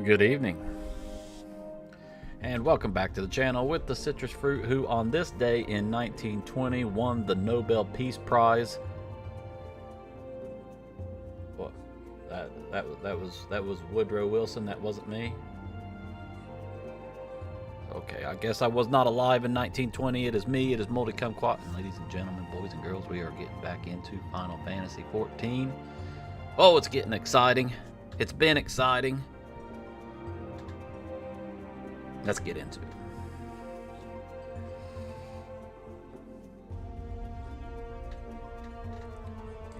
Good evening, and welcome back to the channel with the citrus fruit who on this day in 1920 won the Nobel Peace Prize. What? That was Woodrow Wilson. That wasn't me. Okay, I guess I was not alive in 1920. It is me. It is Moldy Kumquat, and ladies and gentlemen, boys and girls, we are getting back into Final Fantasy 14. Oh, it's getting exciting. It's been exciting. Let's get into it.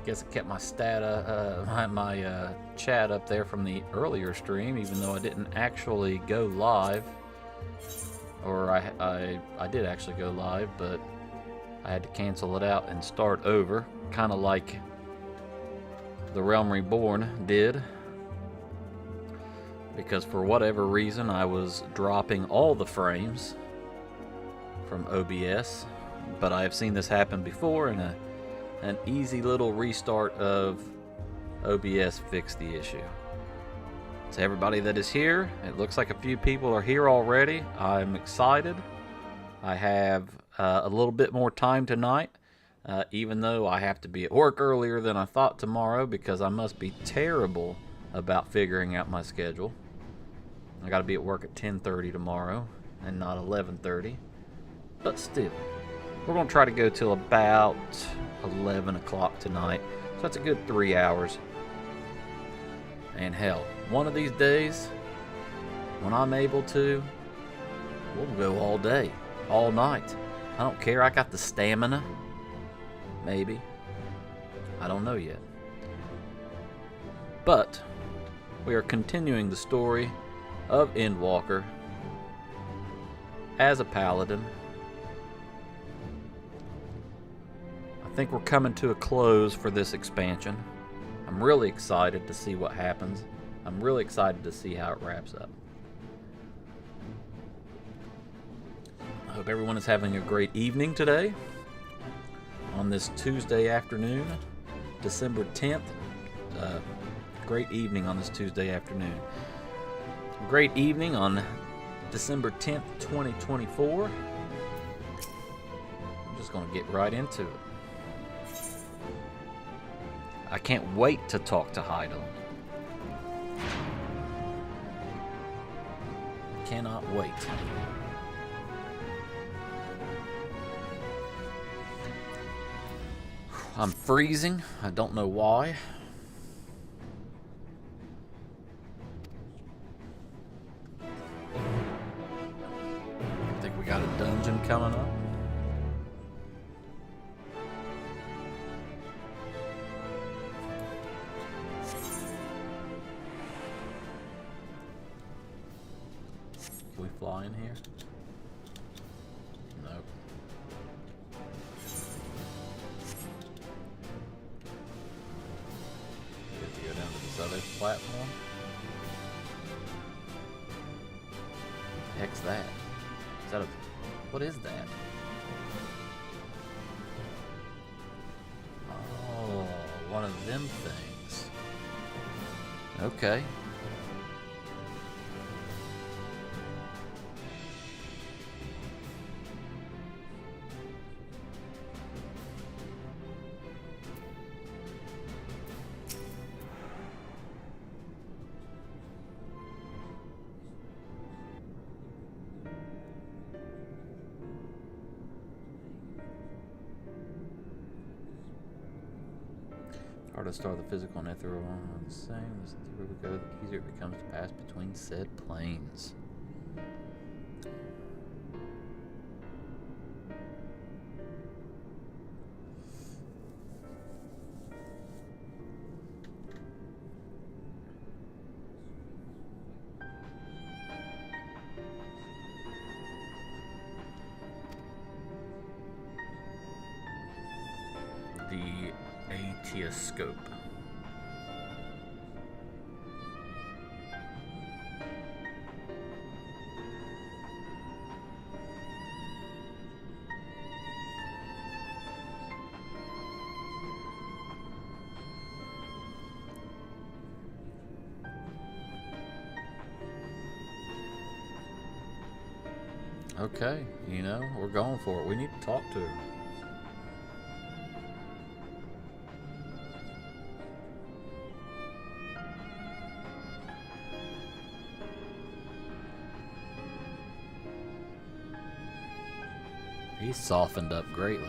I guess I kept my chat up there from the earlier stream, even though I didn't actually go live. Or I did actually go live, but I had to cancel it out and start over, kind of like The Realm Reborn did. Because for whatever reason I was dropping all the frames from OBS, but I have seen this happen before, and an easy little restart of OBS fixed the issue. To everybody that is here, it looks like a few people are here already. I'm excited. I have a little bit more time tonight, even though I have to be at work earlier than I thought tomorrow because I must be terrible about figuring out my schedule. I got to be at work at 10:30 tomorrow and not 11:30. But still, we're going to try to go till about 11 o'clock tonight. So that's a good 3 hours. And hell, one of these days, when I'm able to, we'll go all day, all night. I don't care. I got the stamina. Maybe. I don't know yet. But we are continuing the story of Endwalker as a paladin. I think we're coming to a close for this expansion. I'm really excited to see what happens. I'm really excited to see how it wraps up. I hope everyone is having a great evening today on this Tuesday afternoon, December 10th. Great evening on this Tuesday afternoon. Great evening on December 10th, 2024. I'm just going to get right into it. I can't wait to talk to Heidel. Cannot wait. I'm freezing. I don't know why. We got a dungeon coming up. Can we fly in here? Nope. We have to go down to this other platform. What the heck's that? Is that a... What is that? Oh, one of them things. Okay. Hard to start the physical and ethereal on the same. As the deeper we go, the easier it becomes to pass between said planes. The Aetioscope. Okay, you know, we're going for it. We need to talk to her. He's softened up greatly.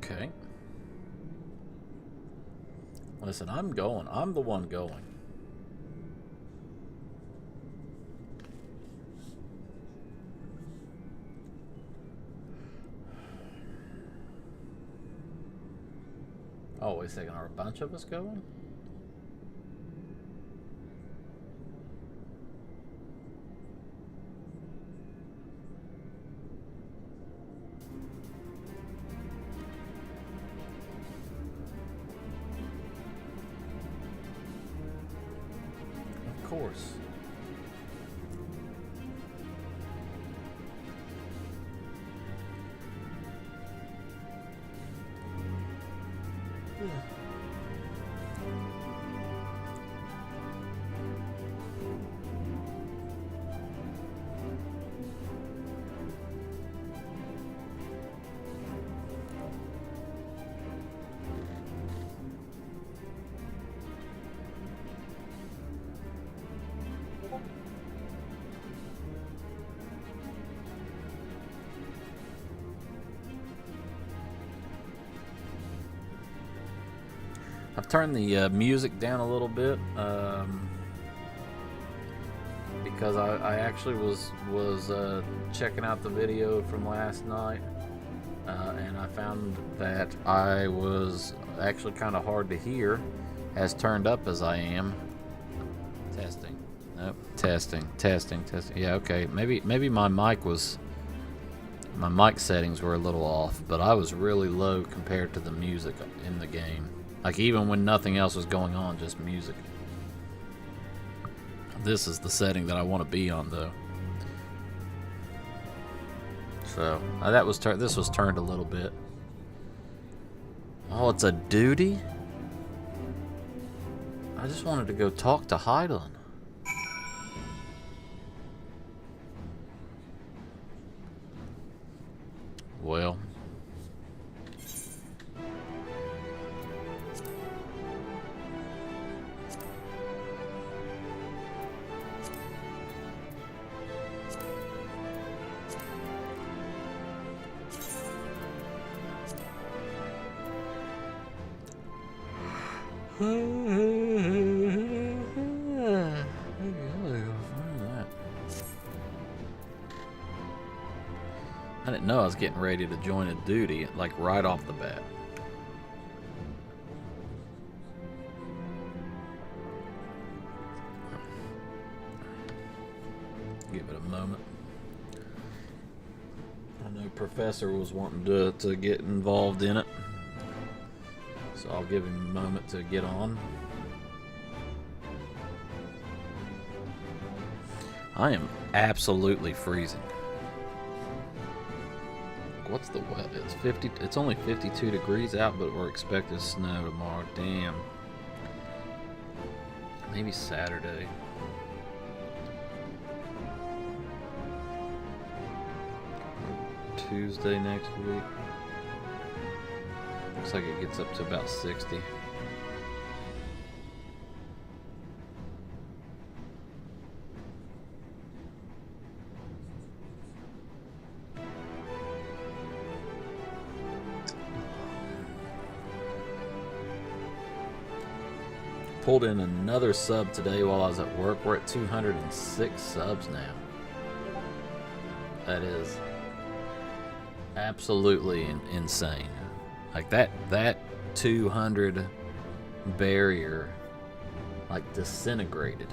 Okay. Listen, I'm going. I'm the one going. Oh, wait a second. Are a bunch of us going? Of course. I've turned the music down a little bit because I actually was checking out the video from last night, and I found that I was actually kind of hard to hear, as turned up as I am. Testing. Nope. Testing. Yeah, okay. Maybe my mic settings were a little off, but I was really low compared to the music in the game. Like, even when nothing else was going on, just music. This is the setting that I want to be on, though. So, this was turned a little bit. Oh, it's a duty? I just wanted to go talk to Hyland. Well... I didn't know I was getting ready to join a duty, like, right off the bat. Give it a moment. I know Professor was wanting to get involved in it, so I'll give him a moment to get on. I am absolutely freezing. What's the weather? It's 50. It's only 52 degrees out, but we're expecting snow tomorrow. Damn. Maybe Saturday. Tuesday next week. Looks like it gets up to about 60. Pulled in another sub today while I was at work. We're at 206 subs now. That is absolutely insane. Like that 200 barrier, like, disintegrated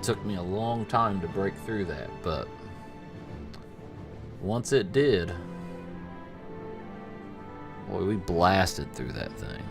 took me a long time to break through that, but once it did, boy, we blasted through that thing.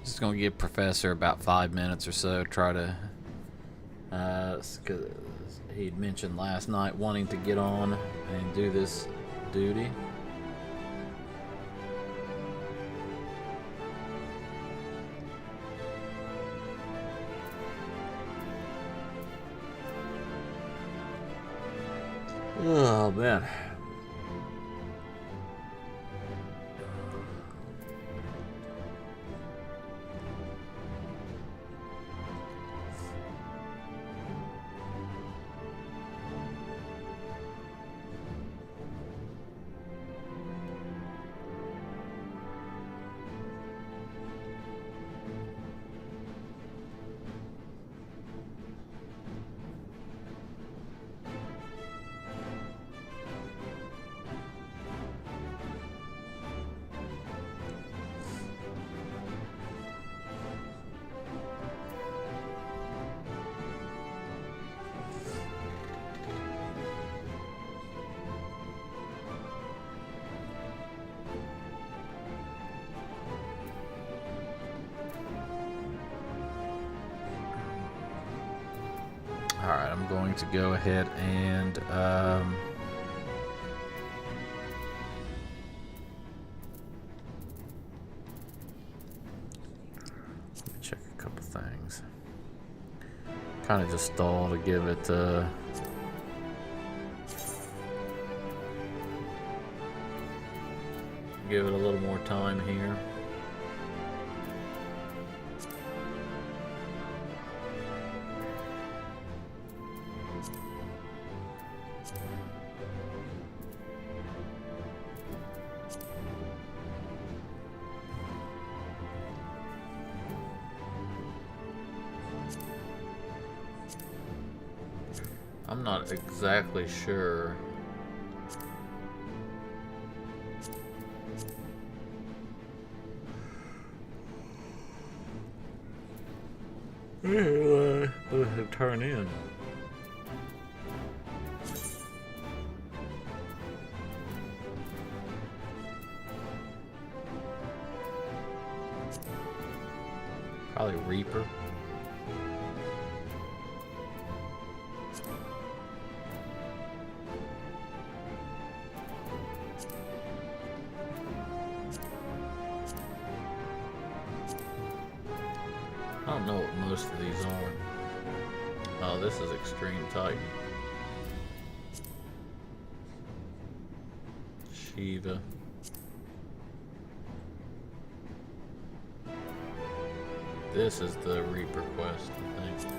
Just gonna give Professor about 5 minutes or so. Try to, cause he'd mentioned last night wanting to get on and do this duty. Oh man. Alright, I'm going to go ahead and let me check a couple things. Kind of just stall to give it a little more time here. I'm not exactly sure. Turn in. Probably Reaper. I don't know what most of these are. Oh, this is Extreme Titan. Shiva. This is the Reaper quest, I think.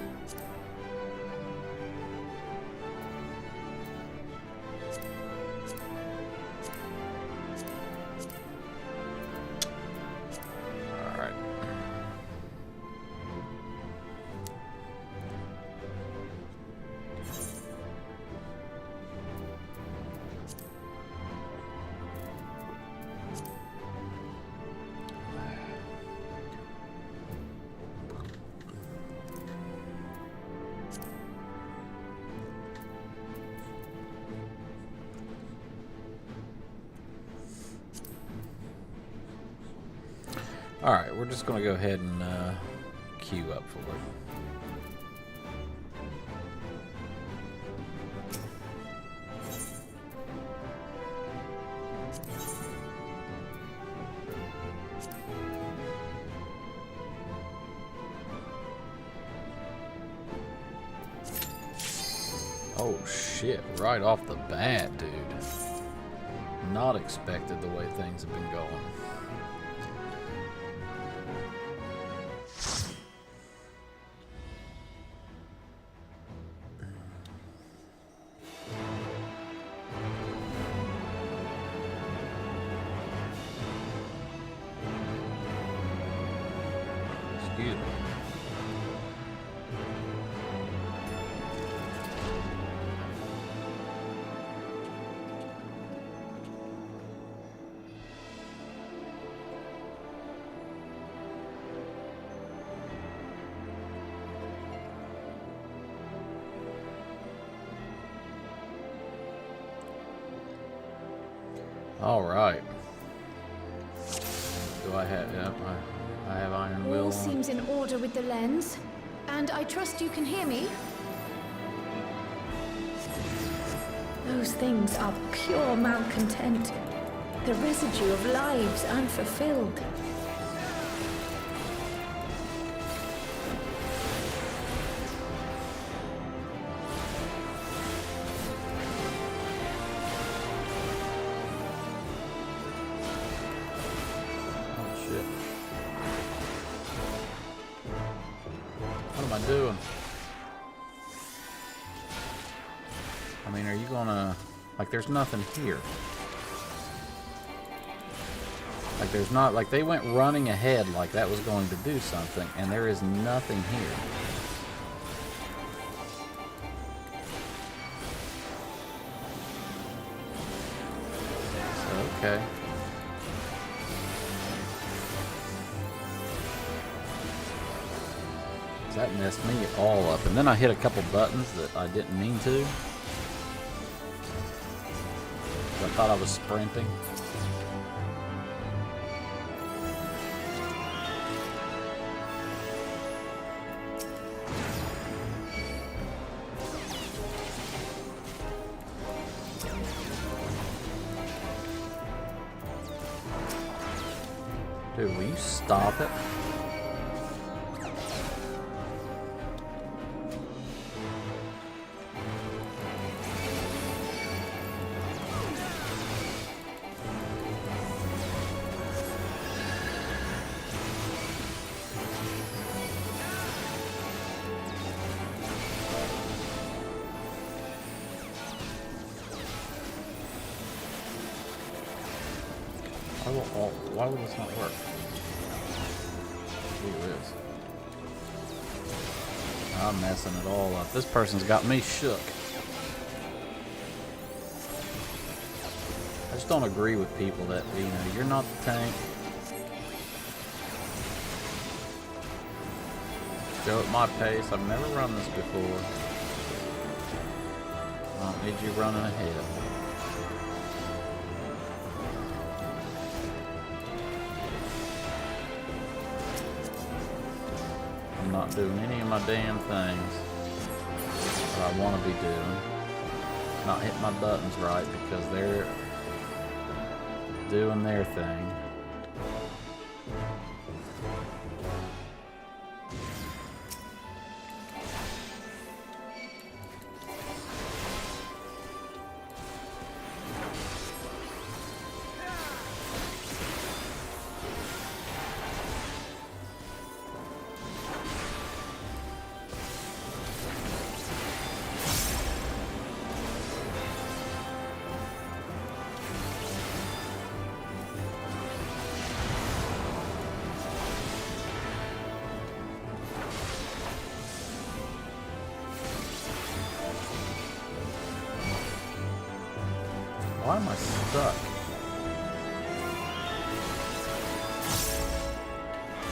Alright, we're just going to go ahead and queue up for it. Oh shit, right off the bat, dude. not expected the way things have been going. Excuse me. All right. Do I have? Yep, I have iron will. All seems in order with the lens, and I trust you can hear me. Those things are pure malcontent, the residue of lives unfulfilled. What am I doing? I mean, are you gonna... Like, there's nothing here. Like, there's not... Like, they went running ahead like that was going to do something, and there is nothing here. So, okay. That messed me all up. And then I hit a couple buttons that I didn't mean to. I thought I was sprinting. Dude, will you stop it? Why will this not work? Ooh, it is. I'm messing it all up. This person's got me shook. I just don't agree with people that, you know, you're not the tank. Go at my pace. I've never run this before. I don't need you running ahead. I'm not doing any of my damn things that I want to be doing. Not hitting my buttons right because they're doing their thing. Why am I stuck?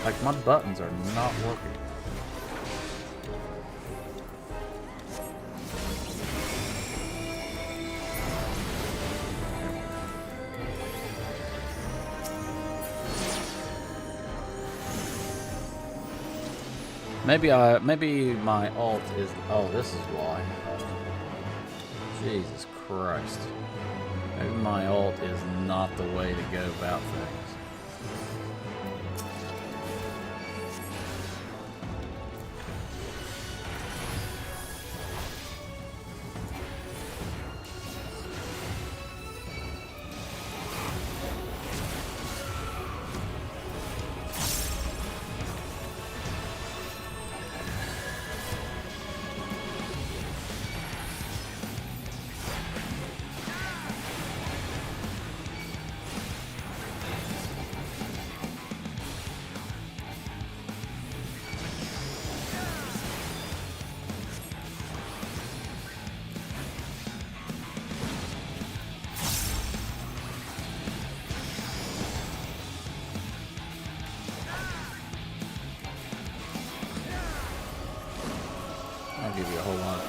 Like, my buttons are not working. Maybe my alt is... Oh, this is why. Jesus Christ. Maybe my alt is not the way to go about things.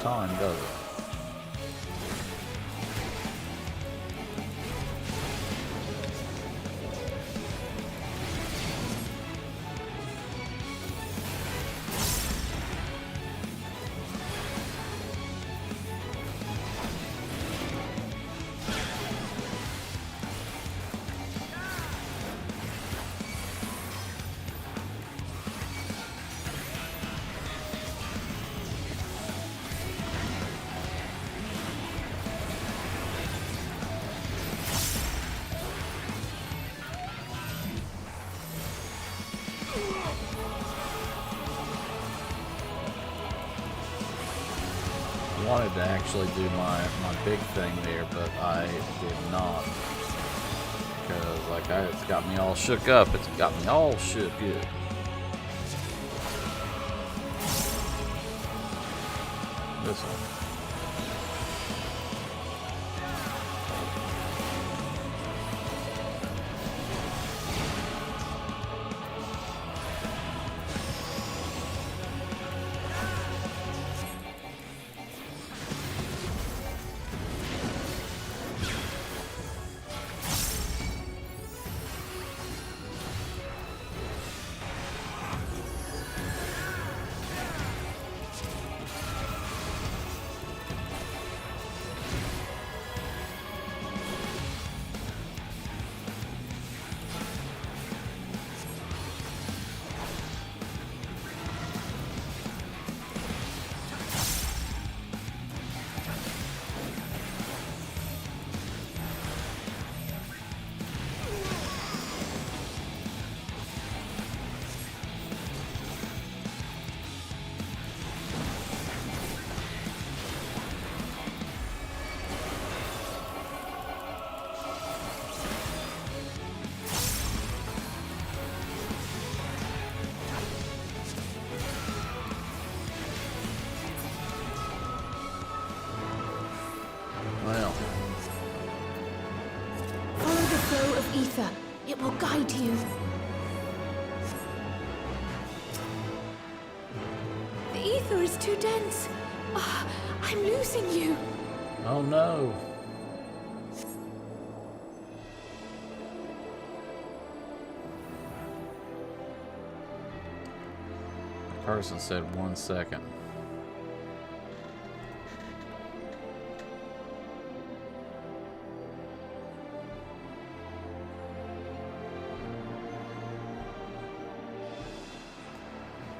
time, does it? Wanted to actually do my big thing there, but I did not, because like it's got me all shook up. It's got me all shook up. This one. Well, Follow the flow of ether. It will guide you. The ether is too dense. Ah, I'm losing you. oh no. The person said 1 second.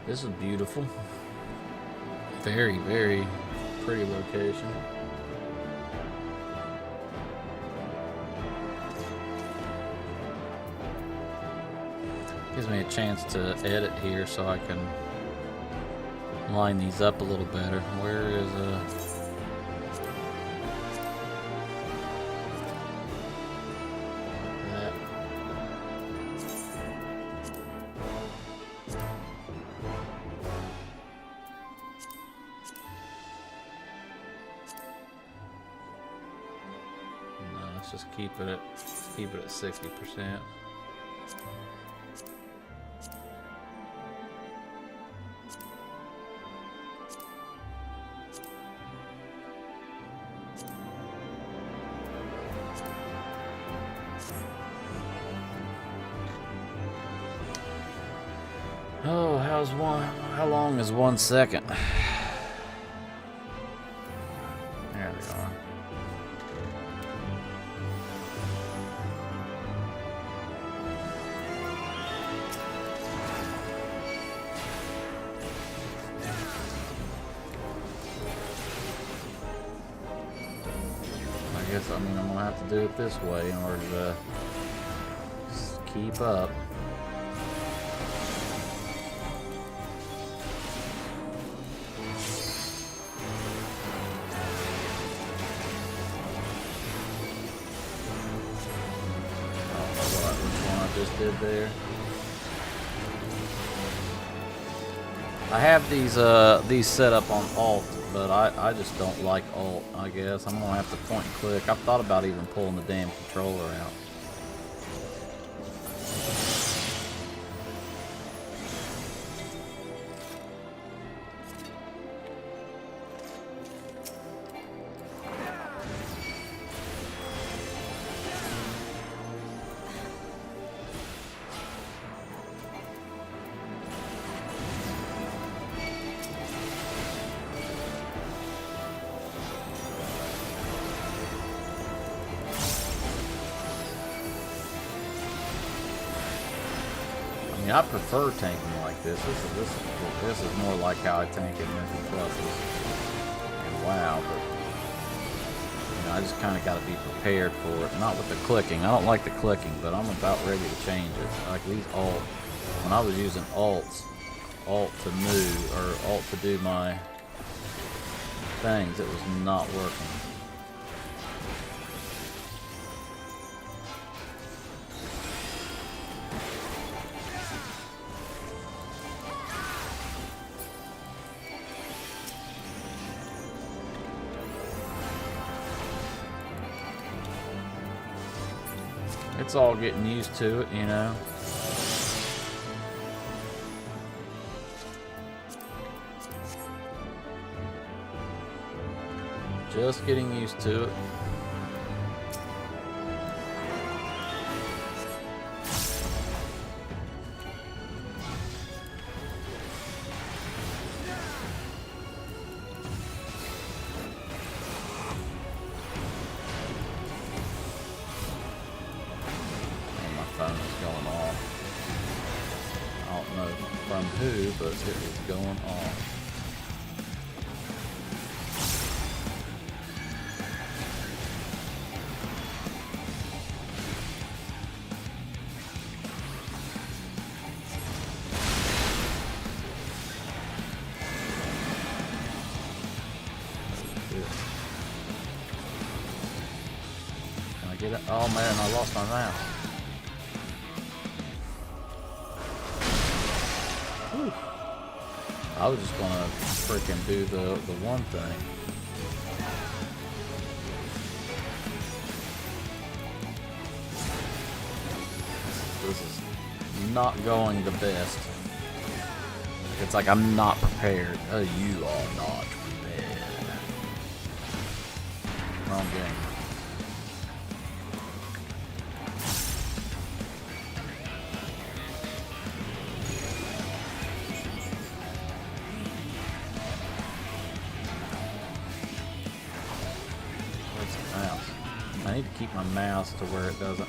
This is beautiful. Very, very pretty location. Gives me a chance to edit here so I can line these up a little better. Where is that? No, let's just keep it at 60%. Oh, how long is 1 second? There we are. I guess, I'm gonna have to do it this way in order to just keep up. Just did there. I have these set up on alt, but I just don't like alt. I guess I'm gonna have to point and click. I've thought about even pulling the damn controller out. mean, I prefer tanking like this. This is more like how I tank in Mythic Pluses and WoW, but you know, I just kind of got to be prepared for it. Not with the clicking. I don't like the clicking, but I'm about ready to change it. Like these alt, when I was using alt to move or alt to do my things, it was not working. It's all getting used to it, you know. Just getting used to it. From who, but it was going off. Can I get it? Oh man, I lost my mouse. I was just gonna freaking do the one thing. This is not going the best. It's like I'm not prepared. Oh, you are not prepared. Wrong game. I need to keep my mouse to where it doesn't.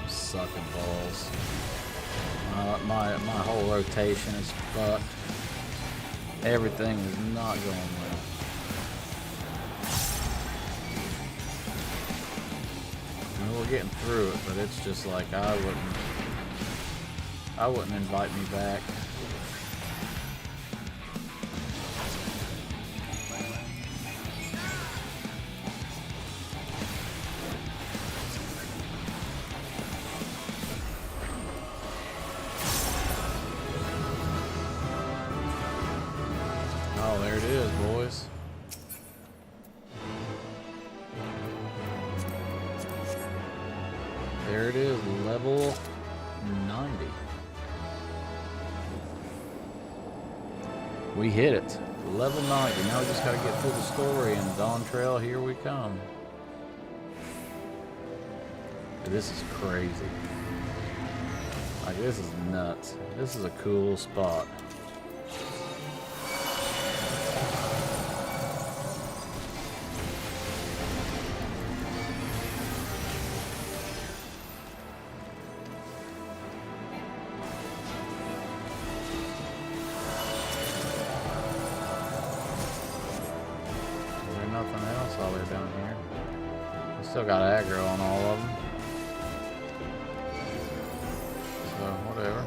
Sucking balls. My whole rotation is fucked. Everything is not going well. I mean, we're getting through it, but it's just like I wouldn't invite me back. Oh, there it is, boys. There it is, level 90. We hit it. Level 90. Now we just gotta get through the story, and Dawn Trail, here we come. This is crazy. Like, this is nuts. This is a cool spot. Nothing else while they're down here. We still got aggro on all of them. So, whatever.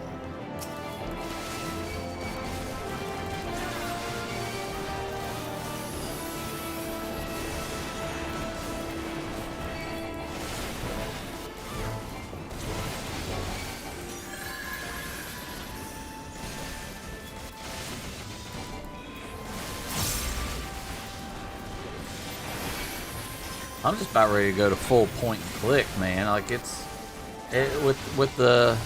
I'm just about ready to go to full point and click, man. Like with the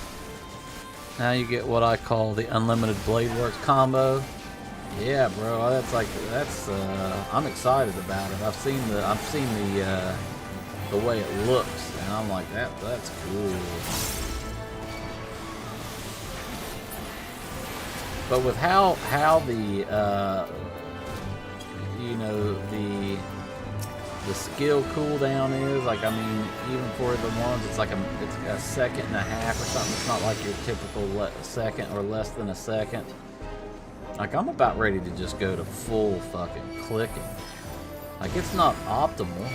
now you get what I call the unlimited blade works combo. Yeah, bro, that's I'm excited about it. I've seen the way it looks, and I'm like that's cool. But with how the you know the skill cooldown is, like, I mean, even for the ones it's a second and a half or something. It's not like your typical second or less than a second. Like, I'm about ready to just go to full fucking clicking. Like, it's not optimal,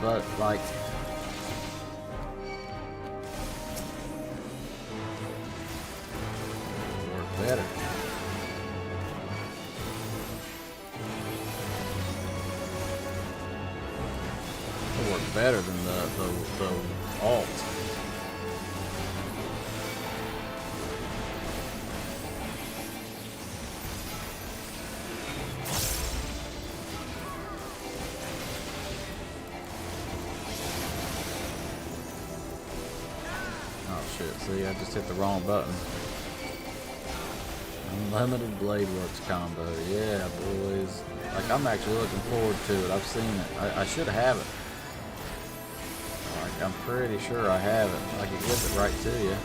but like it'll work better. It'll work better than the alt. See, I just hit the wrong button. Unlimited Blade Works combo. Yeah, boys. Like, I'm actually looking forward to it. I've seen it. I should have it. Like, I'm pretty sure I have it. I can give it right to you.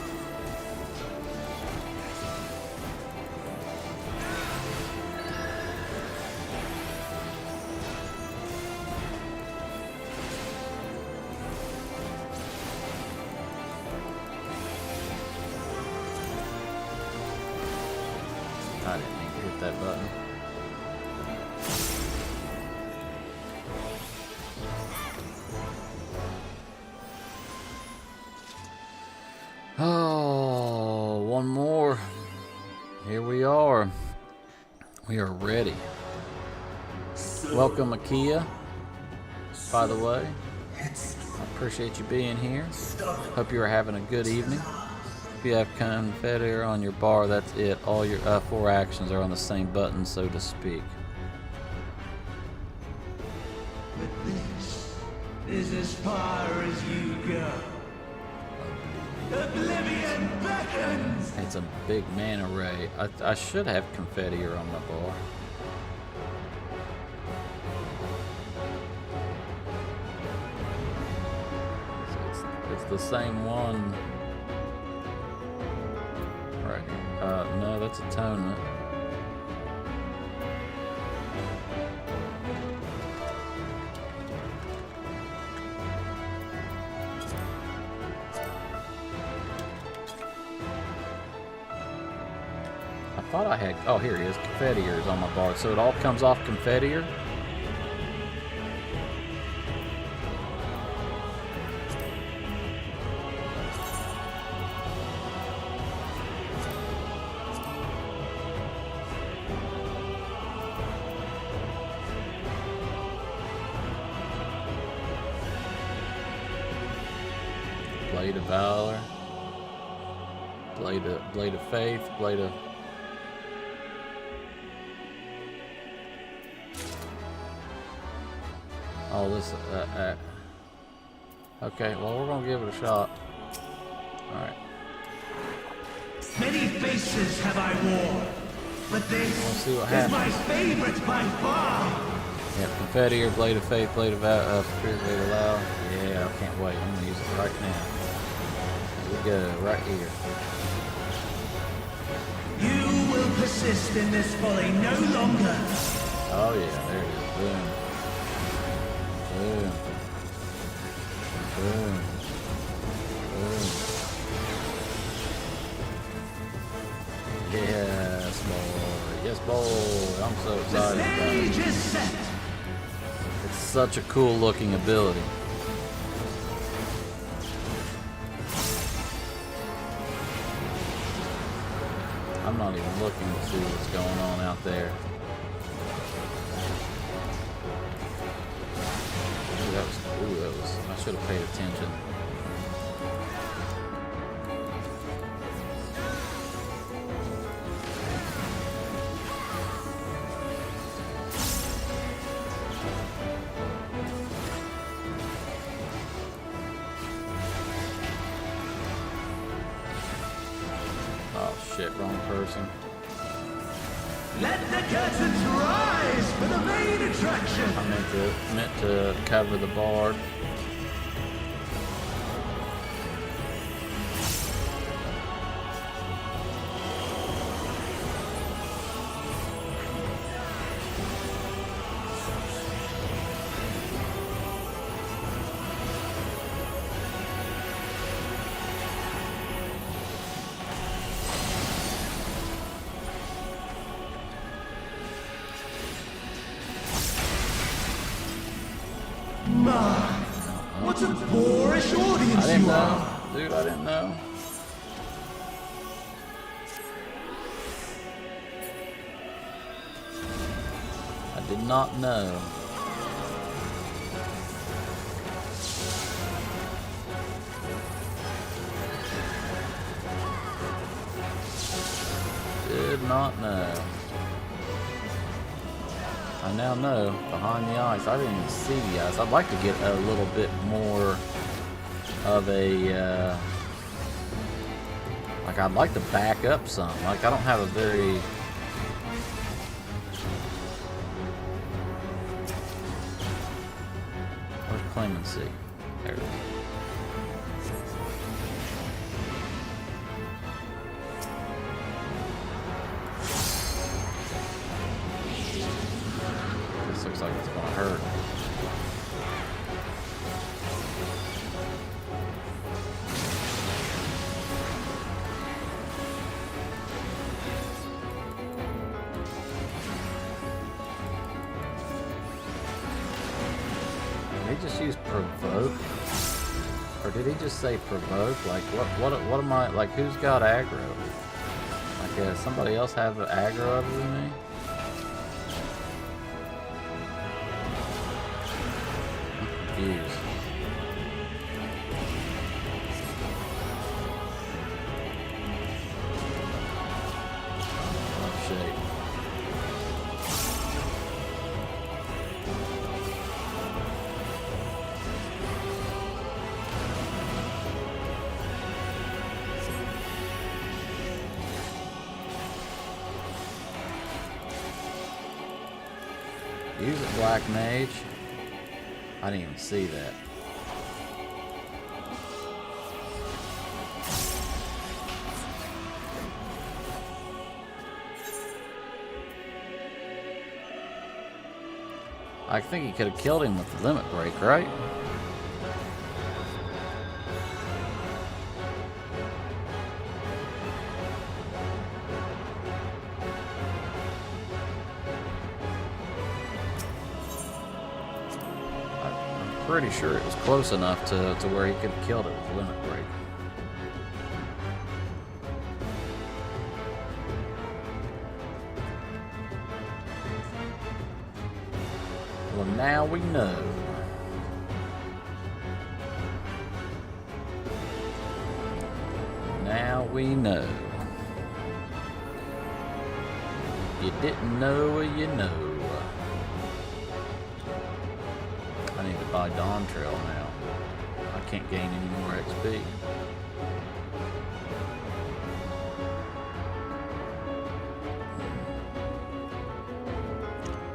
I didn't mean to hit that button. Oh, one more. Here we are. We are ready. Welcome, Akia, by the way. I appreciate you being here. Hope you are having a good evening. If you have confetti on your bar, that's it. All your 4 actions are on the same button, so to speak. But this is as far as you go. Oblivion beckons! It's a big mana ray. I should have confetti on my bar. So it's the same one. No, that's Atonement. I thought I had... Oh, here he is. Confettier is on my bar. So it all comes off Confettier? Blade of Valor, Blade of Faith, Blade of... Oh, this... Okay, well, we're gonna give it a shot. Alright. Many faces have I worn, but this We'll see what is happens. my favorite by far. Yep, Confetti or Blade of Faith, Blade of Spirit, Blade of Valor. Yeah, I can't wait. I'm gonna use it right now. Here we go, right here. You will persist in this folly no longer. Oh yeah, there it is. Boom. Boom. Boom. Boom. Yes, boy. Yes, boy. I'm so The excited about it. stage is set. It's such a cool looking ability. I'm not even looking to see what's going on out there. Ooh, that was, I should have paid attention. shit, wrong person. Let the curtains rise for the main attraction. I meant to cover the bard. What a boorish audience I didn't you know. are. Dude, I didn't know. I did not know. Did not know. I now know behind the ice. I didn't even see the ice. I'd like to get a little bit more of a like I'd like to back up some. Like I don't have a very where's clemency? There it is. This looks like it's gonna hurt. Did he just use provoke? Or did he just say provoke? Like what am I like who's got aggro? Like somebody else have aggro other than me? I'm confused. Oh shit. Use it, Black Mage. I didn't even see that. I think he could have killed him with the limit break, right? Pretty sure it was close enough to where he could have killed it with limit break. Well, now we know. Now we know. You didn't know, or you know. I need to buy Dawn Trail now. I can't gain any more XP.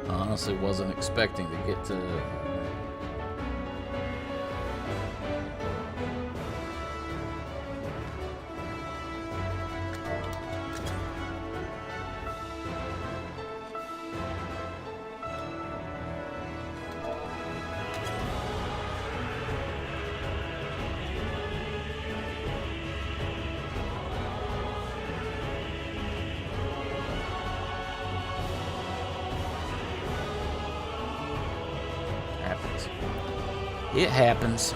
I honestly wasn't expecting to get to It happens.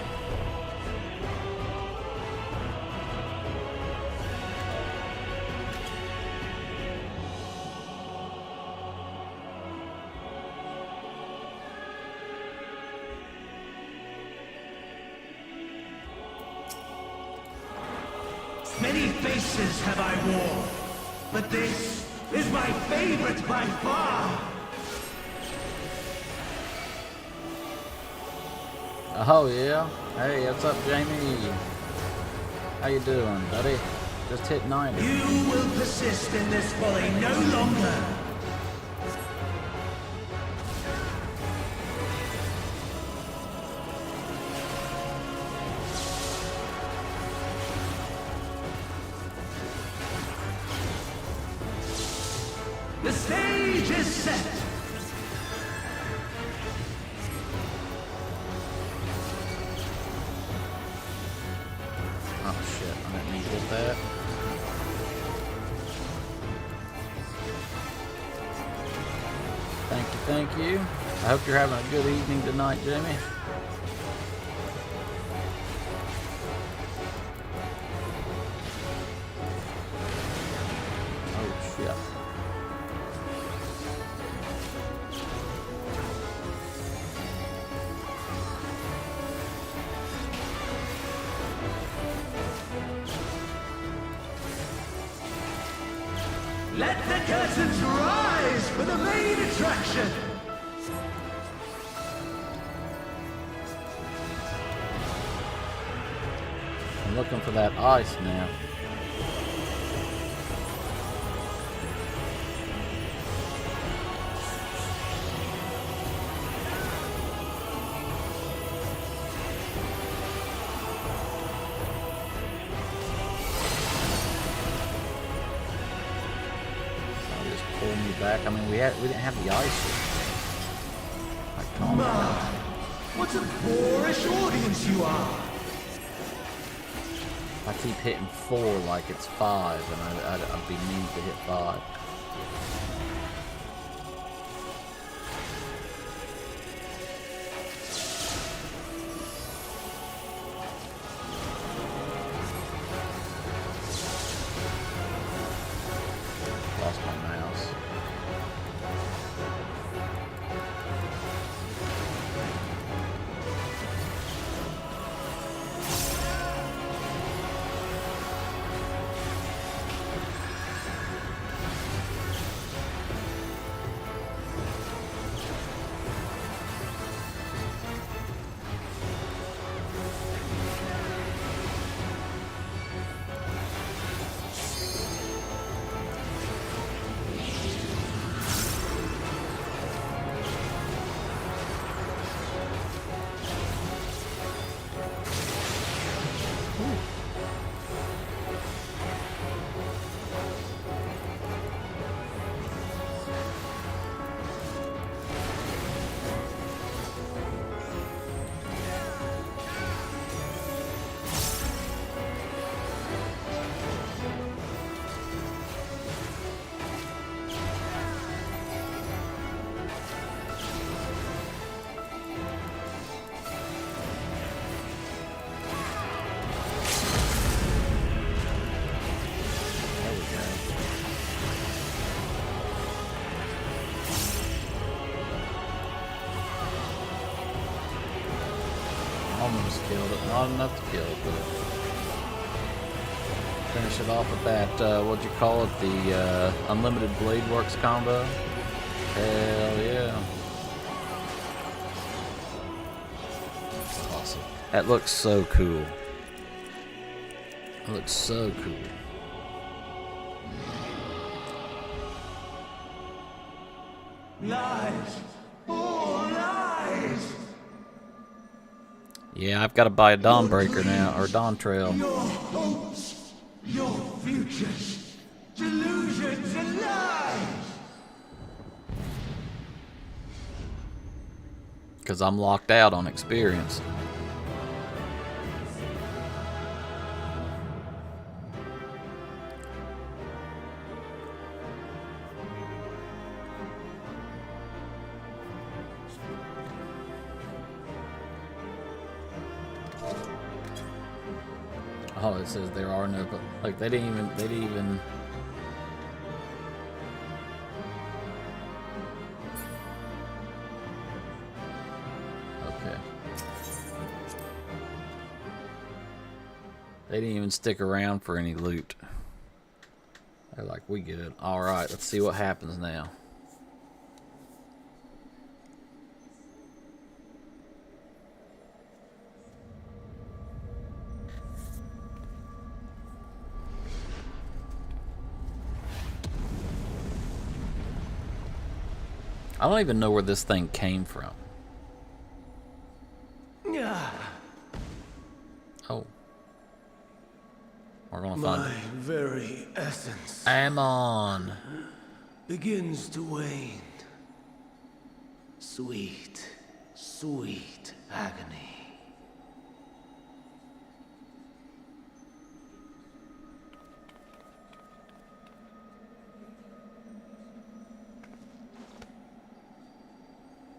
Many faces have I worn, but this is my favorite by far. Oh yeah. Hey, what's up, Jamie? How you doing, buddy? Just hit 90. You will persist in this folly no longer. The stage is set. Oh shit, I didn't mean to hit that. Thank you. I hope you're having a good evening tonight, Jamie. Oh shit. Let the curtains rise for the main attraction. I'm looking for that ice now. Pull me back. I mean, we didn't have the ice yet. Like, calm down. What a boorish audience you are. I keep hitting 4 like it's 5, and I'd be mean to hit 5. Lost my mouse. Almost killed it. Not enough to kill it, but finish it off with that, what'd you call it? The Unlimited Blade Works combo? Hell yeah. That's awesome. That looks so cool. It looks so cool. Lies. All lies. Yeah, I've got to buy a Dawnbreaker now, or Dawn Trail. Your hopes. Your futures. Delusions and lies. Because I'm locked out on experience. Oh, it says there are no, but like they didn't even. Okay. They didn't even stick around for any loot. They're like, we good. All right, let's see what happens now. I don't even know where this thing came from. Oh. We're gonna find My very essence Ammon. begins to wane. Sweet, sweet agony.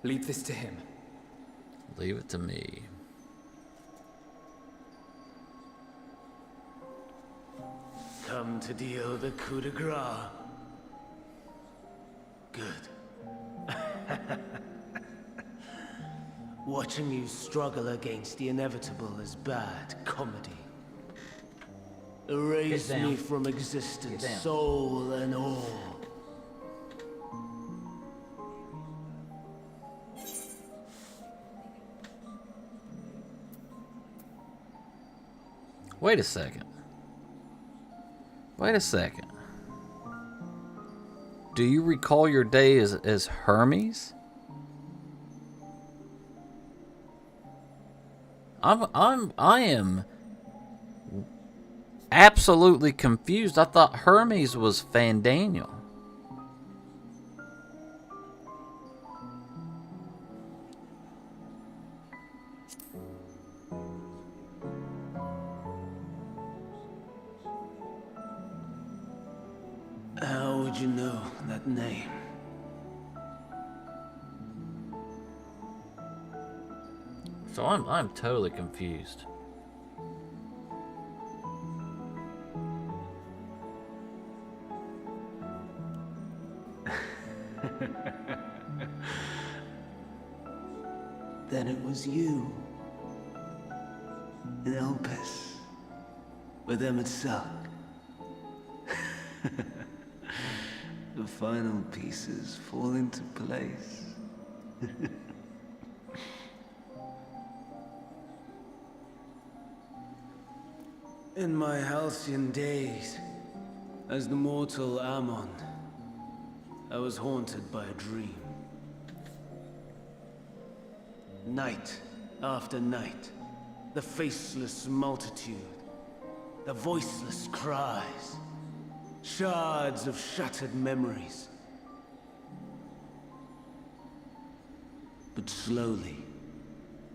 Leave this to him. Leave it to me. Come to deal the coup de grace. Good. Watching you struggle against the inevitable is bad comedy. Erase me from existence, soul and all. Wait a second. Wait a second. Do you recall your day as Hermes? I am absolutely confused. I thought Hermes was Fandaniel. How would you know that name? So I'm totally confused. Then it was you. In Elpis. With Emmett Selk. The final pieces fall into place. In my halcyon days, as the mortal Ammon, I was haunted by a dream. Night after night, the faceless multitude, the voiceless cries, shards of shattered memories. But slowly,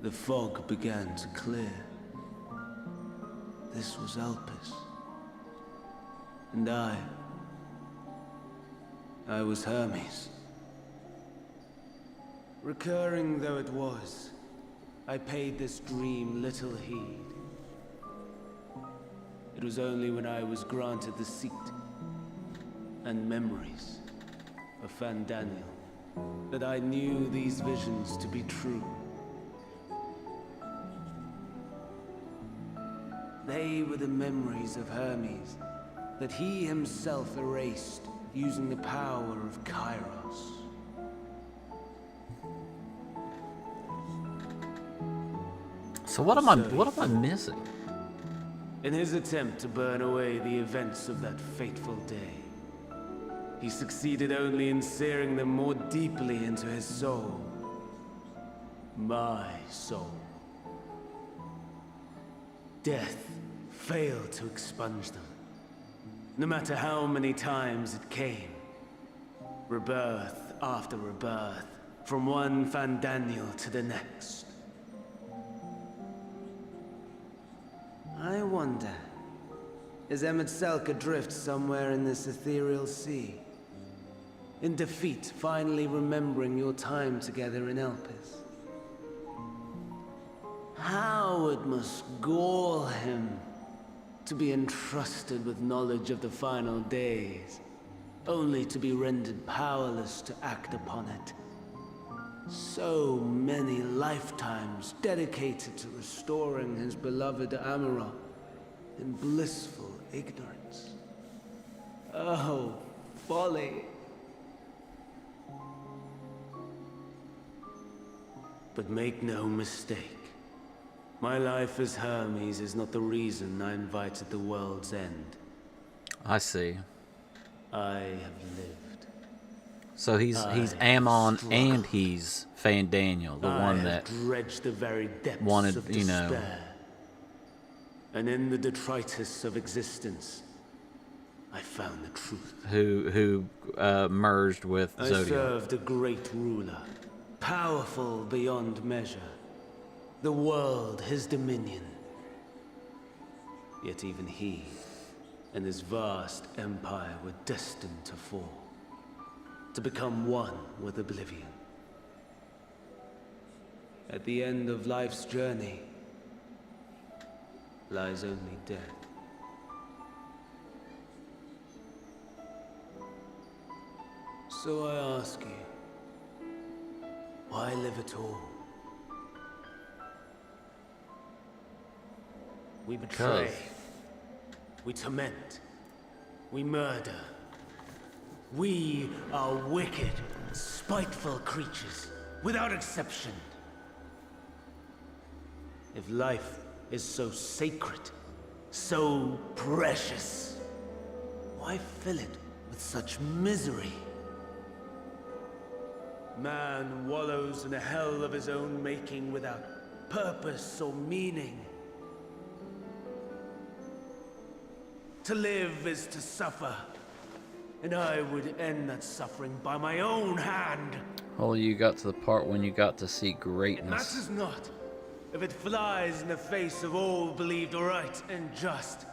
the fog began to clear. This was Elpis. And I was Hermes. Recurring though it was, I paid this dream little heed. It was only when I was granted the seat and memories of Fandaniel that I knew these visions to be true. They were the memories of Hermes that he himself erased using the power of Kairos. So what am I missing? In his attempt to burn away the events of that fateful day, he succeeded only in searing them more deeply into his soul. My soul. Death failed to expunge them, no matter how many times it came. Rebirth after rebirth, from one Fandaniel to the next. I wonder, is Emmett Selk adrift somewhere in this ethereal sea? In defeat, finally remembering your time together in Elpis? How it must gall him to be entrusted with knowledge of the final days, only to be rendered powerless to act upon it. So many lifetimes dedicated to restoring his beloved Amarok in blissful ignorance. Oh, folly! But make no mistake. My life as Hermes is not the reason I invited the world's end. I see. I have lived. So he's Ammon and he's Fandaniel, the one that dredged the very depths wanted, of you know. despair. And in the detritus of existence, I found the truth. Who merged with I Zodiac. served a great ruler, powerful beyond measure. The world his dominion. Yet even he and his vast empire were destined to fall, to become one with oblivion. At the end of life's journey lies only death. So I ask you, why live at all? We betray. We torment. We murder. We are wicked, spiteful creatures, without exception. If life is so sacred, so precious, why fill it with such misery? Man wallows in a hell of his own making without purpose or meaning. To live is to suffer, and I would end that suffering by my own hand. Oh, you got to the part when you got to see It greatness. matters not if it flies in the face of all believed right and just.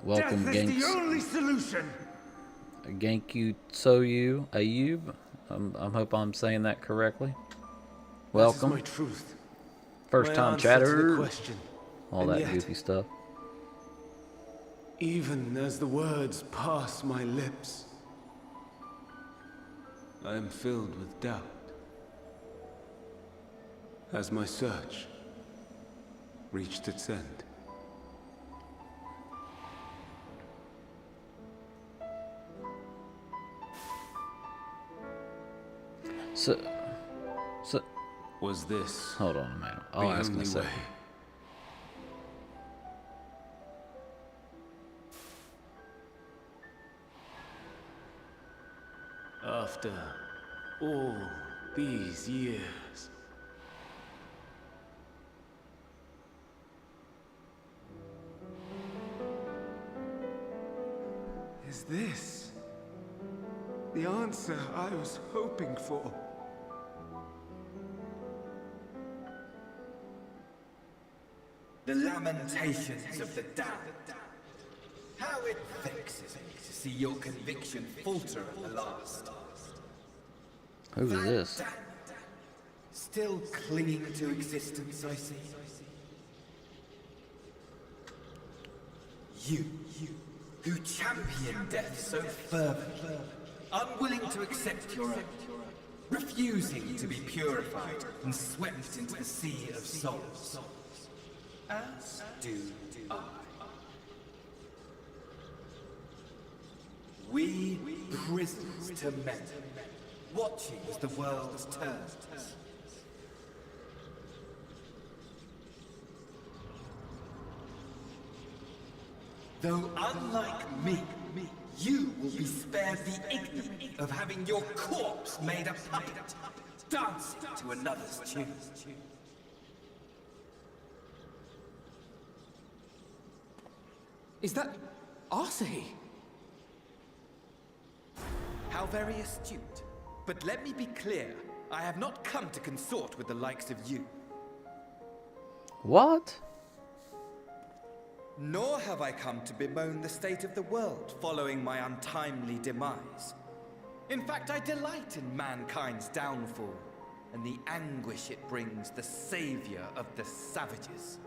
Welcome, Death is Ganks. the only solution. Ganku Soyu Ayub. I hope I'm saying that correctly. Welcome. That is my truth. First My time answer to the chatter. question. All And that yet, goofy stuff. even as the words pass my lips, I am filled with doubt. Has my search reached its end? So, Was this hold on a minute. the I'll ask in a only second. way? After all these years, is this the answer I was hoping for? The lamentations of the damned. How it vexes me to see your conviction falter at the last. Who is this? Damned. Still clinging to existence, I see. You, who champion death so fervently, unwilling to accept your own, refusing to be purified and swept into the sea of souls. As do I. We prisoners to men, watching as the world turns. Though unlike me, you will be spared the ignominy of having your corpse made a puppet, dancing to another's tune. Is that Arsahi? How very astute. But let me be clear, I have not come to consort with the likes of you. What? Nor have I come to bemoan the state of the world following my untimely demise. In fact, I delight in mankind's downfall and the anguish it brings the savior of the savages.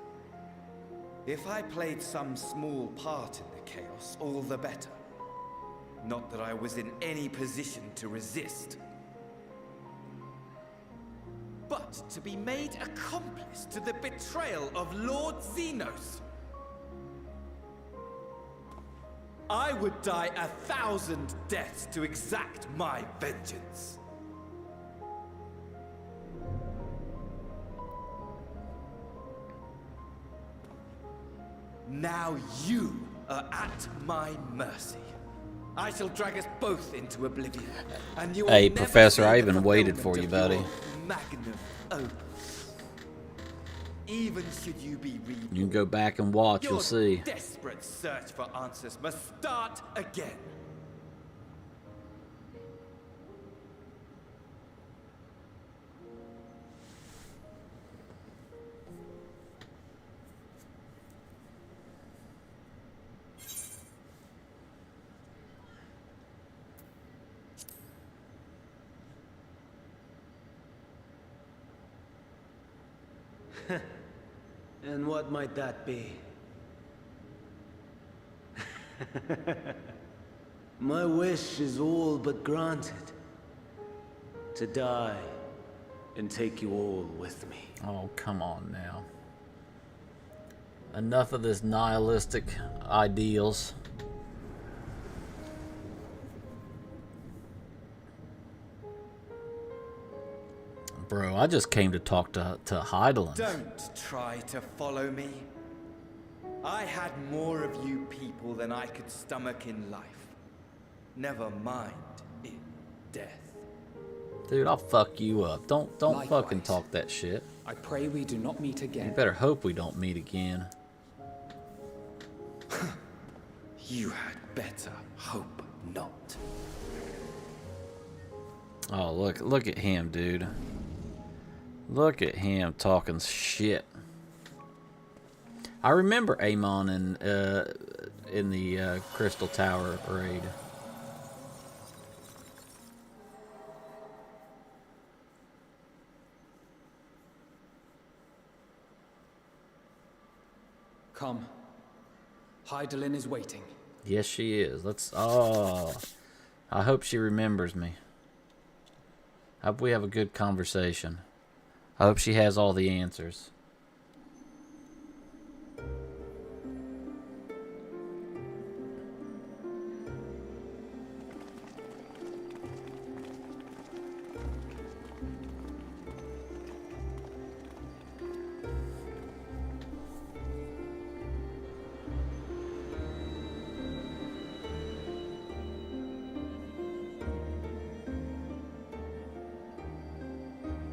If I played some small part in the chaos, all the better. Not that I was in any position to resist. But to be made accomplice to the betrayal of Lord Xenos. I would die 1,000 deaths to exact my vengeance. Now you are at my mercy. I shall drag us both into oblivion. And you will Hey, never Professor, see I the even waited fulfillment for you, of buddy. your magnum opus. Even should you be reborn, You can go back and watch, your you'll see. desperate search for answers must start again. And what might that be? My wish is all but granted. To die and take you all with me. Oh, come on now. Enough of this nihilistic ideals. Bro, I just came to talk to Heidelin. Don't try to follow me. I had more of you people than I could stomach in life. Never mind in death. Dude, I'll fuck you up. Don't Likewise. fucking talk that shit. I pray we do not meet You again. better hope we don't meet again. You had better hope not. Oh, look at him, dude. Look at him talking shit. I remember Amon in the Crystal Tower raid. Come. Heidelin is waiting. Yes, she is. Let's. Oh, I hope she remembers me. I hope we have a good conversation. I hope she has all the answers.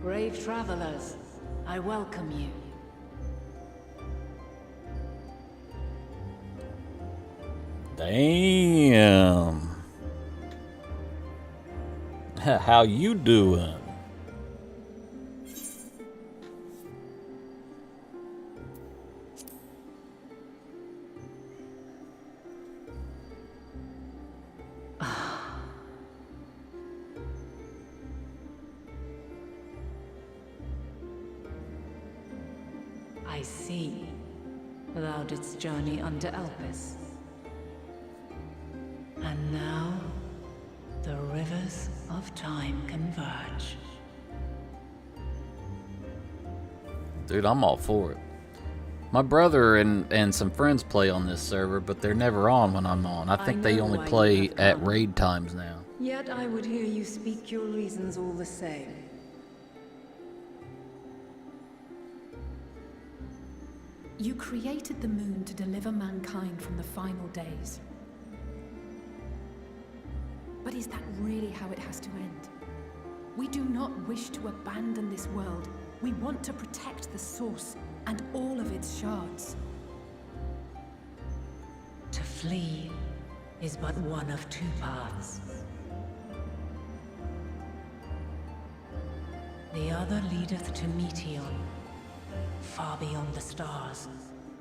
Brave travelers, I welcome you. Damn. How you doing? I see. Thou didst journey under Elpis. And now, the rivers of time converge. Dude, I'm all for it. My brother and some friends play on this server, but they're never on when I'm on. I think they know only why you play have at come. raid times now. Yet I would hear you speak your reasons all the same. You created the moon to deliver mankind from the final days. But is that really how it has to end? We do not wish to abandon this world. We want to protect the source and all of its shards. To flee is but one of two paths. The other leadeth to Meteon, far beyond the stars,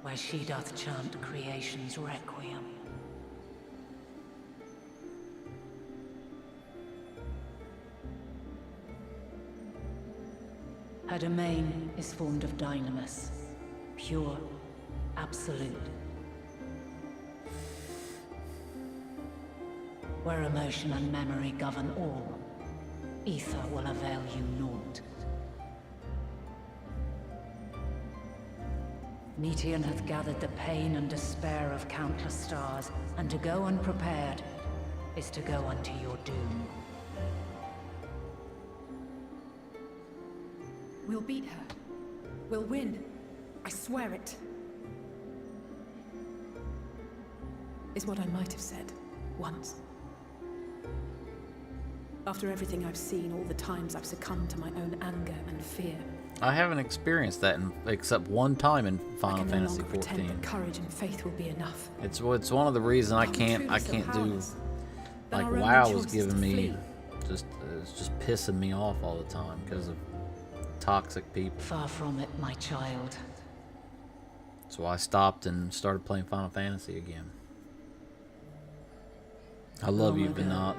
where she doth chant creation's requiem. Her domain is formed of dynamis, pure, absolute. Where emotion and memory govern all, ether will avail you naught. Meteon hath gathered the pain and despair of countless stars, and to go unprepared is to go unto your doom. We'll beat her. We'll win. I swear it. Is what I might have said once. After everything I've seen, all the times I've succumbed to my own anger and fear, I haven't experienced that except one time in I Final can no Fantasy longer pretend 14. that courage and faith will be enough. It's one of the reasons I Are we can't truly so do powerless? Then like our only WoW choice was is giving to me flee. it's just pissing me off all the time because of toxic people. Far from it, my child. So I stopped and started playing Final Fantasy again. I love Long you, ago, Venat.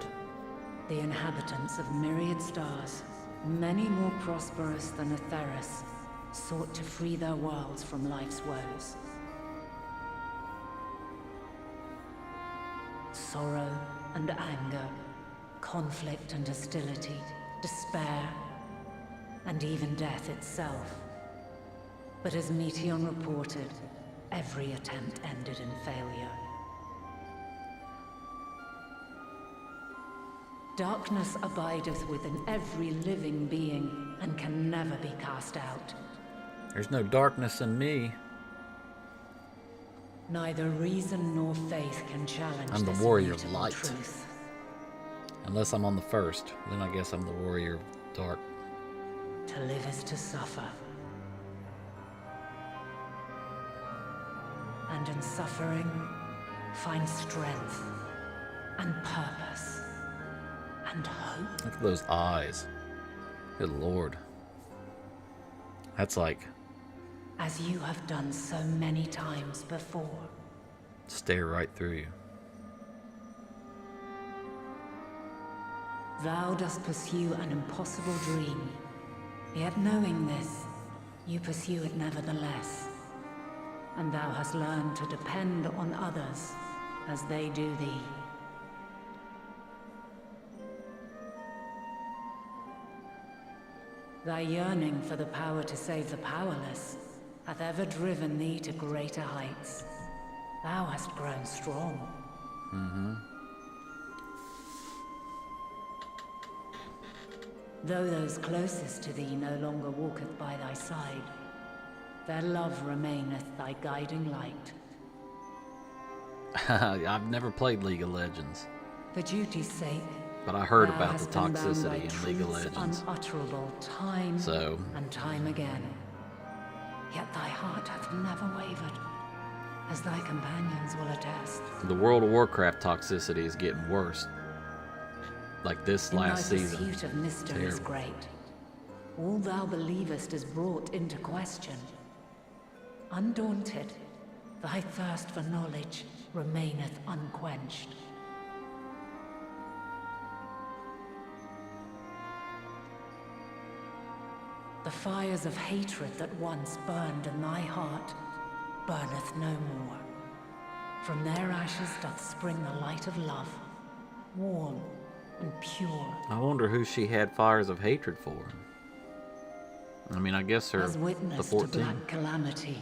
The inhabitants of myriad stars, many more prosperous than Atheris, sought to free their worlds from life's woes. Sorrow and anger, conflict and hostility, despair, and even death itself. But as Meteion reported, every attempt ended in failure. Darkness abideth within every living being, and can never be cast out. There's no darkness in me. Neither reason nor faith can challenge I'm the this warrior of immutable light. truth. Unless I'm on the first. Then I guess I'm the warrior of dark. To live is to suffer. And in suffering, find strength and purpose and hope. Look at those eyes. Good lord. That's like As you have done so many times before. stare right through you. Thou dost pursue an impossible dream. Yet knowing this, you pursue it nevertheless. And thou hast learned to depend on others as they do thee. Thy yearning for the power to save the powerless hath ever driven thee to greater heights. Thou hast grown strong. Though those closest to thee no longer walketh by thy side, their love remaineth thy guiding light. I've never played League of Legends, For duty's sake, but I heard thou about the hast been bound by toxicity in League of truths Legends. unutterable time So, and time again. Yet thy heart hath never wavered, as thy companions will attest. the World of Warcraft toxicity is getting worse. Like this In last thy season. pursuit of mystery is Terrible. great. All thou believest is brought into question. Undaunted, thy thirst for knowledge remaineth unquenched. The fires of hatred that once burned in thy heart burneth no more. From their ashes doth spring the light of love, warm and pure. I wonder who she had fires of hatred for. I mean, I guess her As the witness to 14. black calamity,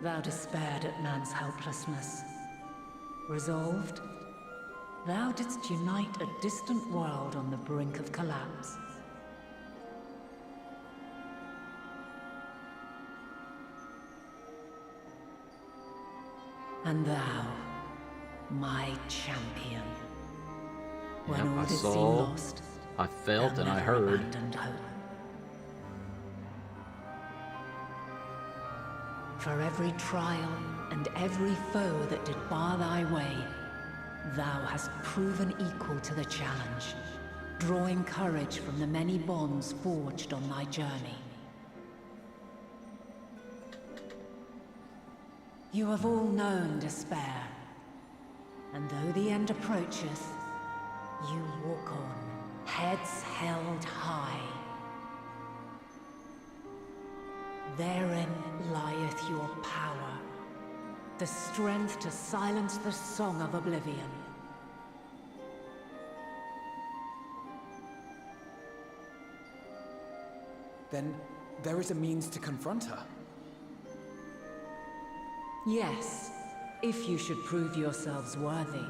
thou despaired at man's helplessness. Resolved, thou didst unite a distant world on the brink of collapse. And thou, my champion, when Yep, all I did seem saw, lost, I felt, thou and I never heard. abandoned hope. For every trial and every foe that did bar thy way, thou hast proven equal to the challenge, drawing courage from the many bonds forged on thy journey. You have all known despair, and though the end approacheth, you walk on, heads held high. Therein lieth your power, the strength to silence the song of oblivion. Then there is a means to confront her. Yes, if you should prove yourselves worthy.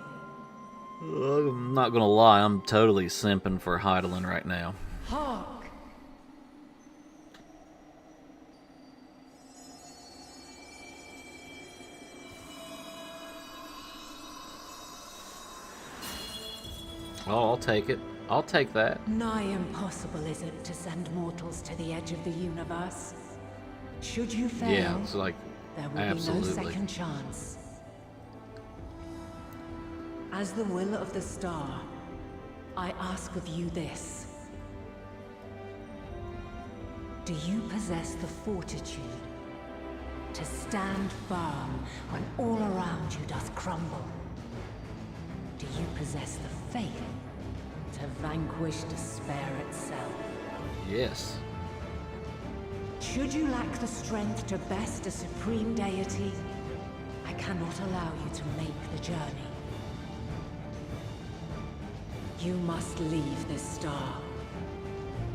I'm not gonna lie, I'm totally simping for Heidelin right now. Hark! Oh, I'll take it. I'll take that. Nigh impossible is it to send mortals to the edge of the universe? Should you fail, Yeah, it's like, there will absolutely. be no second chance. As the will of the star, I ask of you this. Do you possess the fortitude to stand firm when all around you doth crumble? Do you possess the faith to vanquish despair itself? Yes. Should you lack the strength to best a supreme deity, I cannot allow you to make the journey. You must leave this star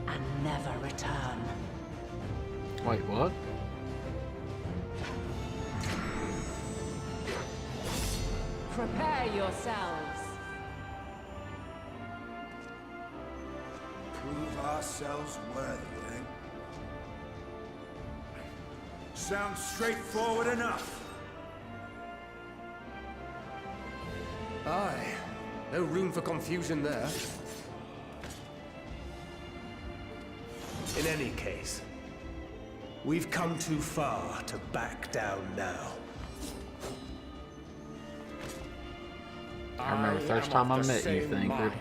and never return. Wait, what? Prepare yourselves. Prove ourselves worthy, eh? Sounds straightforward enough. Aye. No room for confusion there. In any case, we've come too far to back down now. I remember the first time I met you, Thinker.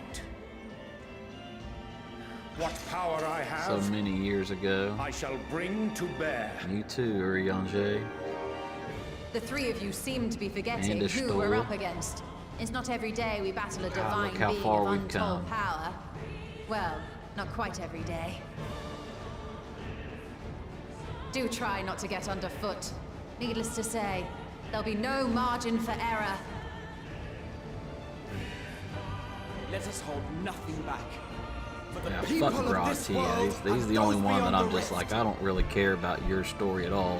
What power I So have, many years ago. I shall bring to bear. You too, Urianger. The three of you seem to be forgetting And a who we're store. up against. It's not every day we battle a God, divine look how being far of we've untold come. power. Well, not quite every day. Do try not to get underfoot. Needless to say, there'll be no margin for error. Let us hold nothing back. For the Yeah, people fuck of Grog this TA. world He's and the only those one that beyond I'm the just rift. like, I don't really care about your story at all.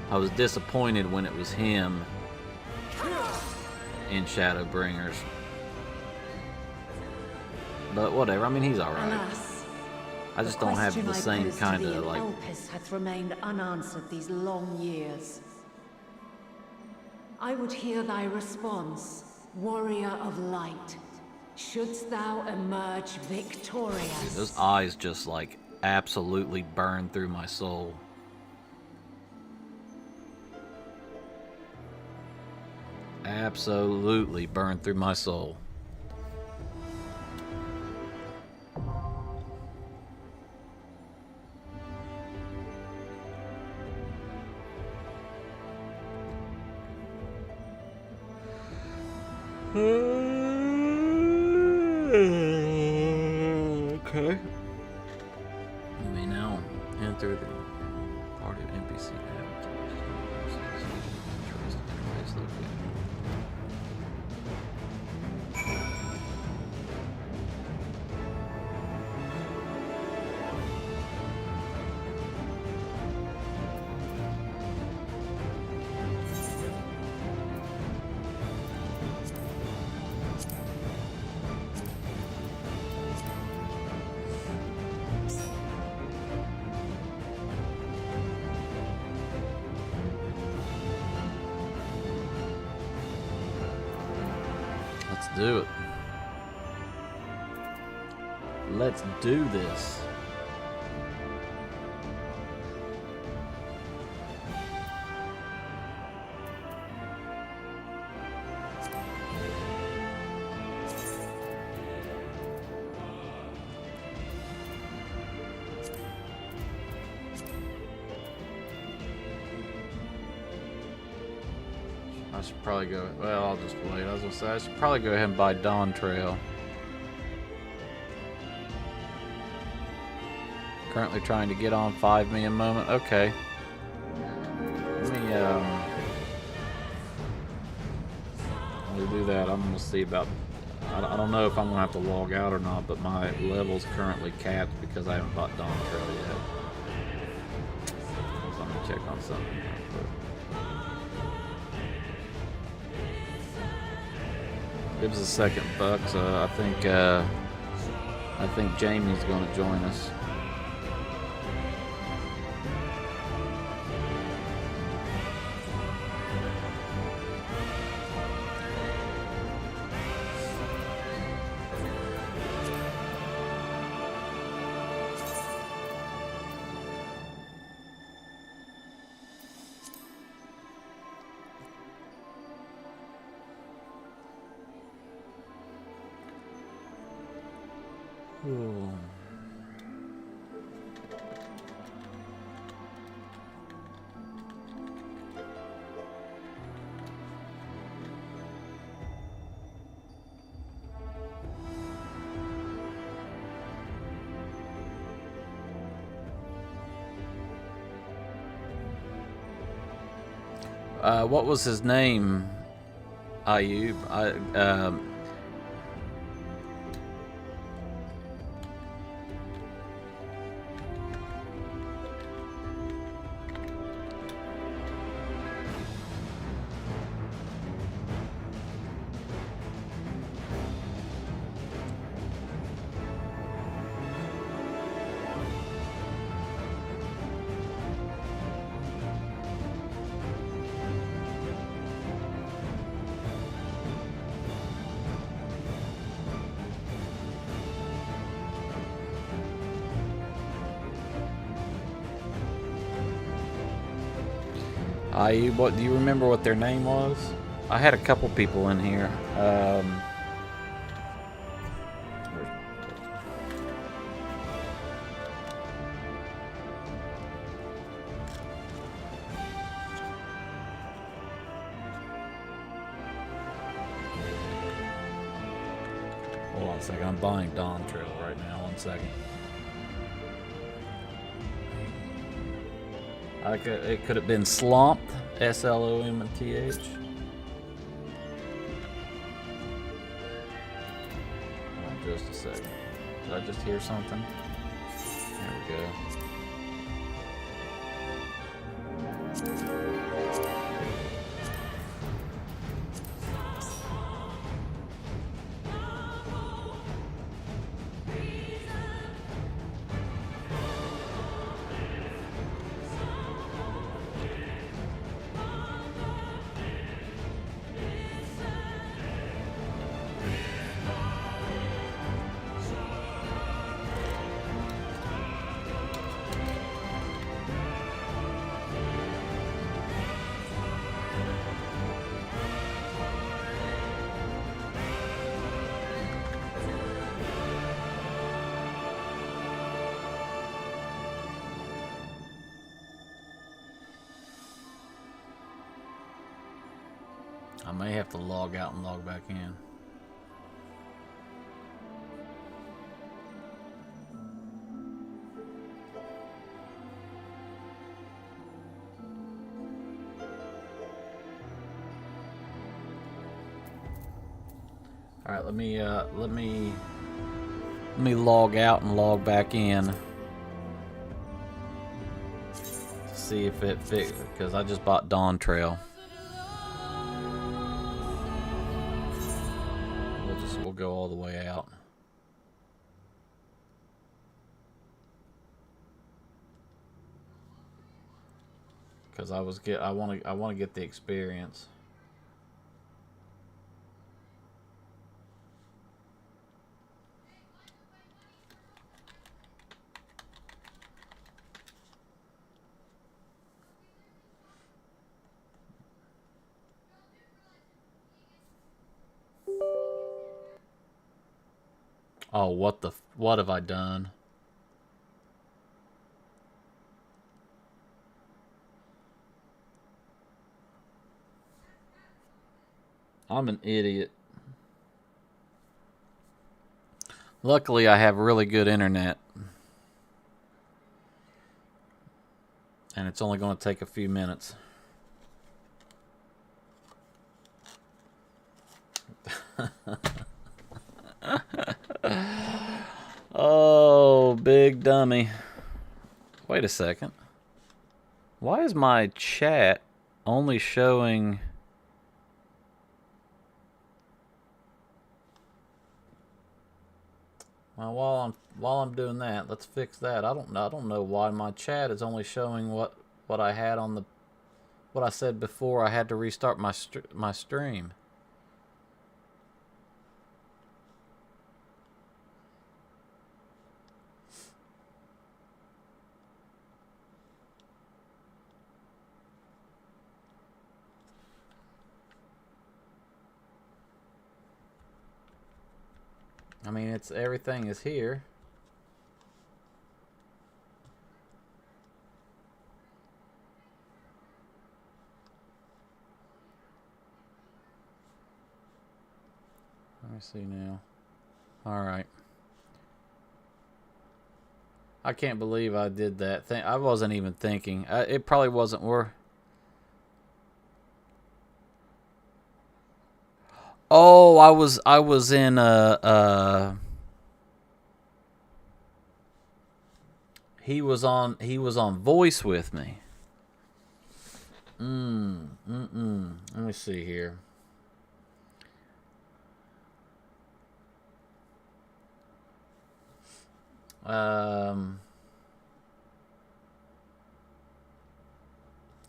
I was disappointed when it was him in Shadowbringers. But whatever, I mean, he's alright. Alas, I just don't have the same kind of, like, Elpis hath remained unanswered these long years. I would hear thy response, warrior of light. Shouldst thou emerge victorious? dude, those eyes just, like, absolutely burn through my soul. Absolutely burn through my soul. Okay. You may now enter the party of NPC avatars. Interface located. Let's do it. Let's do this. I should probably go, well, I'll just wait. I was gonna say, I should probably go ahead and buy Dawn Trail. Currently trying to get on 5 million moment. Okay. Let me do that. I'm gonna see about, I don't know if I'm gonna have to log out or not, but my level's currently capped because I haven't bought Dawn Trail yet. So I'm gonna check on something real quick. It was the second buck, so I think Jamie's going to join us. Ooh. What was his name? Ayub. What do you remember what their name was? I had a couple people in here. Hold on a second. I'm buying Dawn Trail right now. 1 second. It could have been Slomped. SLOMTH. Just a second. Did I just hear something? There we go. I may have to log out and log back in. All right, let me log out and log back in to see if it fits, because I just bought Dawn Trail. We'll go all the way out. Because I want to get the experience. Oh, what have I done? I'm an idiot. Luckily, I have really good internet. And it's only going to take a few minutes. Oh, big dummy. Wait a second. Why is my chat only showing... Well, while I'm doing that, let's fix that. I don't know why my chat is only showing what I had on what I said before I had to restart my stream. I mean, everything is here. me see now. All right. I can't believe I did that thing. I wasn't even thinking. It probably wasn't worth. Oh, I was in he was on voice with me. Let me see here.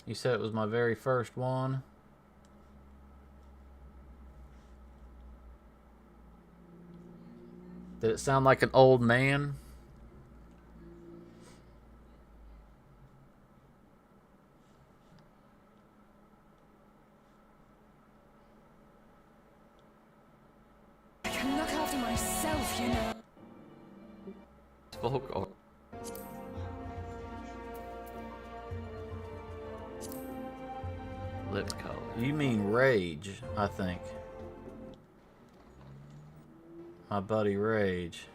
You said it was my very first one. Did it sound like an old man? I can look after myself, you know. Spoke. Lip color. You mean Rage, I think. My buddy Rage.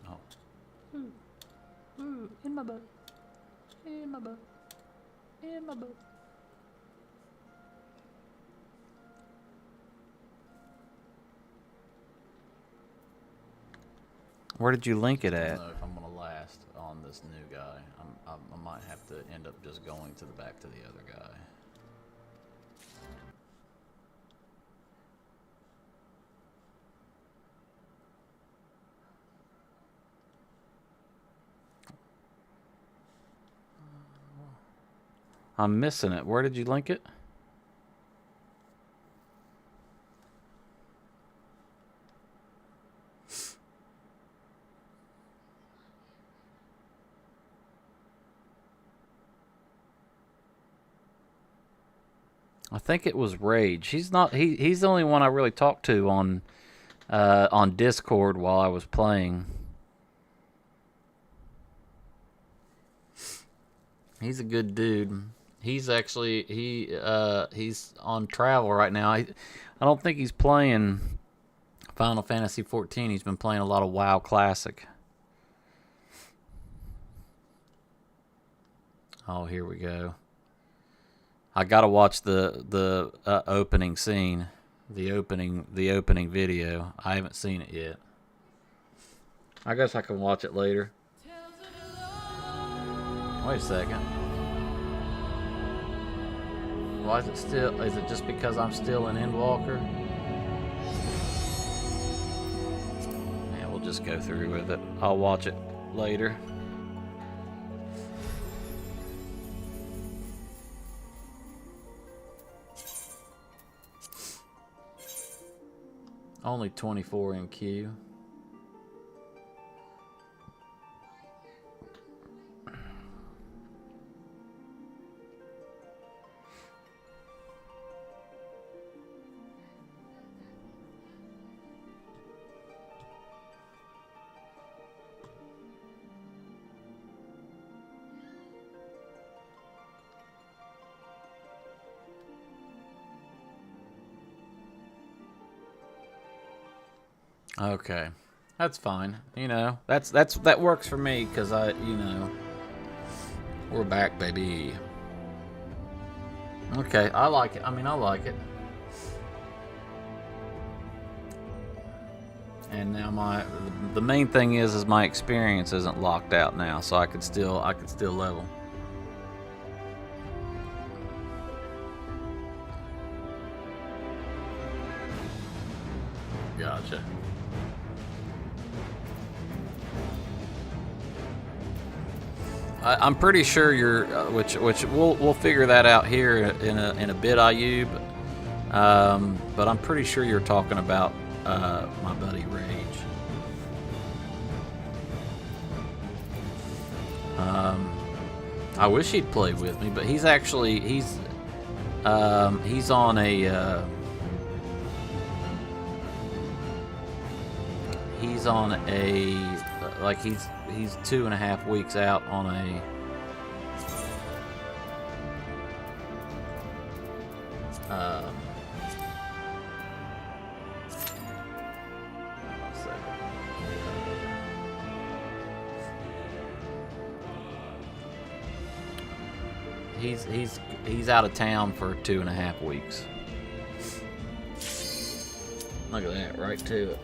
Oh. In my butt. In my butt. In my butt. Where did you link it at? I don't know if I'm gonna last on this new guy. I might have to end up just going to the back to the other guy. I'm missing it. Where did you link it? I think it was Rage. He's not. He's the only one I really talked to on Discord while I was playing. He's a good dude. He's actually he's on travel right now. I don't think he's playing Final Fantasy 14. He's been playing a lot of WoW Classic. Oh, here we go. I gotta watch the opening scene, the opening video. I haven't seen it yet. I guess I can watch it later. Wait a second. Why is it still? Is it just because I'm still in Endwalker? Yeah, we'll just go through with it. I'll watch it later. Only 24 in queue. Okay, that's fine. You know, that works for me because we're back, baby. Okay, I like it. I mean, I like it. And now the main thing is my experience isn't locked out now, so I could still level. Gotcha. I'm pretty sure you're, which we'll figure that out here in a bit, Ayub. But I'm pretty sure you're talking about my buddy Rage. I wish he'd play with me, but he's on a like he's 2.5 weeks out on a He's out of town for 2.5 weeks. Look at that, right to it.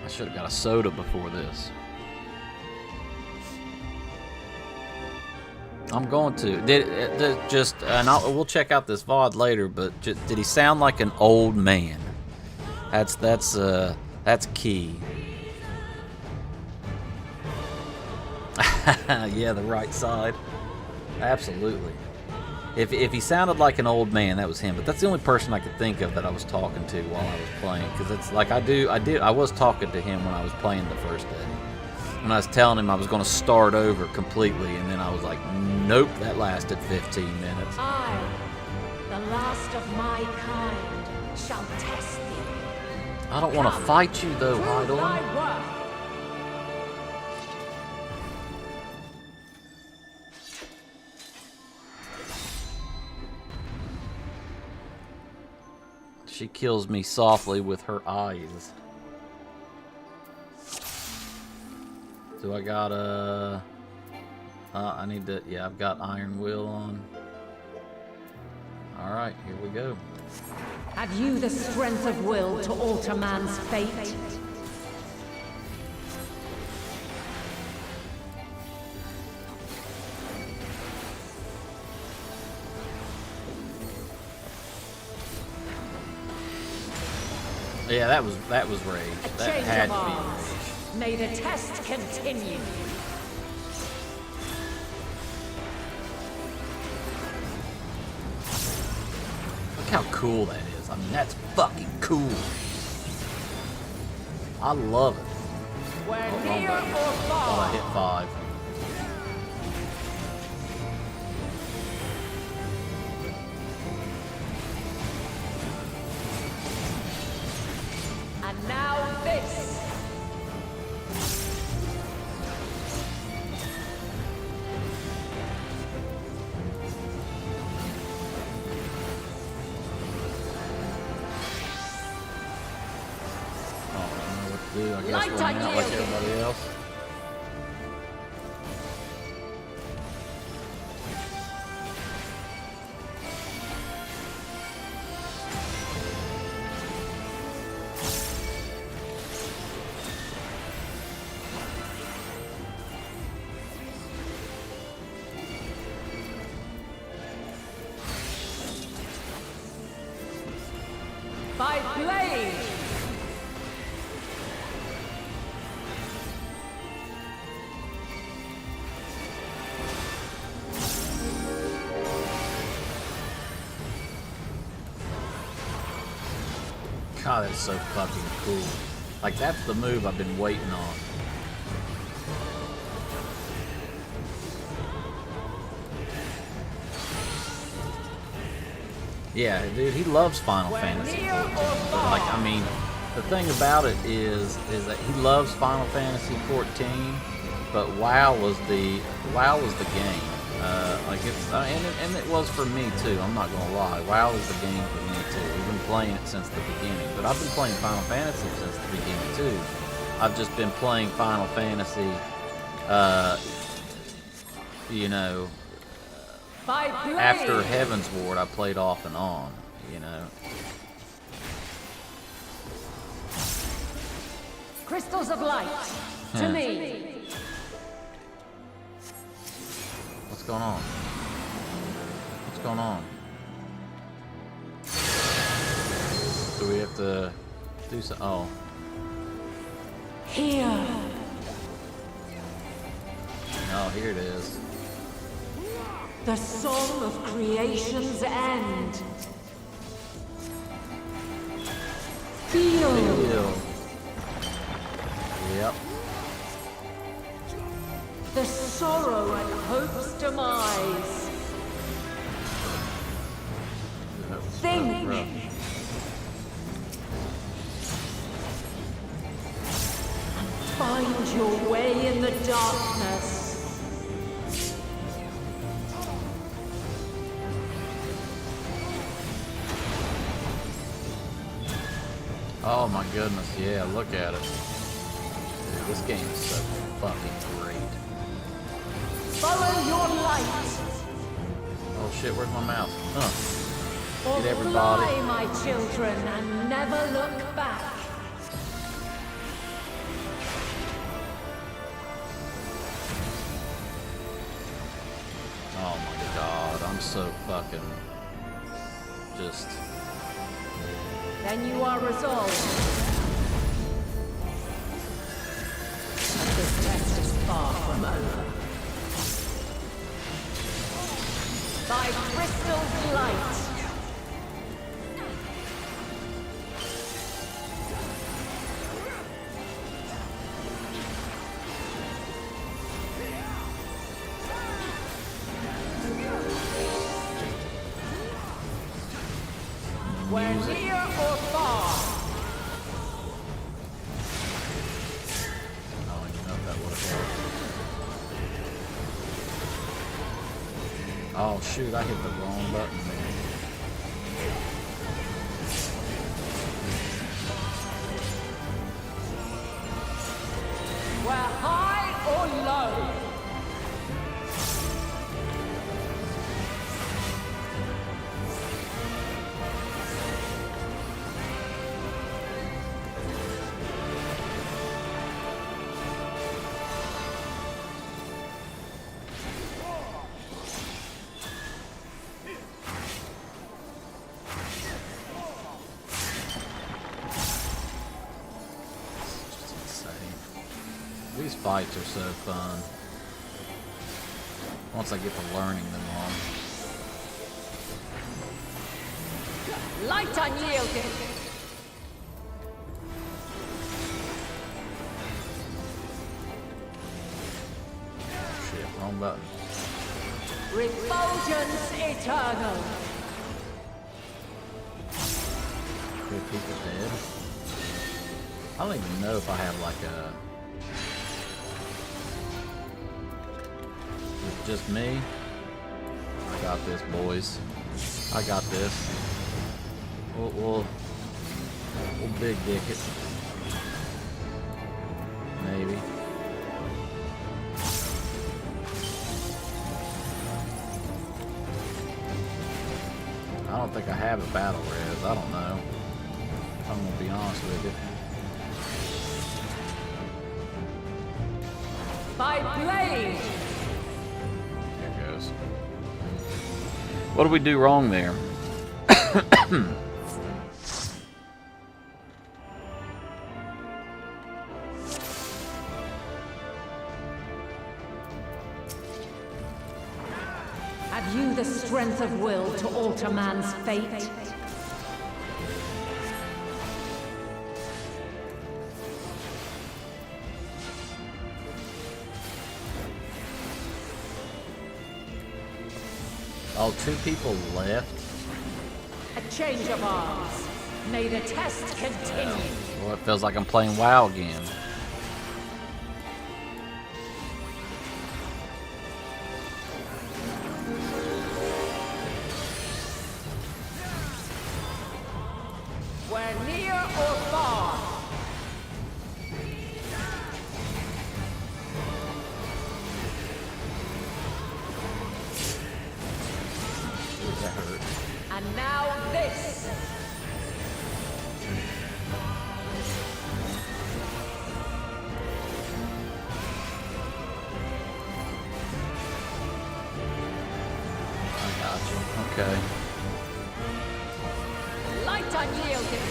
I should have got a soda before this. I'm going to. We'll check out this VOD later. But did he sound like an old man? That's key. Yeah, the right side. Absolutely. If he sounded like an old man, that was him. But that's the only person I could think of that I was talking to while I was playing. Because it's like I was talking to him when I was playing the first day. When I was telling him I was going to start over completely, and then I was like, nope, that lasted 15 minutes. I, the last of my kind, shall test thee. I don't want to fight you though, Prove Idol. thy worth. She kills me softly with her eyes. So I got I need to, yeah, I've got Iron Will on. Alright, here we go. Have you the strength of will to alter man's fate? Yeah, that was rage. A That change had of to be arms. rage. May the test continue. Look how cool that is. I mean, that's fucking cool. I love it. We're Oh, near or thought I hit far. 5. And now this. Oh, I don't know what to do. I guess Light run out like idea. everybody else. By blade. God, that's so fucking cool. Like, that's the move I've been waiting on. Yeah, dude, he loves Final Fantasy 14. But, like, I mean, the thing about it is that he loves Final Fantasy 14, but WoW was the game. Like it's and it was for me too. I'm not gonna lie. WoW was the game for me too. We've been playing it since the beginning, but I've been playing Final Fantasy since the beginning too. I've just been playing Final Fantasy, you know, By blade. after Heaven's Ward. I played off and on, you know. Crystals of light. To me. What's going on? What's going on? Do we have to do so? Oh. Here. Oh, here it is. The song of creation's end. Feel. Feel. Yep. The sorrow at hope's demise. That was Think. rough. Find your way in the darkness. Oh my goodness, yeah, look at it. Dude, this game is so fucking great. Follow your light. Oh shit, where's my mouse? Huh. Or Get everybody. fly, my children, and never look back. Oh my god, I'm so fucking just... Then you are resolved. But this test is far from over. By crystal's light. Where near or far. I don't even know if that would have helped. Oh shoot, I hit the wrong button there. Where high or low. These fights are so fun. Once I get to learning them all. Light unyielding. Shit, wrong button. Refulgence eternal. Good people dead. I don't even know if I have like a... Is it just me? I got this, boys. I got this. We'll big dick it. Maybe. I don't think I have a battle res. I don't know. I'm gonna be honest with you. By blade. There it goes. What did we do wrong there? Have you the strength of will to alter man's fate? Oh, 2 people left? A change of arms. May the test continue. Well, it feels like I'm playing WoW again. Where near or far. Ooh, that hurt. And now this. I got you. Okay. Light unyielding.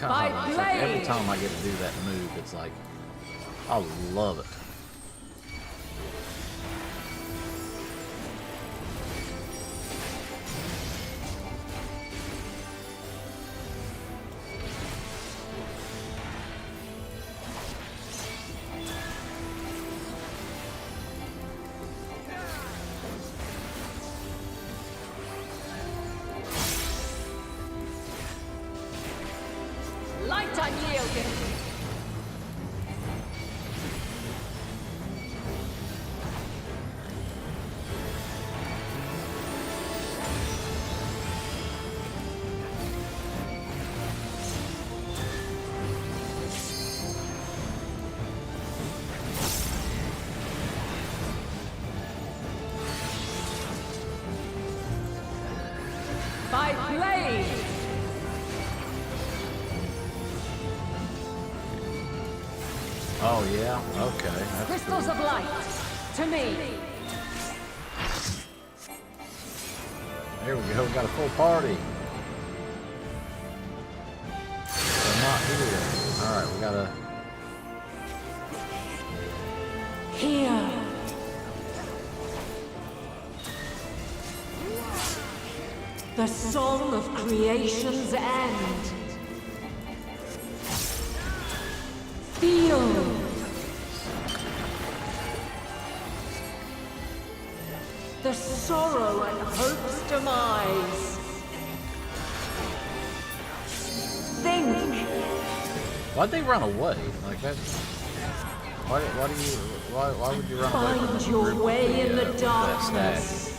God, it's like every time I get to do that move, it's like, I love it. By blade! Oh yeah, okay. That's Crystals of light, to me! There we go, we got a full party. They're not here. Alright, we gotta... Here! The song of creation's end. Feel. The sorrow and hope's demise. Think. Why'd they run away? Like that... Why would you run away from Find the your group way with in the that darkness. statue?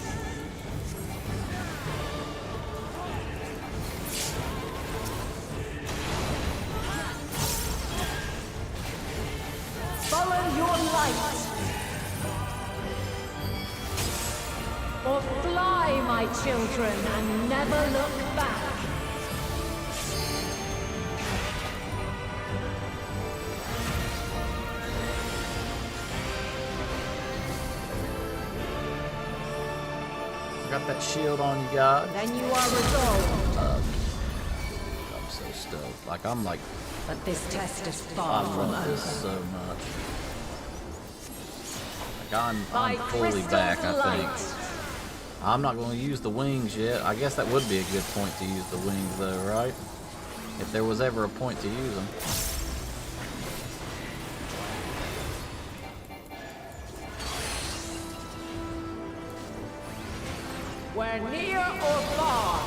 Follow your light. Or fly, my children, and never look back. Got that shield on you guys. Then you are resolved. I'm so stoked. Like I'm like, But this test is I far from love this over. so much. Like I'm By fully crystal's back, I think. light. I'm not going to use the wings yet. I guess that would be a good point to use the wings though, right? If there was ever a point to use them. We're near or far.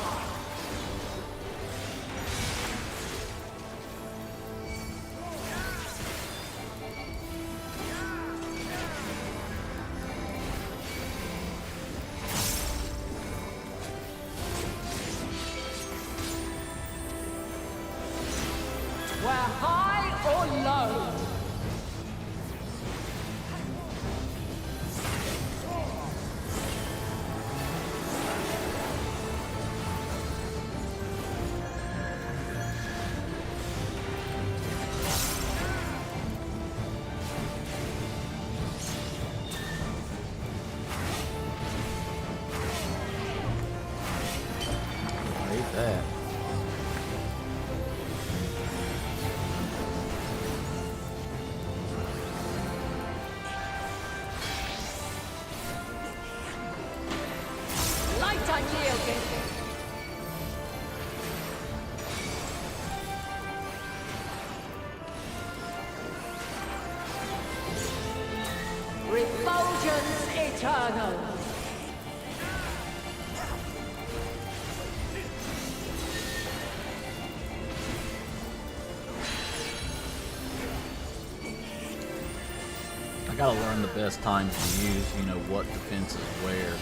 We're high or low. I hate that. Light unyielding. Refulgence eternal. I gotta learn the best times to use, you know, what defenses where.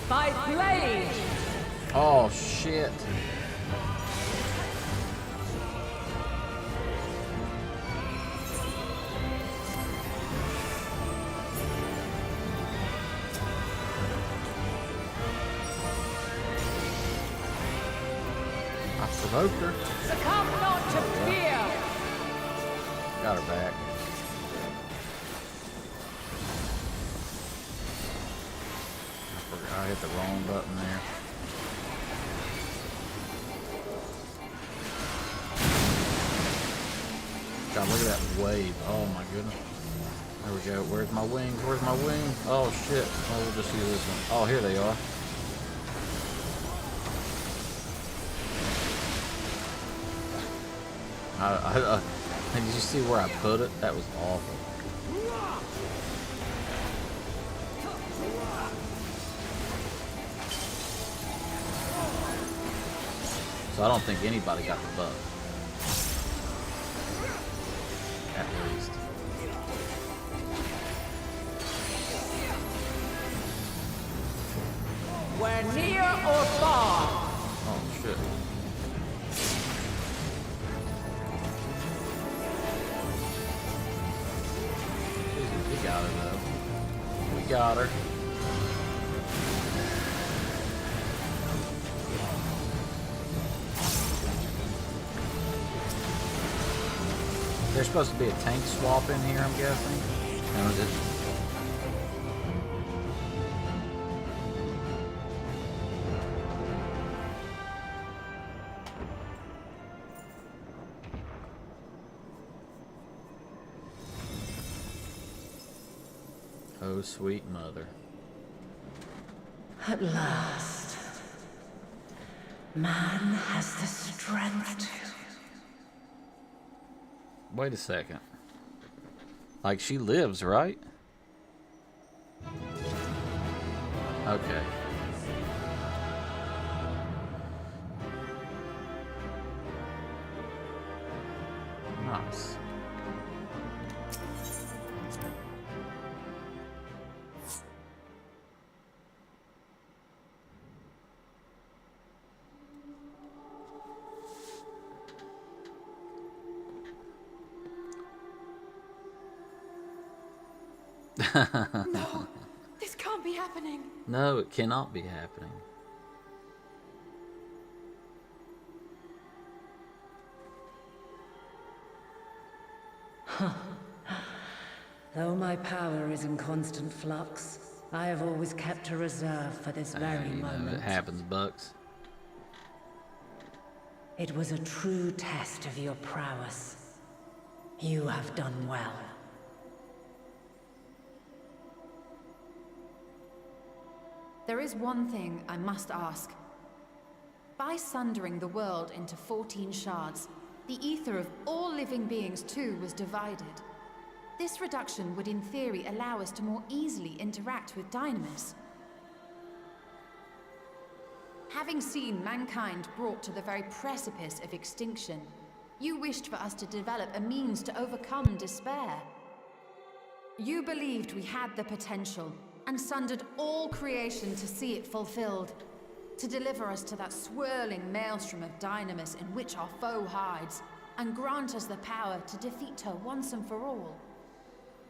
By blade. Oh shit. I provoked her. Succumb not to fear. Got her back. I hit the wrong button there. God, look at that wave. Oh my goodness. There we go. Where's my wings? Where's my wings? Oh shit. Oh, we'll just use this one. Oh, here they are. Did you see where I put it? That was awful. So I don't think anybody got the bug. At least. We're near or far. Oh shit. We got her though. We got her. There's supposed to be a tank swap in here, I'm guessing. And was it? Oh, sweet mother. At last, man has the strength to... Wait a second. Like, she lives, right? Okay. Nice. No, this can't be happening. No, it cannot be happening. Though my power is in constant flux, I have always kept a reserve for this very You know, moment. it happens, Bucks. It was a true test of your prowess. You have done well. There is one thing I must ask. By sundering the world into 14 shards, the ether of all living beings too was divided. This reduction would in theory allow us to more easily interact with Dynamis. Having seen mankind brought to the very precipice of extinction, you wished for us to develop a means to overcome despair. You believed we had the potential, and sundered all creation to see it fulfilled, to deliver us to that swirling maelstrom of Dynamis in which our foe hides, and grant us the power to defeat her once and for all.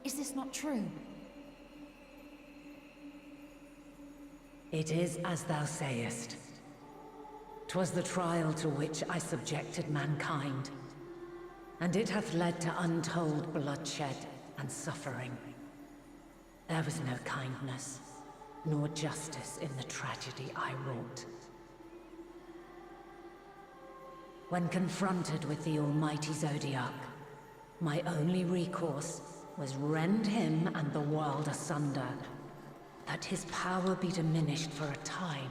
Is this not true? It is as thou sayest. 'Twas the trial to which I subjected mankind, and it hath led to untold bloodshed and suffering. There was no kindness, nor justice in the tragedy I wrought. When confronted with the almighty Zodiac, my only recourse was rend him and the world asunder, that his power be diminished for a time.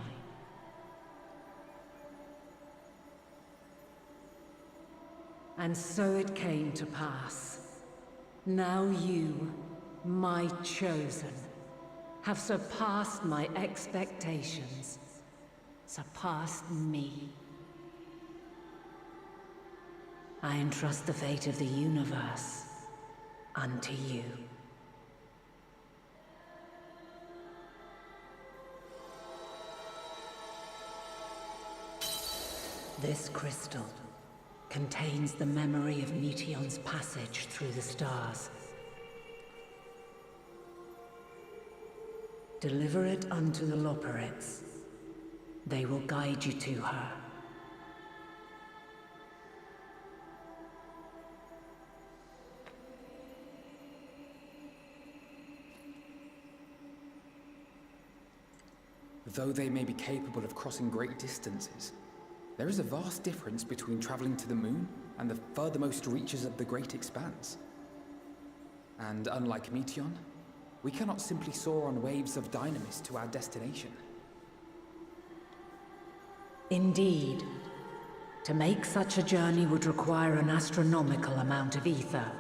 And so it came to pass. Now you, my chosen, have surpassed my expectations, surpassed me. I entrust the fate of the universe unto you. This crystal contains the memory of Meteion's passage through the stars. Deliver it unto the Loporrits. They will guide you to her. Though they may be capable of crossing great distances, there is a vast difference between traveling to the moon and the furthermost reaches of the Great Expanse. And unlike Meteon, we cannot simply soar on waves of dynamis to our destination. Indeed. To make such a journey would require an astronomical amount of ether.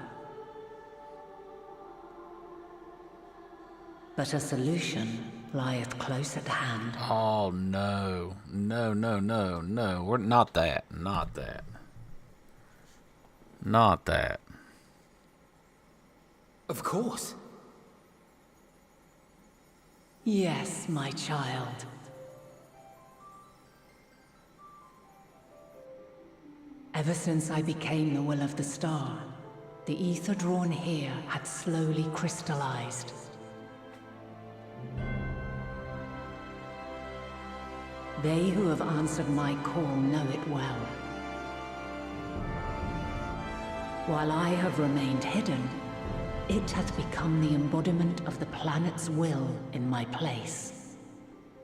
But a solution lieth close at hand. Oh no. No, no, no, no. We're not that. Not that. Not that. Of course. Yes, my child. Ever since I became the will of the star, the ether drawn here had slowly crystallized. They who have answered my call know it well. While I have remained hidden, it has become the embodiment of the planet's will in my place.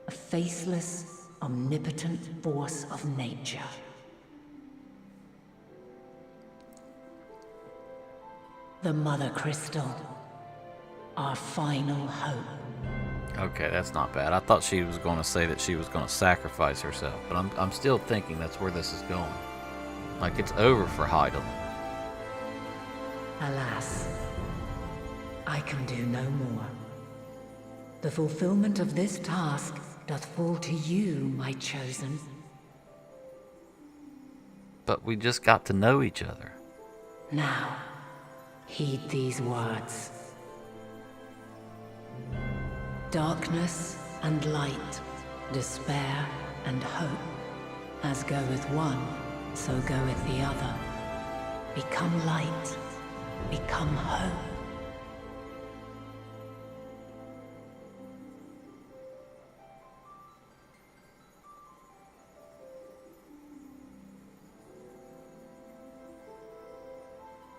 A faceless, omnipotent force of nature. The Mother Crystal, our final hope. Okay, that's not bad. I thought she was going to say that she was going to sacrifice herself, but I'm still thinking that's where this is going. Like it's over for Heidel. Alas, I can do no more. The fulfillment of this task doth fall to you, my chosen. But we just got to know each other. Now, heed these words. Darkness and light, despair and hope. As goeth one, so goeth the other. Become light, become hope.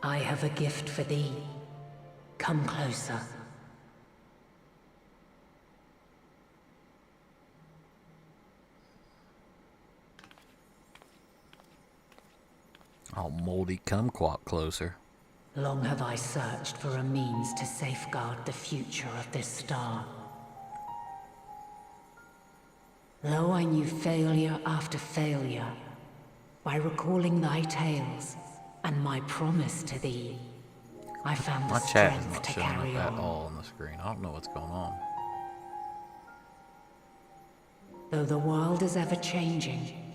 I have a gift for thee. Come closer. Oh, Moldy kumquat closer. Long have I searched for a means to safeguard the future of this star. Though I knew failure after failure, by recalling thy tales and my promise to thee, I found the My chat is strength not to showing carry up at on. all on the screen. I don't know what's going on. Though the world is ever changing,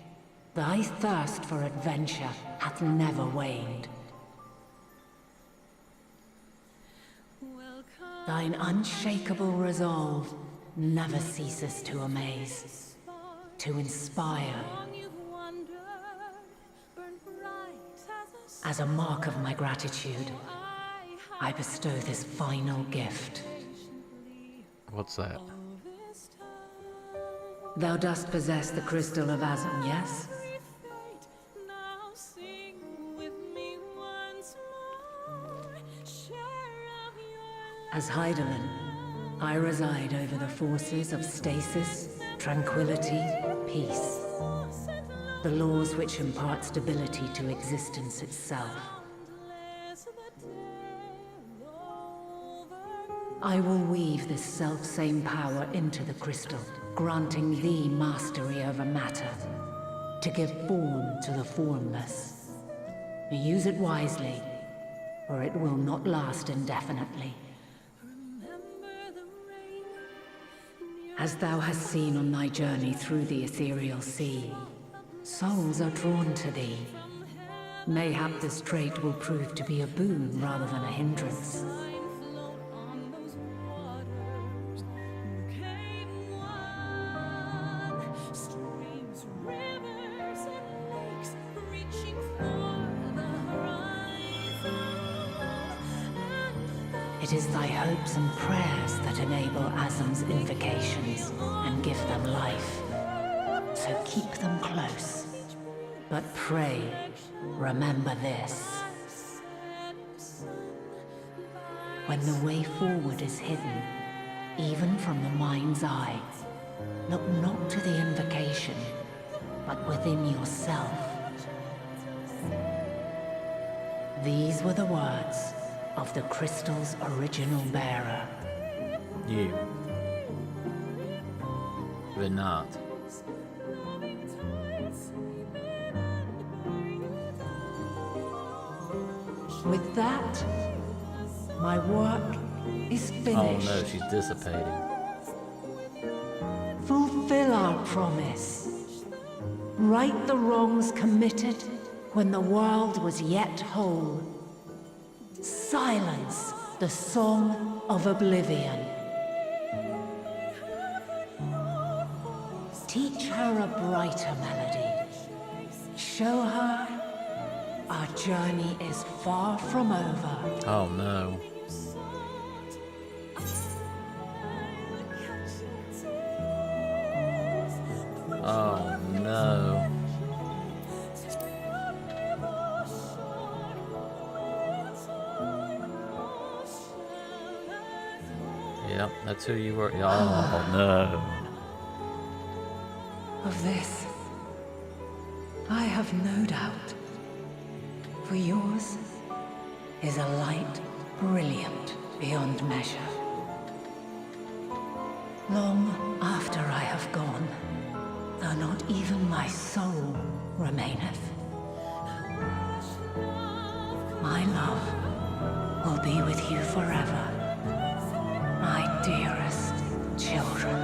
thy thirst for adventure hath never waned. Thine unshakable resolve never ceases to amaze, to inspire. As a mark of my gratitude, I bestow this final gift. What's that? Thou dost possess the crystal of Azum, yes? As Heidelin, I reside over the forces of stasis, tranquility, peace. The laws which impart stability to existence itself. I will weave this self-same power into the crystal, granting thee mastery over matter, to give form to the formless. Use it wisely, or it will not last indefinitely. As thou hast seen on thy journey through the ethereal sea, souls are drawn to thee. Mayhap this trait will prove to be a boon rather than a hindrance. It is thy hopes and prayers that enable Azum's invocations and give them life. So keep them close. But pray, remember this. When the way forward is hidden, even from the mind's eye, look not to the invocation, but within yourself. These were the words of the crystal's original bearer. You. Vinat. With that, my work is finished. Oh no, she's dissipating. Fulfill our promise. Right the wrongs committed when the world was yet whole. Silence the song of oblivion. Teach her a brighter melody. Show her our journey is far from over. Oh no. Oh no. Yep, that's who you were. Oh no. Of this, I have no doubt. For yours is a light brilliant beyond measure. Long after I have gone, though not even my soul remaineth, my love will be with you forever, my dearest children.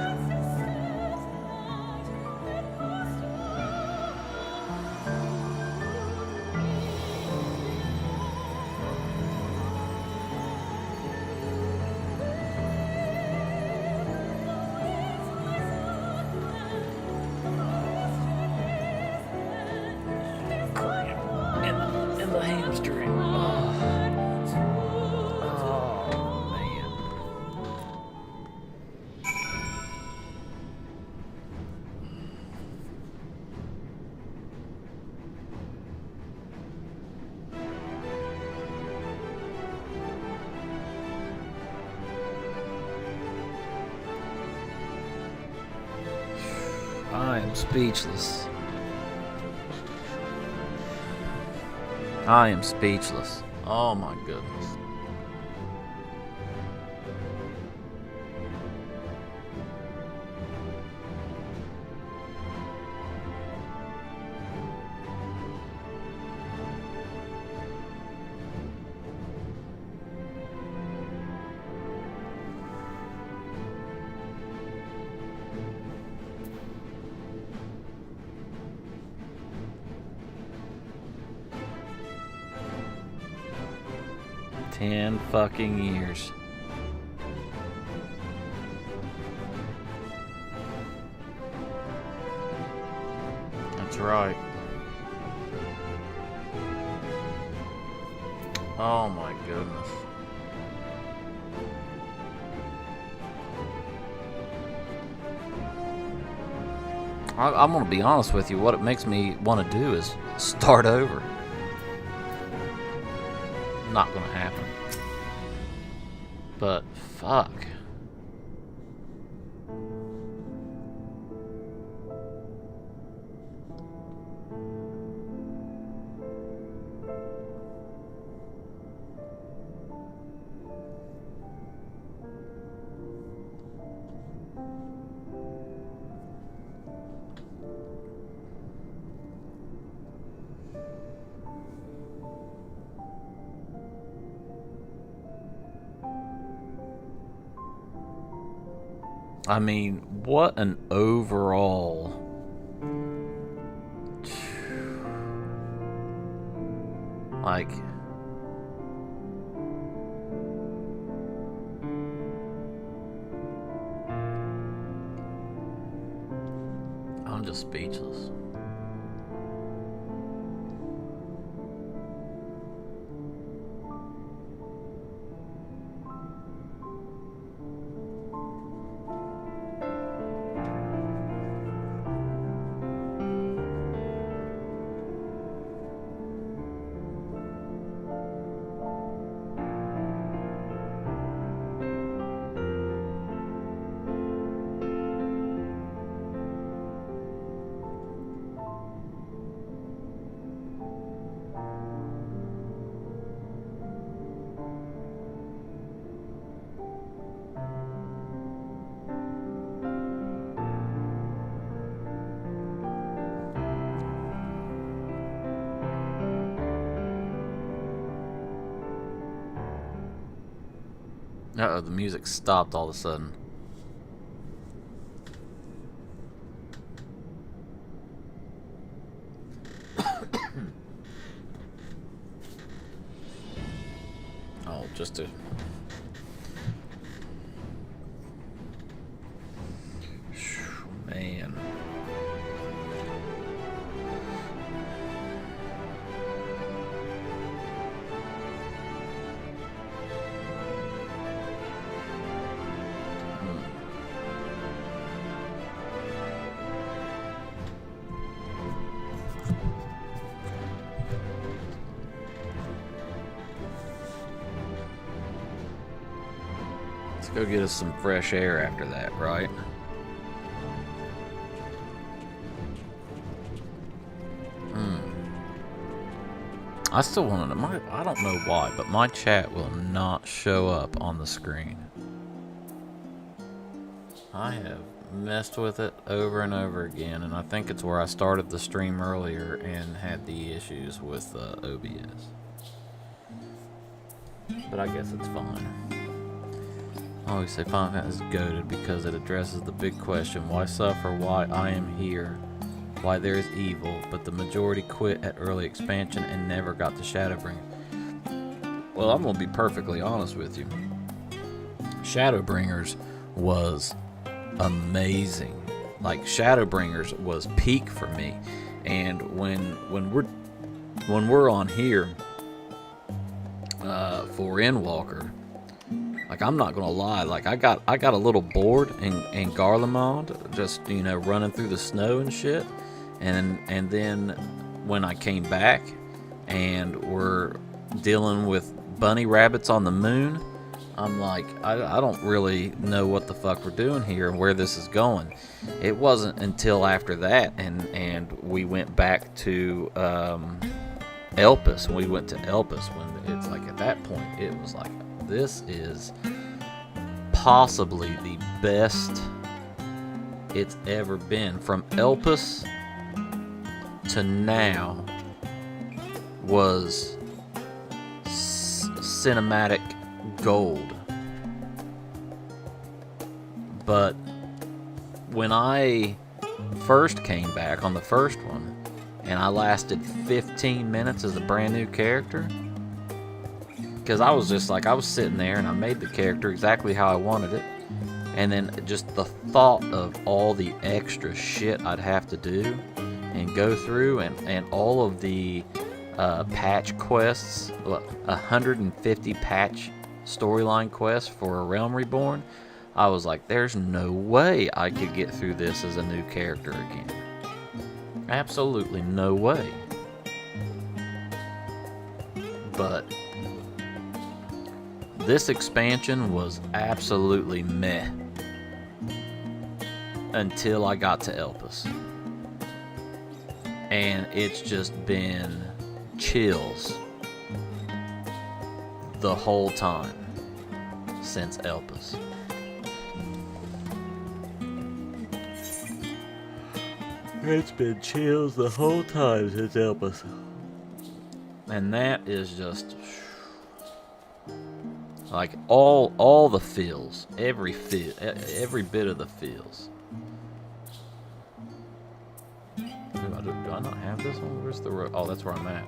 In the hamstring. Oh man. I am speechless. I am speechless. Oh my goodness. Ten fucking years. That's right. Oh my goodness. I'm gonna be honest with you, what it makes me want to do is start over. Not gonna happen. But fuck. I mean, what an overall like I'm just speechless. Uh-oh, the music stopped all of a sudden. Oh, just to... Man. Let's go get us some fresh air after that, right? I still want to know. I don't know why, but my chat will not show up on the screen. I have messed with it over and over again, and I think it's where I started the stream earlier and had the issues with OBS. But I guess it's fine. I always say Final Fantasy is goated because it addresses the big question: why suffer? Why I am here? Why there is evil, but the majority quit at early expansion and never got to Shadowbringers. Well, I'm gonna be perfectly honest with you. Shadowbringers was amazing. Like, Shadowbringers was peak for me. And when we're on here for Endwalker, like, I'm not gonna lie, like, I got a little bored in Garlemald, just, you know, running through the snow and shit. And then when I came back and we're dealing with bunny rabbits on the moon, I'm like, I don't really know what the fuck we're doing here and where this is going. It wasn't until after that and we went back to Elpis. We went to Elpis when it's like, at that point it was like, this is possibly the best it's ever been. From Elpis to now was cinematic gold. But when I first came back on the first one and I lasted 15 minutes as a brand new character, because I was just like, I was sitting there and I made the character exactly how I wanted it, and then just the thought of all the extra shit I'd have to do and go through, and all of the patch quests, 150 patch storyline quests for A Realm Reborn, I was like, there's no way I could get through this as a new character again. Absolutely no way. But this expansion was absolutely meh until I got to Elpis. And it's just been chills the whole time since Elpis. It's been chills the whole time since Elpis. And that is just like all the feels, every bit of the feels. Do I not have this one? Where's the road? Oh, that's where I'm at.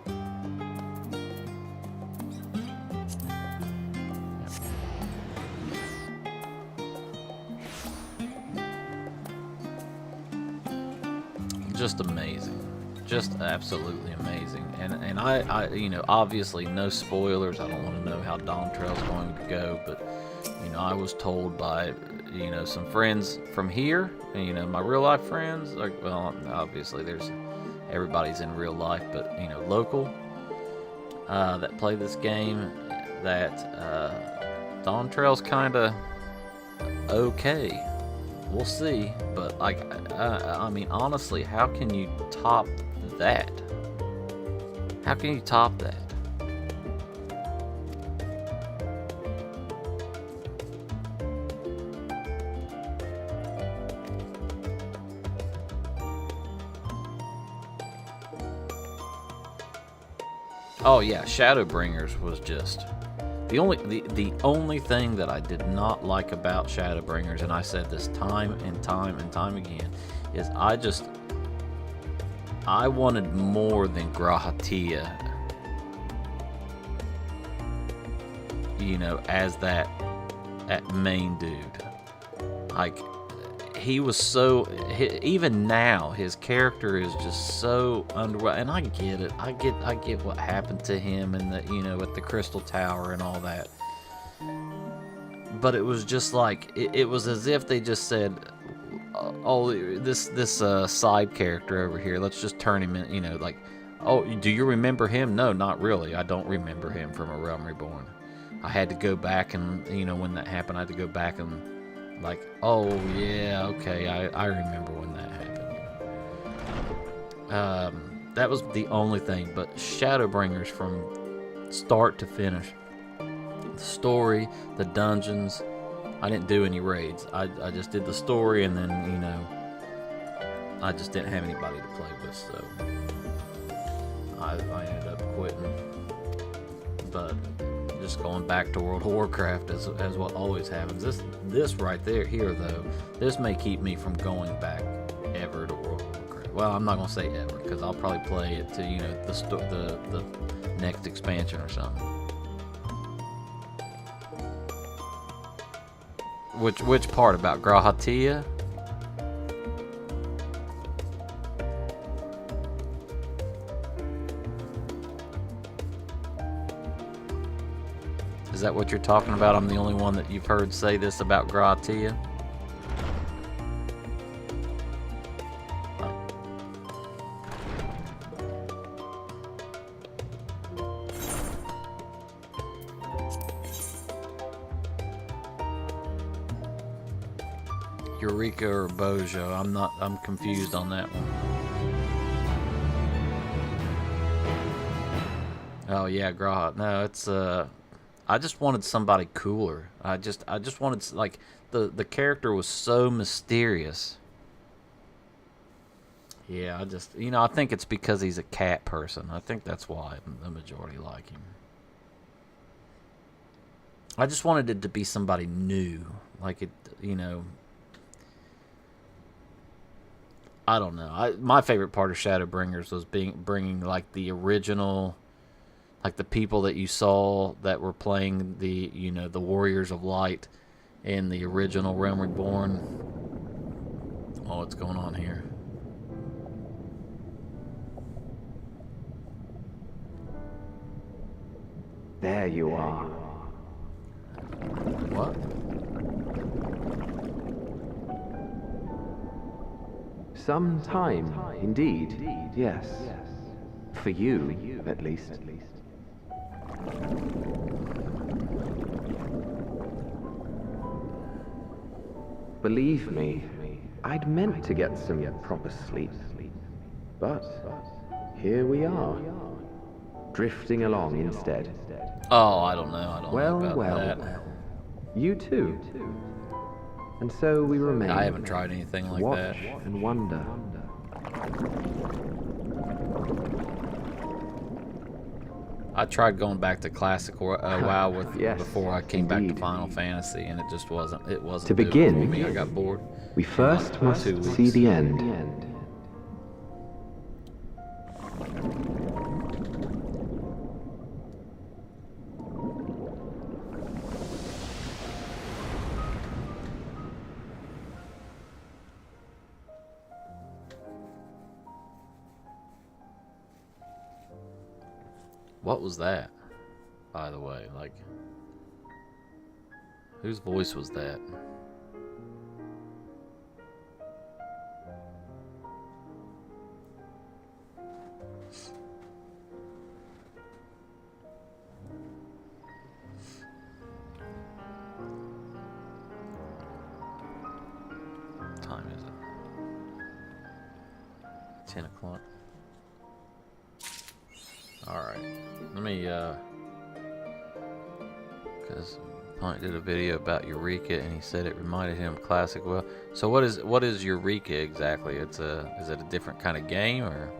Just amazing. Just absolutely amazing. And I you know, obviously no spoilers. I don't want to know how Dawntrail's going to go, but you know, I was told by, you know, some friends from here, you know, my real life friends, like, well, obviously everybody's in real life, but, you know, local, that play this game, that Dawntrail's kind of okay. We'll see, but like, I mean, honestly, how can you top that? How can you top that? Oh yeah, Shadowbringers was just The only thing that I did not like about Shadowbringers, and I said this time and time and time again, is I wanted more than Grahatia, you know, as that main dude. Like, he was so, even now his character is just so and I get it. I get what happened to him and the, you know, at the Crystal Tower and all that. But it was just like it was as if they just said, oh, this side character over here, let's just turn him in, you know, like, oh, do you remember him? No, not really. I don't remember him from A Realm Reborn. I had to go back and, you know, when that happened, I had to go back and like, oh yeah, okay, I remember when that happened. That was the only thing, but Shadowbringers from start to finish, the story, the dungeons, I didn't do any raids. I just did the story, and then, you know, I just didn't have anybody to play with, so I ended up quitting. But just going back to World of Warcraft as what always happens. This right there here though, this may keep me from going back ever to World of Warcraft. Well, I'm not gonna say ever, because I'll probably play it to, you know, the next expansion or something. Which part about Grahatia? Is that what you're talking about? I'm the only one that you've heard say this about Grahatia? Eureka or Bojo? I'm confused on that one. Oh yeah, Grahat. No, it's I just wanted somebody cooler. I just wanted, like, the character was so mysterious. Yeah, I just, you know, I think it's because he's a cat person. I think that's why the majority like him. I just wanted it to be somebody new, like, it, you know. I don't know. My favorite part of Shadowbringers was bringing like the original, like the people that you saw that were playing the, you know, the Warriors of Light in the original Realm Reborn. Oh, what's going on here? There you are. What? Some time, indeed. Yes. For you, at least. Believe me, I'd meant to get some proper sleep. But here we are, drifting along instead. Oh, I don't know. I don't know about that. You too. And so we remain. I haven't tried anything like that. Watch and wonder. I tried going back to classic WoW with Yes, before I came back indeed. to Final Fantasy, and it just wasn't. It wasn't. To doing it begin, for me. I got bored. We first must 2 see weeks. the end. What was that, by the way? Like, whose voice was that? What time is it? 10 o'clock. Alright, let me, because Pint did a video about Eureka, and he said it reminded him of classic. Well, so what is Eureka exactly? Is it a different kind of game, or?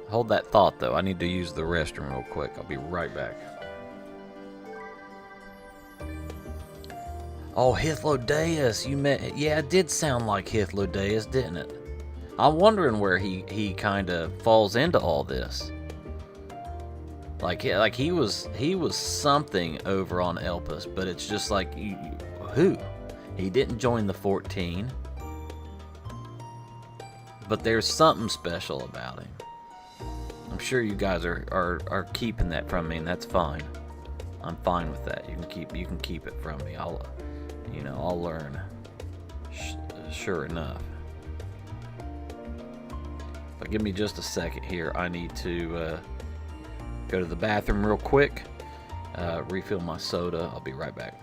Hold that thought, though. I need to use the restroom real quick. I'll be right back. Oh, Hythlodaeus, you met. Yeah, it did sound like Hythlodaeus, didn't it? I'm wondering where he kind of falls into all this. Like he was something over on Elpis, but it's just like who? He didn't join the 14, but there's something special about him. I'm sure you guys are keeping that from me, and that's fine. I'm fine with that. You can keep it from me. I'll learn. Sure enough. But give me just a second here. I need to go to the bathroom real quick. Refill my soda. I'll be right back.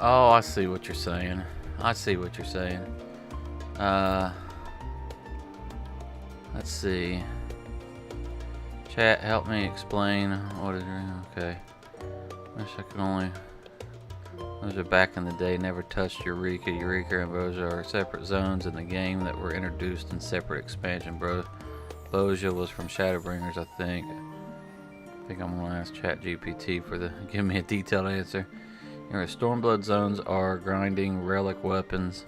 Oh, I see what you're saying. I see what you're saying. Let's see. Chat, help me explain what is. Okay. Wish I could only. Those are back in the day. Never touched Eureka. Eureka and Bosia are separate zones in the game that were introduced in separate expansion. Bosia was from Shadowbringers, I think. I think I'm gonna ask ChatGPT for the give me a detailed answer. Your Stormblood zones are grinding relic weapons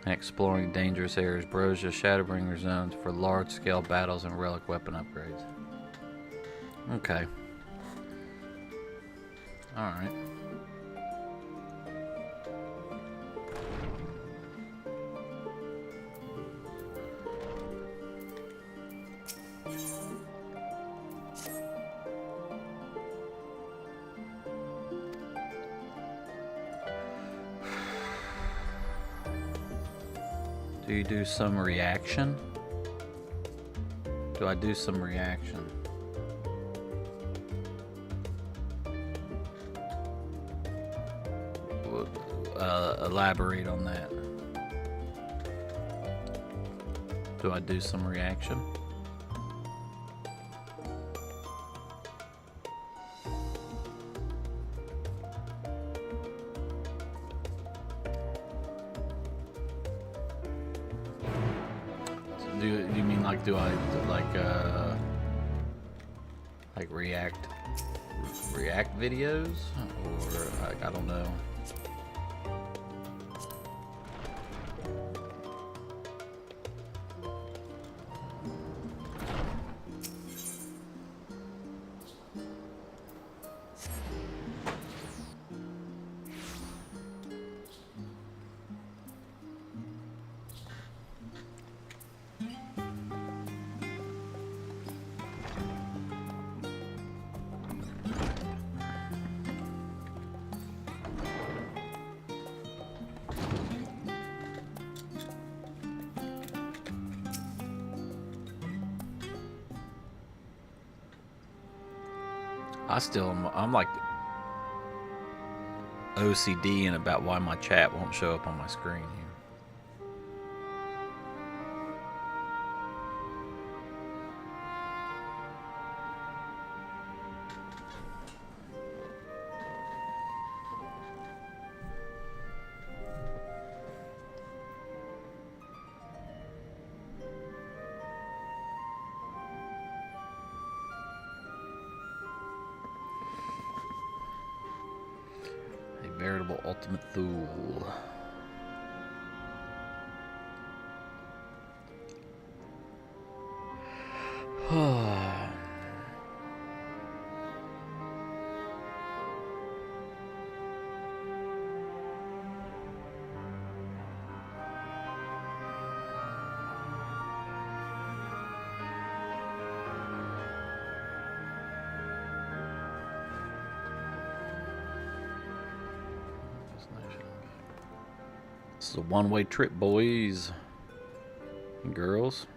and exploring dangerous areas. Brosia Shadowbringer zones for large-scale battles and relic weapon upgrades. Okay. Alright. Do you do some reaction? Do I do some reaction? Elaborate on that. Do I do some reaction? Do you mean like do I like react videos, or like, I don't know. I'm like OCD-ing about why my chat won't show up on my screen here. Veritable ultimate fool. This is a one-way trip, boys and girls.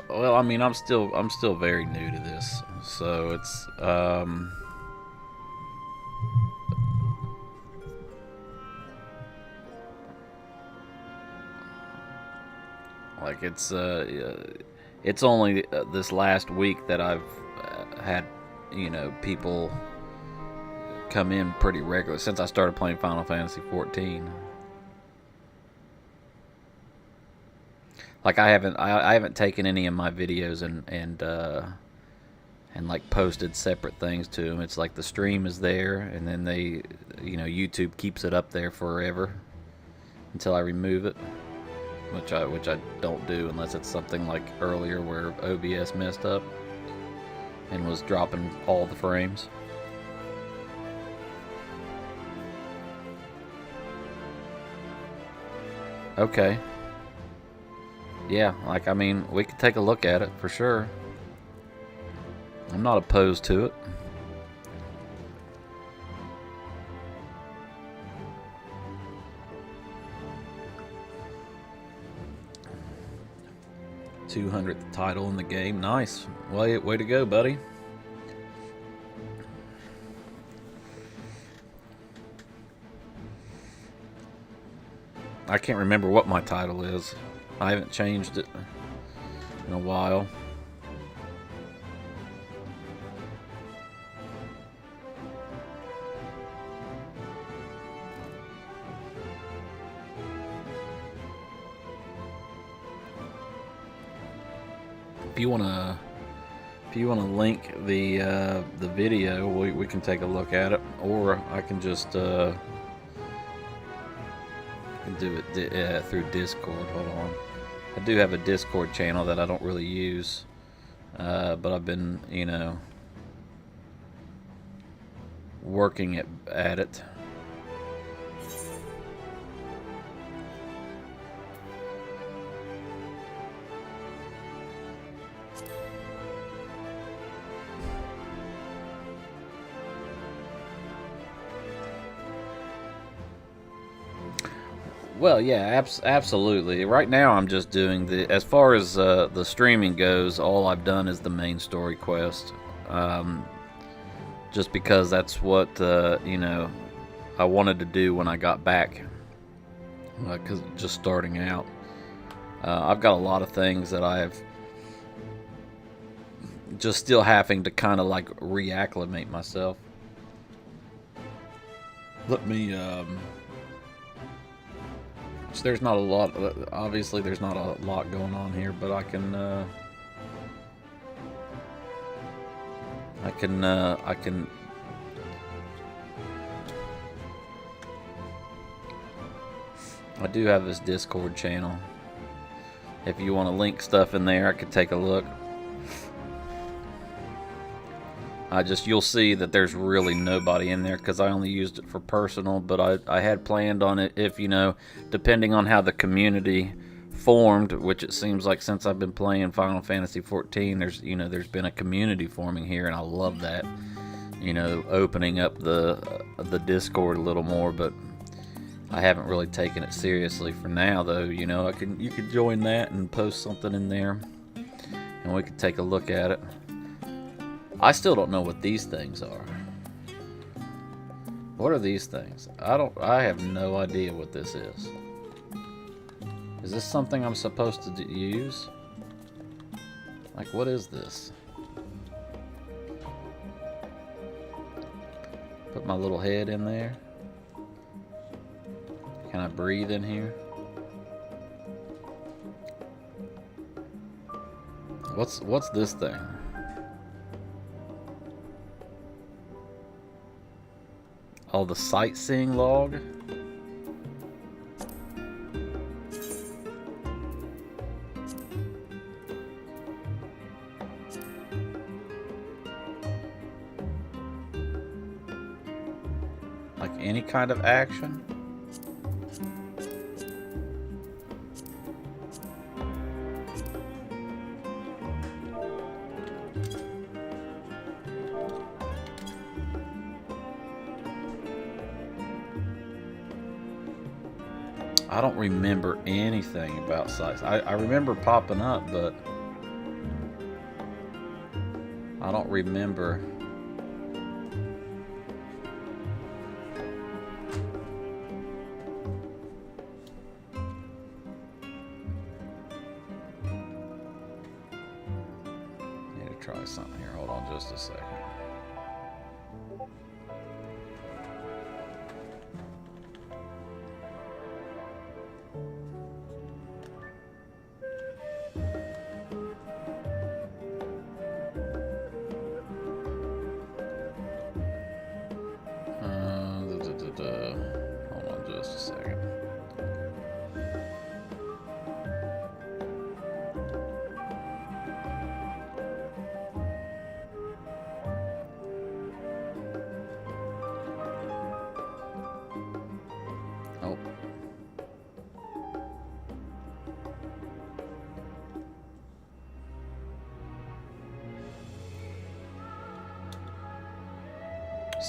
Well, I mean, I'm still very new to this, so it's like it's only this last week that I've had, you know, people come in pretty regular since I started playing Final Fantasy 14. Like I haven't taken any of my videos and like posted separate things to them. It's like the stream is there, and then they, you know, YouTube keeps it up there forever until I remove it, which I don't do unless it's something like earlier where OBS messed up and was dropping all the frames. Okay. Yeah, like, I mean, we could take a look at it for sure. I'm not opposed to it. $200th title in the game. Nice. Way to go, buddy. I can't remember what my title is. I haven't changed it in a while. If you wanna link the video, we can take a look at it, or I can just do it through Discord. Hold on, I do have a Discord channel that I don't really use, but I've been, you know, working at it. Well, yeah, absolutely. Right now, I'm just doing as far as the streaming goes, all I've done is the main story quest. Just because that's what, you know, I wanted to do when I got back. Because just starting out. I've got a lot of things that I've just still having to kind of like reacclimate myself. Let me, there's not a lot, obviously there's not a lot going on here, but I do have this Discord channel. If you want to link stuff in there, I could take a look. You'll see that there's really nobody in there because I only used it for personal, but I had planned on it if, you know, depending on how the community formed, which it seems like since I've been playing Final Fantasy XIV, there's been a community forming here, and I love that. You know, opening up the Discord a little more, but I haven't really taken it seriously for now, though. You know, you could join that and post something in there, and we could take a look at it. I still don't know what these things are. What are these things? I have no idea what this is. Is this something I'm supposed to use? Like, what is this? Put my little head in there. Can I breathe in here? What's this thing? Oh, the sightseeing log? Like any kind of action? I don't remember anything about sites. I remember popping up, but I don't remember. Need to try something here. Hold on just a second. Hold on just a second. Oh.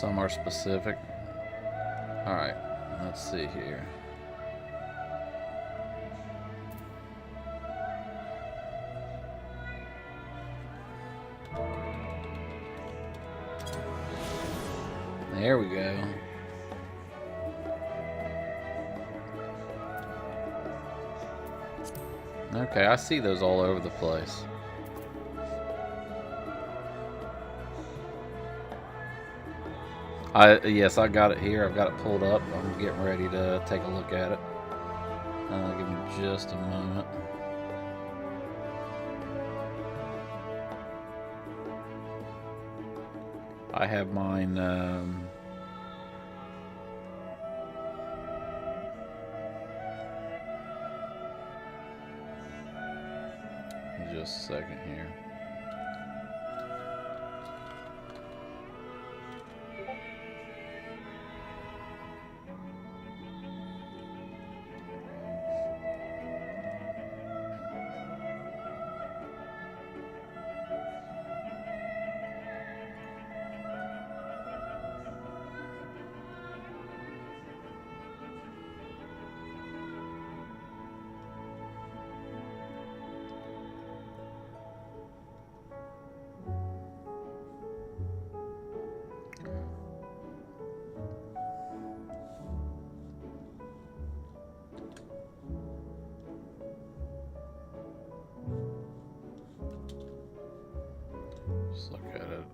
Some are specific. Alright, let's see here. There we go. Okay, I see those all over the place. Yes, I got it here. I've got it pulled up. I'm getting ready to take a look at it. Give me just a moment. I have mine. Just a second here. Just look at it.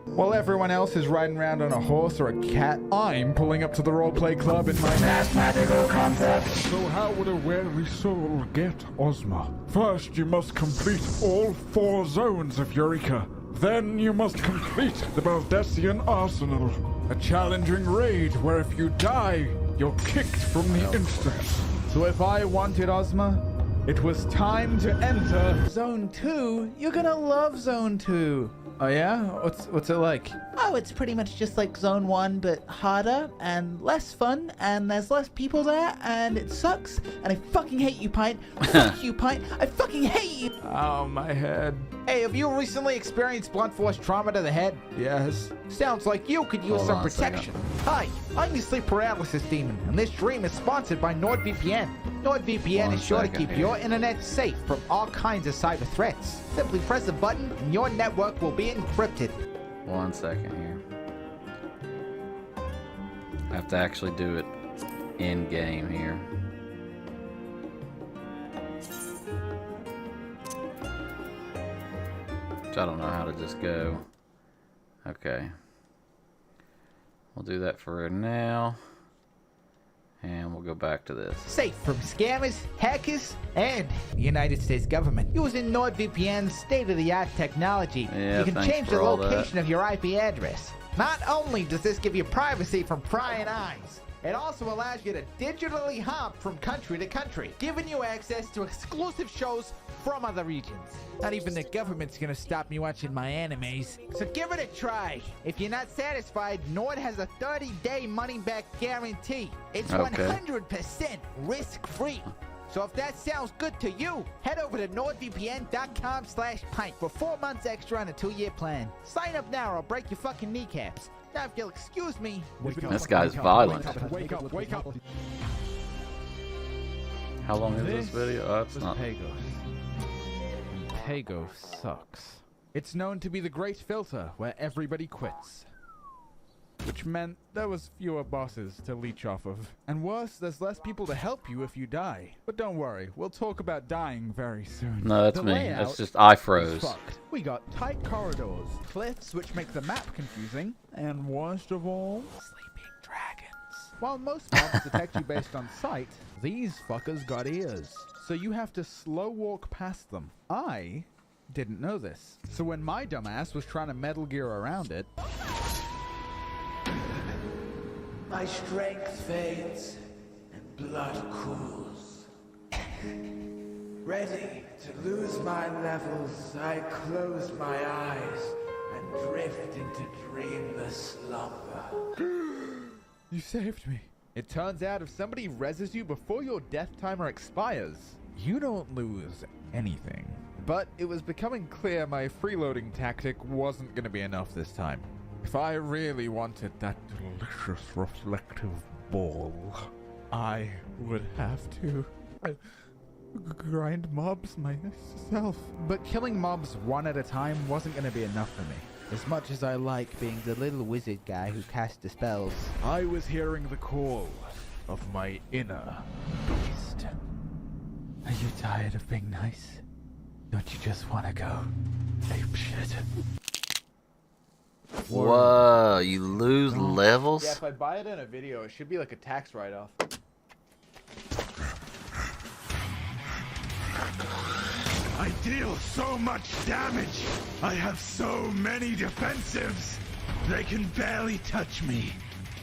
While everyone else is riding around on a horse or a cat, I'm pulling up to the roleplay club in my mathematical concept. So how would a weary soul get Ozma? First, you must complete all 4 zones of Eureka. Then you must complete the Baldessian Arsenal. A challenging raid where if you die, you're kicked from the instance. So if I wanted Ozma, it was time to enter Zone 2. You're gonna love Zone 2. Oh yeah? What's it like? Oh, it's pretty much just like Zone 1, but harder and less fun, and there's less people there, and it sucks, and I fucking hate you, Pint. Fuck you, Pint. I fucking hate you. Oh, my head. Hey, have you recently experienced blunt force trauma to the head? Yes. Sounds like you could use some protection. Hi, I'm your sleep paralysis demon, and this dream is sponsored by NordVPN. NordVPN is sure to keep your internet safe from all kinds of cyber threats. Simply press a button, and your network will be encrypted. 1 second here. I have to actually do it in game here. Which I don't know how to just go. Okay. We'll do that for now. And we'll go back to this. Safe from scammers, hackers, and the United States government. Using NordVPN's state-of-the-art technology, yeah, you can change the location of your IP address. Not only does this give you privacy from prying eyes, it also allows you to digitally hop from country to country, giving you access to exclusive shows from other regions. Not even the government's gonna stop me watching my animes. So give it a try. If you're not satisfied, Nord has a 30-day money-back guarantee. It's 100% risk-free. So if that sounds good to you, head over to nordvpn.com/pint for 4 months extra on a 2-year plan. Sign up now or I'll break your fucking kneecaps. Now if you'll excuse me... This guy's violent. Wake up. How long is this video? Oh, it's not. Pago sucks. It's known to be the great filter where everybody quits. Which meant there was fewer bosses to leech off of. And worse, there's less people to help you if you die. But don't worry, we'll talk about dying very soon. No, that's me. That's just I froze. We got tight corridors, cliffs which make the map confusing, and worst of all, sleeping dragons. While most mobs detect you based on sight, these fuckers got ears. So you have to slow walk past them. I didn't know this. So when my dumbass was trying to Metal Gear around it, my strength fades and blood cools. Ready to lose my levels, I close my eyes and drift into dreamless slumber. You saved me. It turns out if somebody reses you before your death timer expires, you don't lose anything. But it was becoming clear my freeloading tactic wasn't going to be enough this time. If I really wanted that delicious reflective ball, I would have to grind mobs myself. But killing mobs one at a time wasn't going to be enough for me. As much as I like being the little wizard guy who casts the spells. I was hearing the call of my inner beast. Are you tired of being nice? Don't you just want to go ape shit? Whoa, you lose levels? Yeah, if I buy it in a video, it should be like a tax write-off. I deal so much damage. I have so many defensives. They can barely touch me.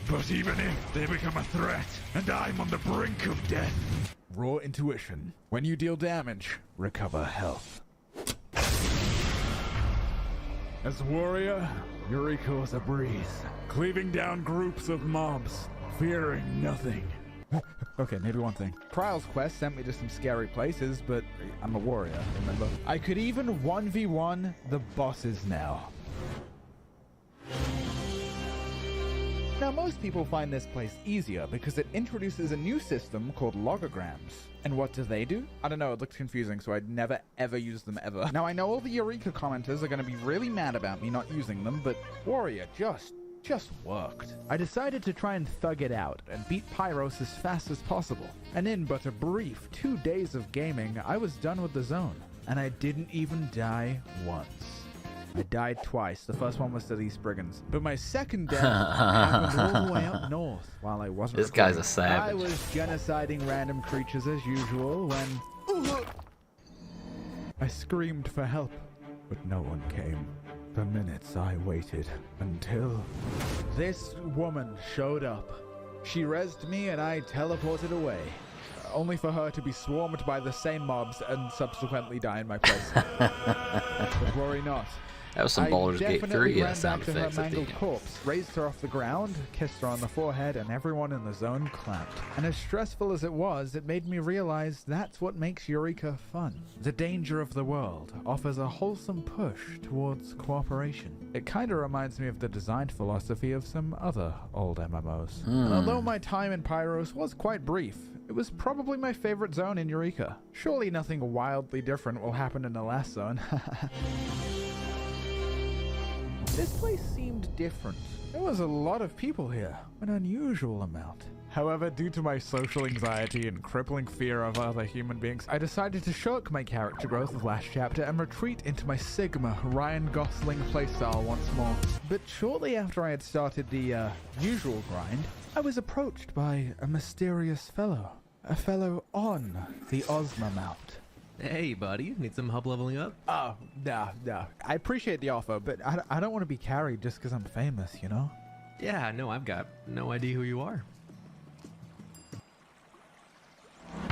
But even if they become a threat, and I'm on the brink of death. Raw intuition. When you deal damage, recover health. As warrior, Eureka was a breeze, cleaving down groups of mobs, fearing nothing. Okay, maybe one thing. Trials quest sent me to some scary places, but I'm a warrior, remember? I could even 1v1 the bosses now. Now, most people find this place easier because it introduces a new system called logograms. And what do? I don't know, it looks confusing, so I'd never ever use them ever. Now, I know all the Eureka commenters are going to be really mad about me not using them, but Warrior just worked. I decided to try and thug it out and beat Pyros as fast as possible. And in but a brief 2 days of gaming, I was done with the zone. And I didn't even die once. I died twice. The first one was to these brigands. But my second death happened all the way up north while I wasn't This guy's a savage. I was genociding random creatures as usual when I screamed for help, but no one came. For minutes I waited until this woman showed up. She rezzed me and I teleported away, only for her to be swarmed by the same mobs and subsequently die in my place. But worry not. That was some Baldur's Gate 3 ran sound back to her effects at the mangled end. corpse, raised her off the ground, kissed her on the forehead, and everyone in the zone clapped. And as stressful as it was, it made me realize that's what makes Eureka fun. The danger of the world offers a wholesome push towards cooperation. It kinda reminds me of the design philosophy of some other old MMOs. And although my time in Pyros was quite brief, it was probably my favorite zone in Eureka. Surely nothing wildly different will happen in the last zone. This place seemed different. There was a lot of people here, an unusual amount. However, due to my social anxiety and crippling fear of other human beings, I decided to shirk my character growth of last chapter and retreat into my Sigma Ryan Gosling playstyle once more. But shortly after I had started the usual grind, I was approached by a mysterious fellow. A fellow on the Ozma Mount. Hey, buddy. Need some hub leveling up? Oh, no. I appreciate the offer, but I don't want to be carried just because I'm famous, you know? Yeah, no, I've got no idea who you are.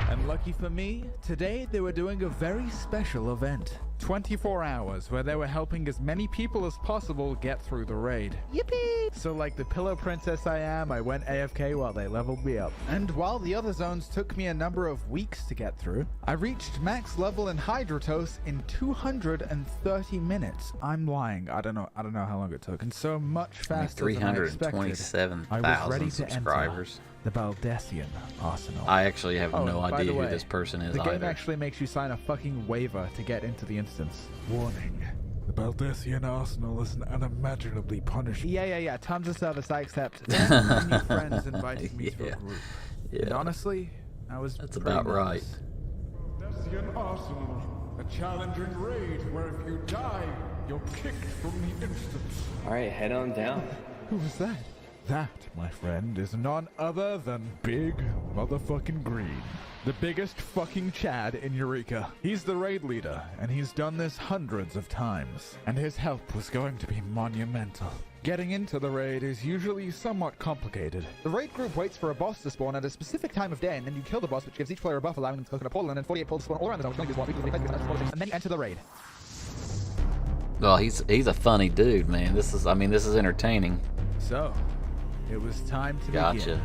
And lucky for me, today they were doing a very special event. 24 hours where they were helping as many people as possible get through the raid. Yippee! So like the pillow princess I am, I went AFK while they leveled me up. And while the other zones took me a number of weeks to get through, I reached max level in Hydratos in 230 minutes. I'm lying. I don't know how long it took. And so much faster than I expected. 327,000 subscribers. The Baldessian Arsenal. I actually have no by idea the who way, this person is the game either. actually makes you sign a fucking waiver to get into the instance. Warning. The Baldessian Arsenal is an unimaginably punishing. Yeah. Tons of service I accept. Then new friends invited me to a group. Yeah. And honestly, That's about right. Baldessian Arsenal. A challenging raid where if you die, you're kicked from the instance. Alright, head on down. Who was that? That, my friend, is none other than Big Motherfucking Green. The biggest fucking Chad in Eureka. He's the raid leader, and he's done this hundreds of times. And his help was going to be monumental. Getting into the raid is usually somewhat complicated. The raid group waits for a boss to spawn at a specific time of day, and then you kill the boss, which gives each player a buff, allowing them to click on a portal, and then 48 portals spawn all around the zone, and then you enter the raid. Well, he's a funny dude, man. This is entertaining. So, it was time to Gotcha. begin.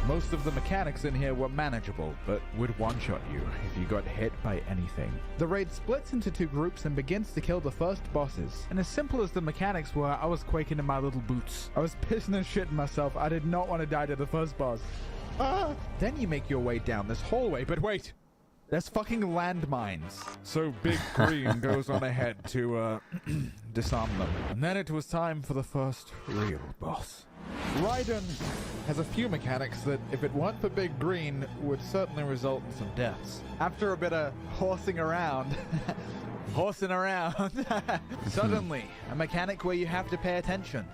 Most of the mechanics in here were manageable, but would one-shot you if you got hit by anything. The raid splits into 2 groups and begins to kill the first bosses. And as simple as the mechanics were, I was quaking in my little boots. I was pissing and shitting myself. I did not want to die to the first boss. Then you make your way down this hallway, but wait! There's fucking landmines. So Big Green goes on ahead to, disarm them. And then it was time for the first real boss. Raiden has a few mechanics that, if it weren't for Big Green, would certainly result in some deaths. After a bit of horsing around, suddenly, a mechanic where you have to pay attention.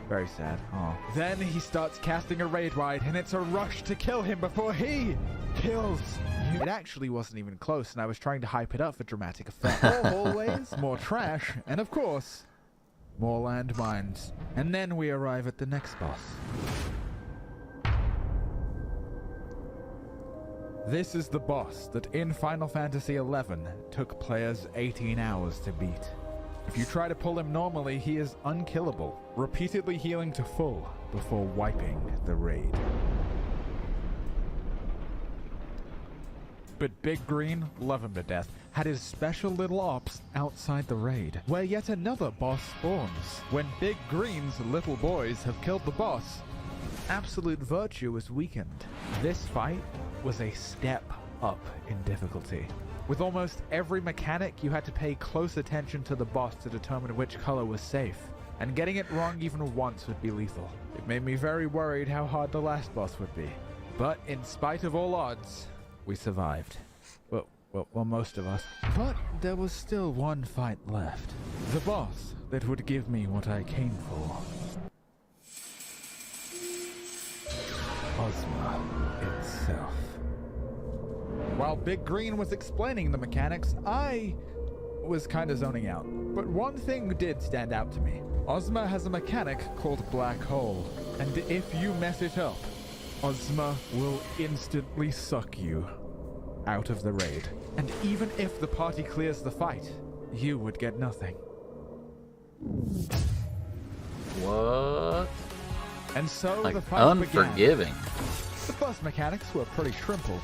Very sad. Oh. Then he starts casting a raid ride, and it's a rush to kill him before he kills you. It actually wasn't even close, and I was trying to hype it up for dramatic effect. More hallways, more trash, and of course, more landmines. And then we arrive at the next boss. This is the boss that in Final Fantasy XI took players 18 hours to beat. If you try to pull him normally, he is unkillable, repeatedly healing to full before wiping the raid. But Big Green, love him to death, had his special little ops outside the raid, where yet another boss spawns. When Big Green's little boys have killed the boss, absolute virtue is weakened. This fight was a step up in difficulty. With almost every mechanic, you had to pay close attention to the boss to determine which color was safe, and getting it wrong even once would be lethal. It made me very worried how hard the last boss would be. But in spite of all odds, we survived. Well, most of us. But there was still one fight left. The boss that would give me what I came for. Ozma itself. While Big Green was explaining the mechanics, I was kind of zoning out. But one thing did stand out to me. Ozma has a mechanic called Black Hole, and if you mess it up, Ozma will instantly suck you out of the raid. And even if the party clears the fight, you would get nothing. What? And so like the fight unforgiving. began. The first mechanics were pretty shrimpled.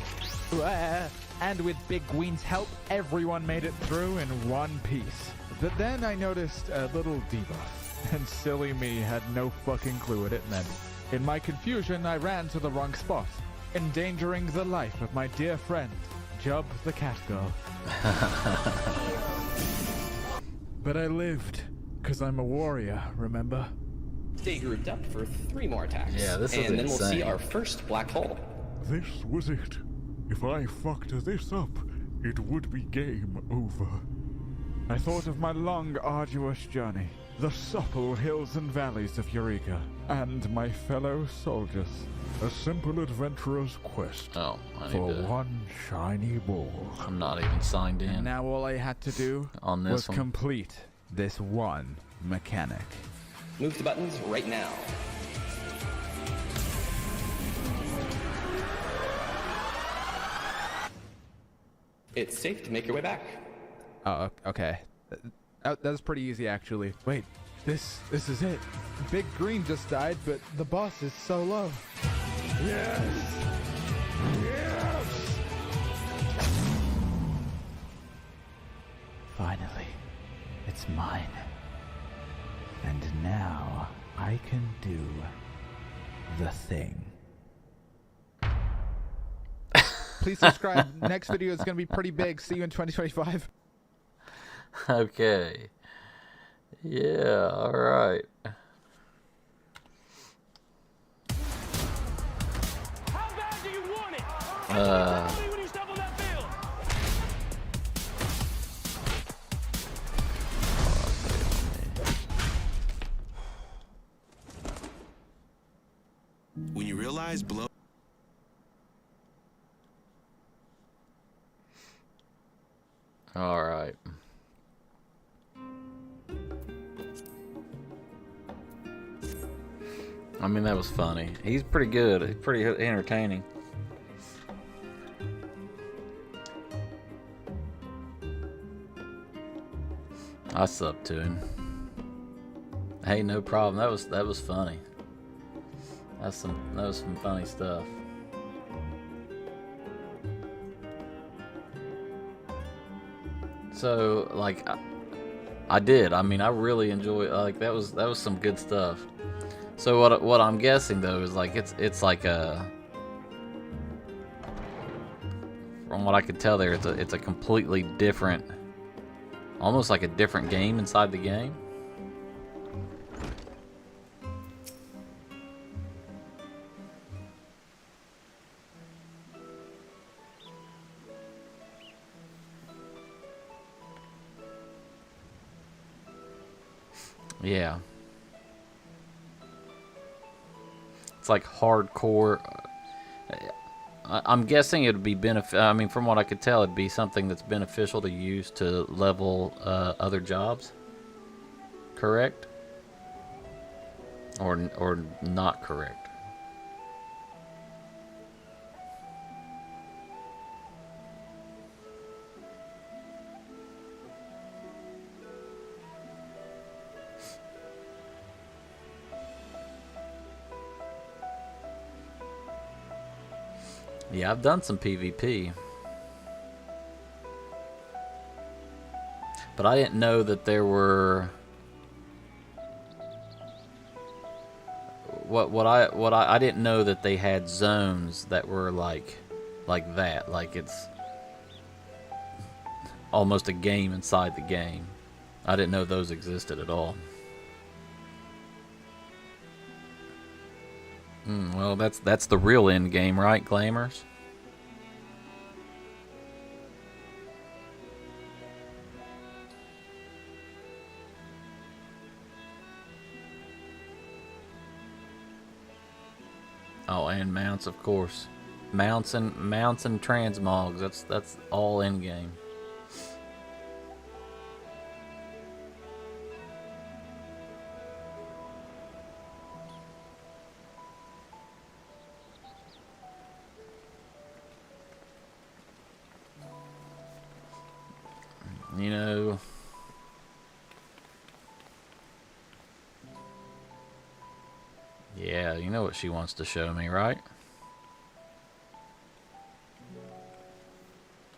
And with Big Green's help, everyone made it through in one piece. But then I noticed a little debuff, and silly me had no fucking clue what it meant. In my confusion, I ran to the wrong spot, endangering the life of my dear friend, Jub the Cat Girl. But I lived, because I'm a warrior, remember? Stay grouped up for 3 more attacks. Yeah, this is and then insane. we'll see our first black hole. This was it. If I fucked this up, it would be game over. I thought of my long, arduous journey, the supple hills and valleys of Eureka, and my fellow soldiers. A simple adventurer's quest for one shiny ball. I'm not even signed in. And now all I had to do on this was one. complete this one mechanic. Move the buttons right now. It's safe to make your way back. Oh, okay. That was pretty easy, actually. Wait, this is it. Big Green just died, but the boss is so low. Yes! Yes! Finally, it's mine. And now I can do the thing. Please subscribe. Next video is going to be pretty big. See you in 2025. Okay. Yeah, alright. How bad do you want it? When you step on that field. When you realize blow. All right. I mean, that was funny. He's pretty good. He's pretty entertaining. I subbed to him. Hey, no problem. That was funny. That was some funny stuff. So like I did. I mean, I really enjoy like that was some good stuff. So what I'm guessing though is like it's like a, from what I could tell there, it's a completely different, almost like a different game inside the game. Yeah. It's like hardcore. I'm guessing it would be I mean, from what I could tell, it'd be something that's beneficial to use to level other jobs. Correct? Or not correct? Yeah, I've done some PvP. But I didn't know that there were I didn't know that they had zones that were like that. Like it's almost a game inside the game. I didn't know those existed at all. Well, that's the real end game, right, Glamours? Oh, and mounts, of course. Mounts and transmogs. That's all end game. You know, yeah, you know what she wants to show me, right?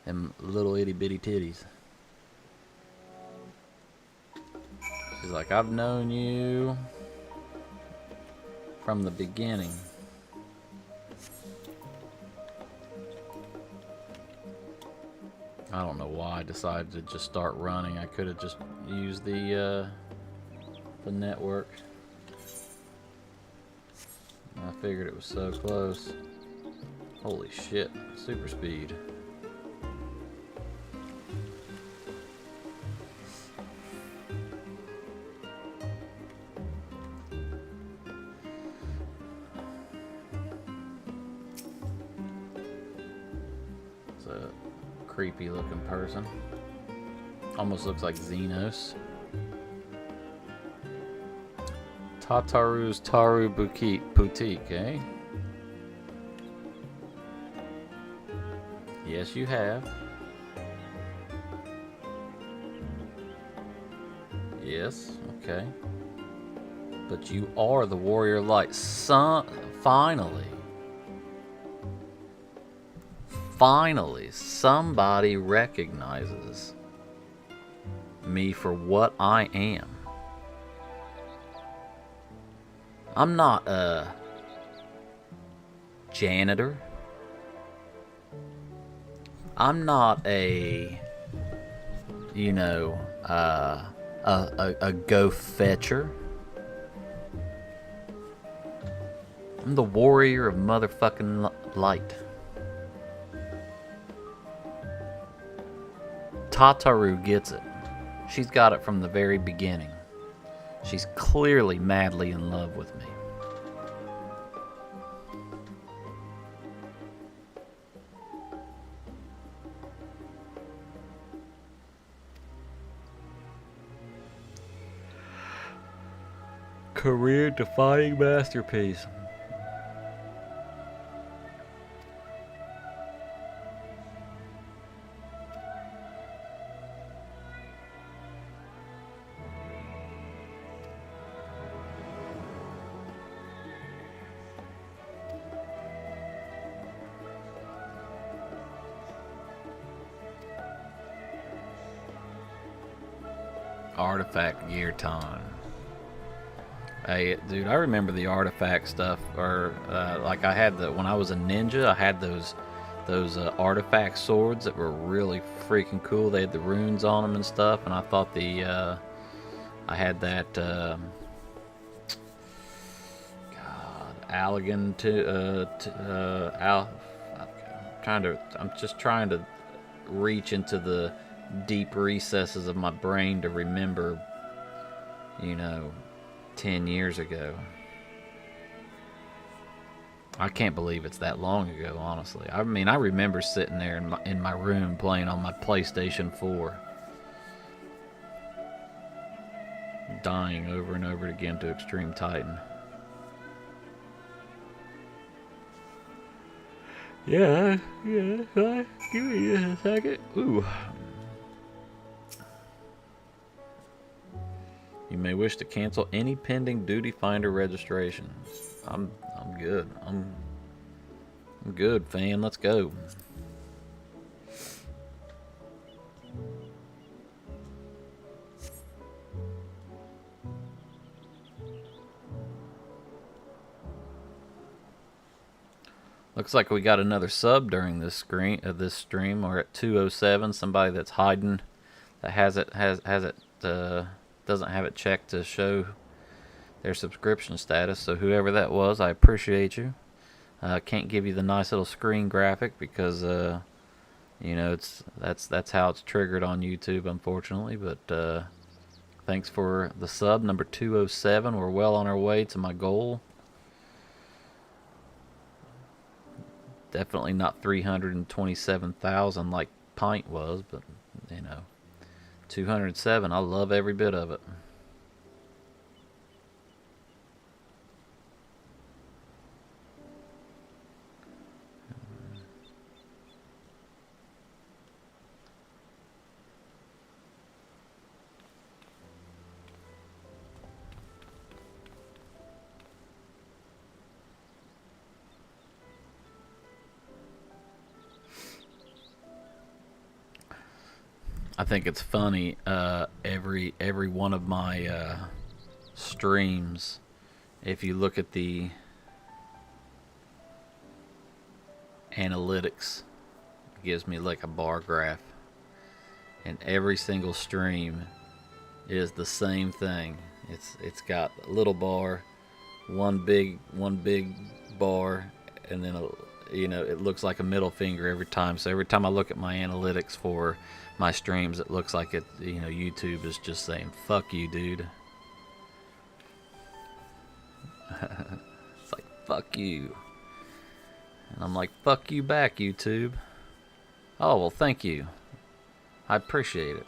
Them little itty bitty titties. She's like, I've known you from the beginning. I don't know why I decided to just start running. I could have just used the network. I figured it was so close. Holy shit, super speed. It's a creepy looking person. Almost looks like Xenos. Tataru's Taru Boutique, eh? Yes, you have. Yes, okay. But you are the warrior light. Finally, somebody recognizes me for what I am. I'm not a janitor. I'm not a, you know, a go fetcher. I'm the warrior of motherfucking light. Tataru gets it. She's got it from the very beginning. She's clearly madly in love with me. Career-defining masterpiece. Artifact gear time. Hey, dude, I remember the artifact stuff, or like I had when I was a ninja, I had those artifact swords that were really freaking cool. They had the runes on them and stuff, and I thought I had that Allegan I'm just trying to reach into the deep recesses of my brain to remember, you know, 10 years ago. I can't believe it's that long ago, honestly. I mean, I remember sitting there in my room playing on my PlayStation 4, dying over and over again to Extreme Titan. Yeah, give me a second. Ooh. You may wish to cancel any pending Duty Finder registrations. I'm good. I'm good, fam. Let's go. Looks like we got another sub during this stream. We're at 207. Somebody that's hiding, that doesn't have it checked to show their subscription status. So whoever that was, I appreciate you. Can't give you the nice little screen graphic because you know, that's how it's triggered on YouTube, unfortunately. But thanks for the sub, number 207. We're well on our way to my goal. Definitely not 327,000 like Pint was, but you know, 207. I love every bit of it. I think it's funny, every one of my streams, if you look at the analytics, it gives me like a bar graph, and every single stream is the same thing. It's got a little bar, one big bar, and then you know, it looks like a middle finger every time. So every time I look at my analytics for my streams, it looks like it, you know, YouTube is just saying, fuck you, dude. It's like, fuck you. And I'm like, fuck you back, YouTube. Oh, well, thank you. I appreciate it.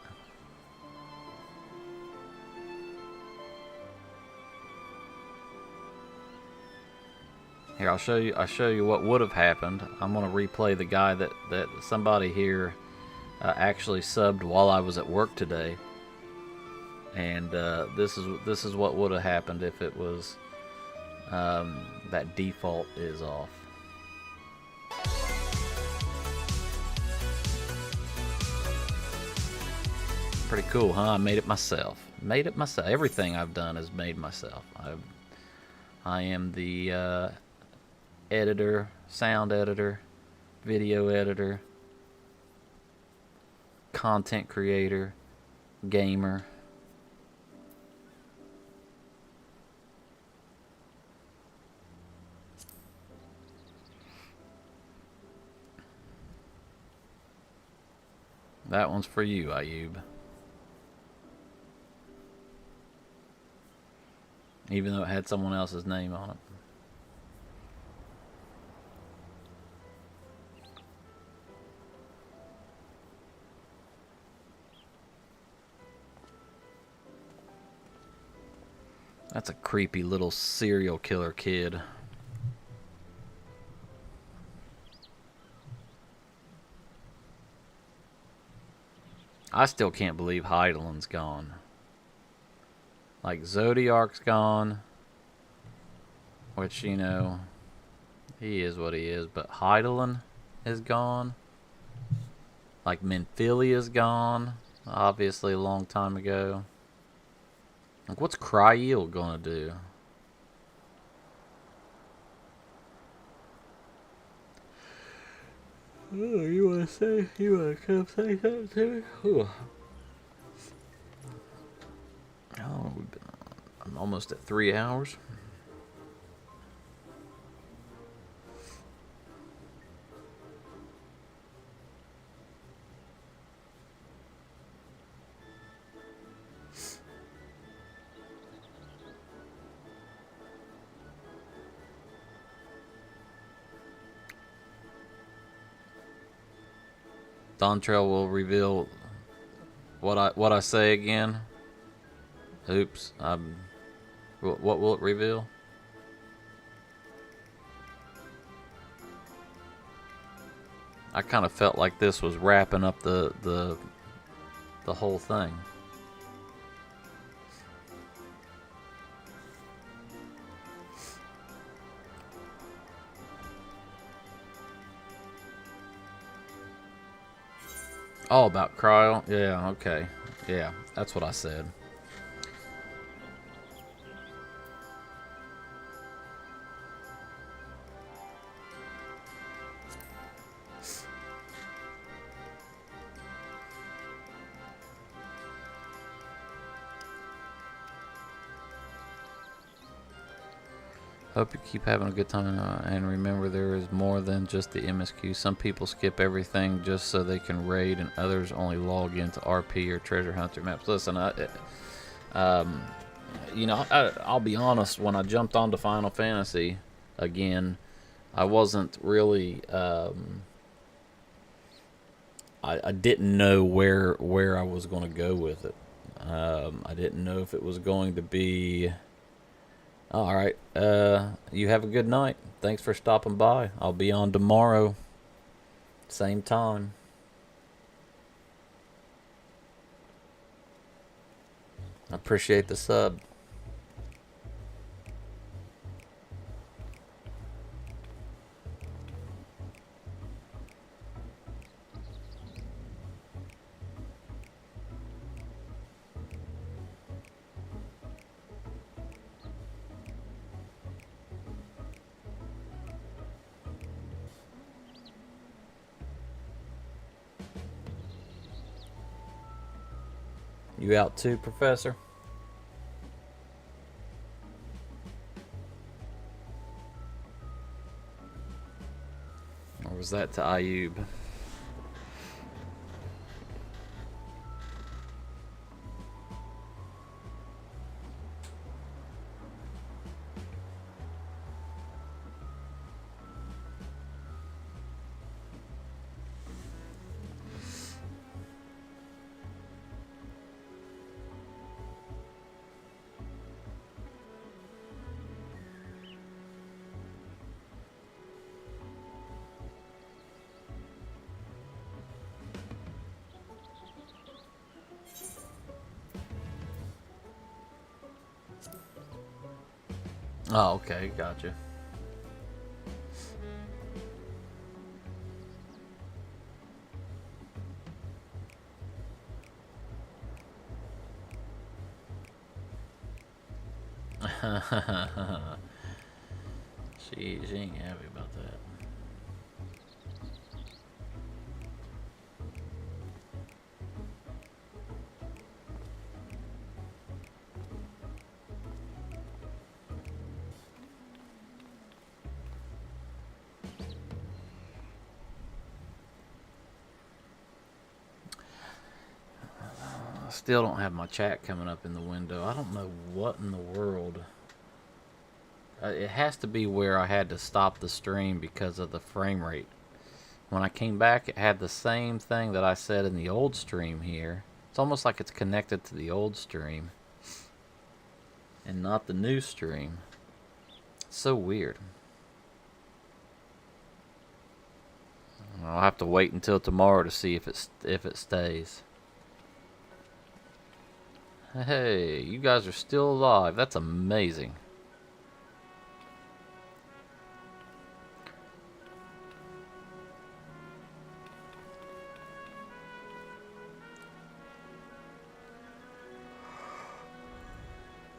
Here, I'll show you what would have happened. I'm gonna replay the guy that somebody here actually subbed while I was at work today, and this is what would have happened if it was that default is off. Pretty cool, huh? I made it myself. Made it myself. Everything I've done is made myself. I am the editor, sound editor, video editor, content creator, gamer. That one's for you, Ayub. Even though it had someone else's name on it. That's a creepy little serial killer kid. I still can't believe Heidelin's gone. Like, Zodiark's gone. Which, you know, he is what he is. But Heidelin is gone. Like, Menphilia's gone. Obviously, a long time ago. Like, what's Cryeel gonna do? Oh, you wanna say? You wanna come say something to me? Ooh. Oh, I'm almost at 3 hours. Dontrell will reveal what I say again. Oops. What will it reveal? I kind of felt like this was wrapping up the whole thing. All about Cryel? Yeah, okay. Yeah, that's what I said. Hope you keep having a good time, and remember there is more than just the MSQ. Some people skip everything just so they can raid, and others only log into RP or treasure hunter maps. Listen, you know, I'll be honest, when I jumped onto Final Fantasy again, I wasn't really, I didn't know where I was going to go with it. I didn't know if it was going to be... Alright, you have a good night. Thanks for stopping by. I'll be on tomorrow. Same time. I appreciate the sub. You out too, Professor? Or was that to Ayub? Oh, okay, gotcha. she ain't happy about that. I still don't have my chat coming up in the window. I don't know what in the world. It has to be where I had to stop the stream because of the frame rate. When I came back, it had the same thing that I said in the old stream here. It's almost like it's connected to the old stream and not the new stream. It's so weird. I'll have to wait until tomorrow to see if it stays. Hey, you guys are still alive. That's amazing.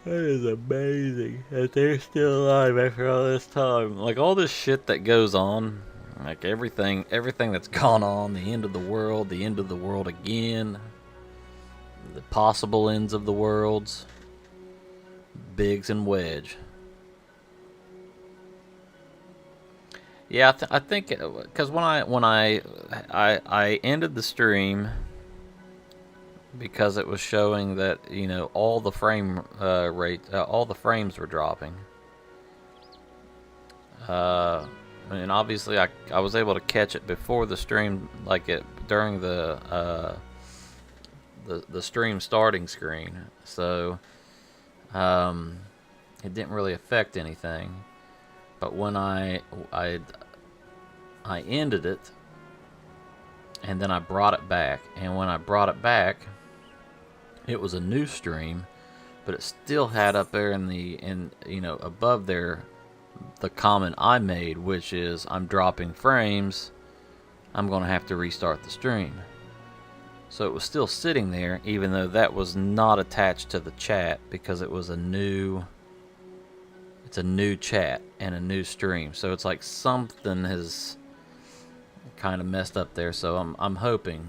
That is amazing that they're still alive after all this time. Like, all this shit that goes on, like everything that's gone on, the end of the world again, the possible ends of the worlds, Biggs and Wedge. Yeah, I think because when I ended the stream because it was showing that, you know, all the frame all the frames were dropping. And obviously I was able to catch it before the stream, like during the stream starting screen, so it didn't really affect anything. But when I ended it, and then I brought it back, and when I brought it back, it was a new stream, but it still had up there you know, above there, the comment I made, which is, I'm dropping frames, I'm gonna have to restart the stream. So it was still sitting there, even though that was not attached to the chat, because it was it's a new chat and a new stream. So it's like something has kind of messed up there. So I'm hoping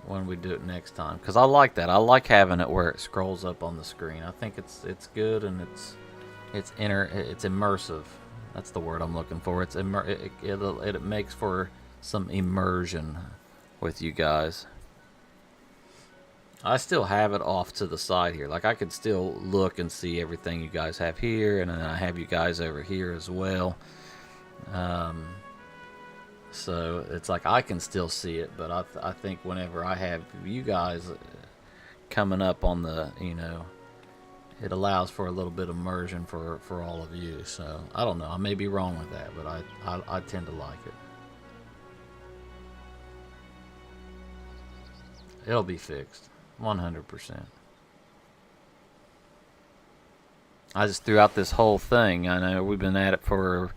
when we do it next time, because I like that. I like having it where it scrolls up on the screen. I think it's good, and it's immersive. That's the word I'm looking for. It makes for some immersion with you guys. I still have it off to the side here. Like, I could still look and see everything you guys have here, and then I have you guys over here as well. So it's like I can still see it, but I think whenever I have you guys coming up on the, you know, it allows for a little bit of immersion for all of you. So I don't know, I may be wrong with that, but I tend to like it. It'll be fixed 100%. I just threw out this whole thing. I know we've been at it for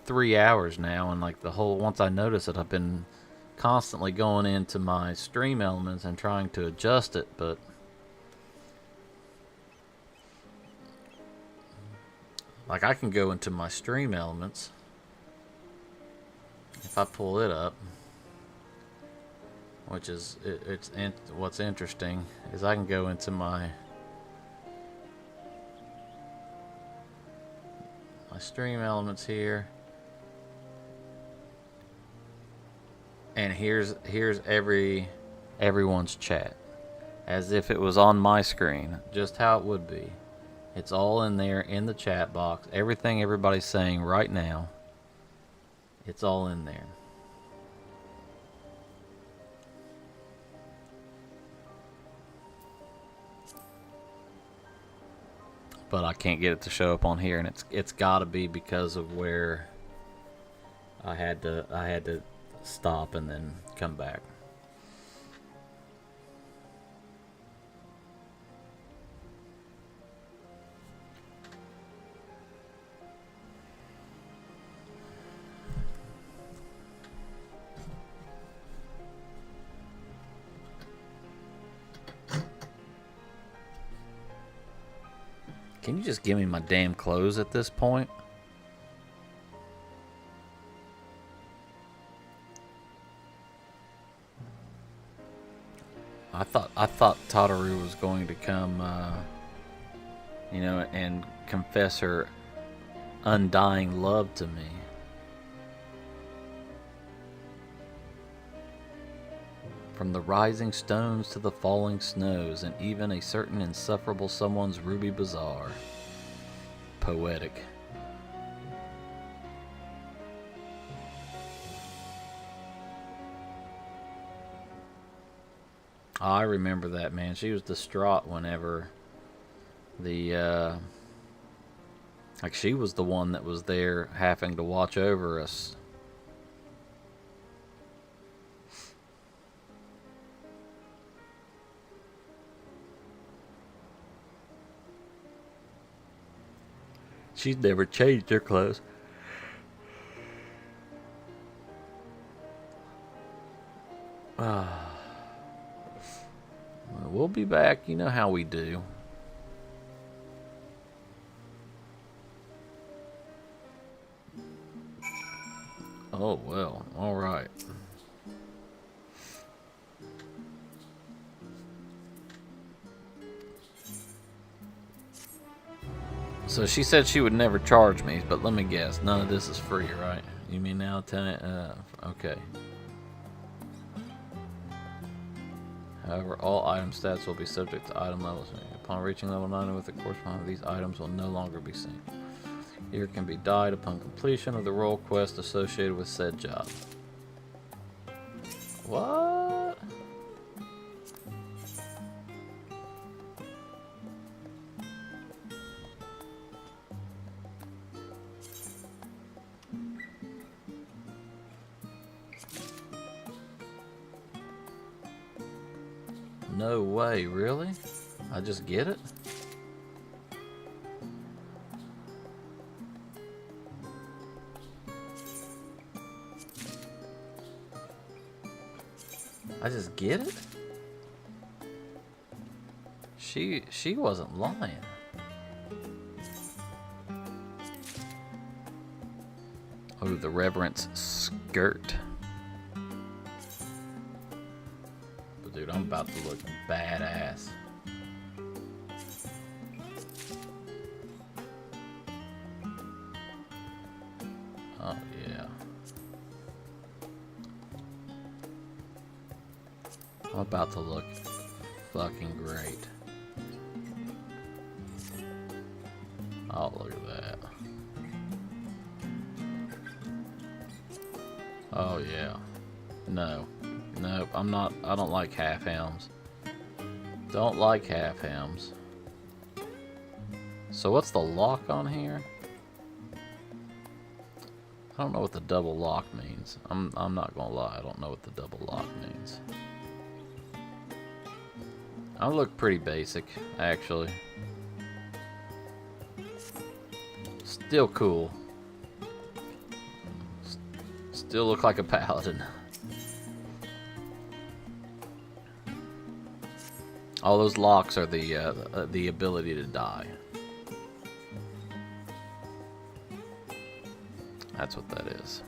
3 hours now, and like once I notice it, I've been constantly going into my stream elements and trying to adjust it, but like, I can go into my stream elements if I pull it up, which is what's interesting is I can go into my stream elements here, and here's everyone's chat as if it was on my screen, just how it would be. It's all in there in the chat box. Everything everybody's saying right now, it's all in there. But I can't get it to show up on here, and it's got to be because of where I had to stop and then come back. Can you just give me my damn clothes at this point? I thought Tataru was going to come, you know, and confess her undying love to me. From the rising stones to the falling snows, and even a certain insufferable someone's ruby bazaar. Poetic. I remember that, man. She was distraught whenever the like, she was the one that was there having to watch over us. She's never changed her clothes. We'll be back. You know how we do. Oh, well. All right. So she said she would never charge me, but let me guess. None of this is free, right? You mean now, Lieutenant? Okay. However, all item stats will be subject to item levels. Upon reaching level 9 with the corresponding, these items will no longer be seen. Here can be died upon completion of the role quest associated with said job. What? No way, really? I just get it? I just get it? She wasn't lying. Oh, the Reverend's skirt. But dude, I'm about to look badass. Oh yeah. I'm about to look fucking great. Oh, look at that. Oh yeah. No. Nope, I'm not. I don't like half hams. Don't like half hams. So what's the lock on here? I don't know what the double lock means. I'm not gonna lie, I don't know what the double lock means. I look pretty basic, actually. Still cool. Still look like a paladin. All those locks are the ability to die. That's what that is.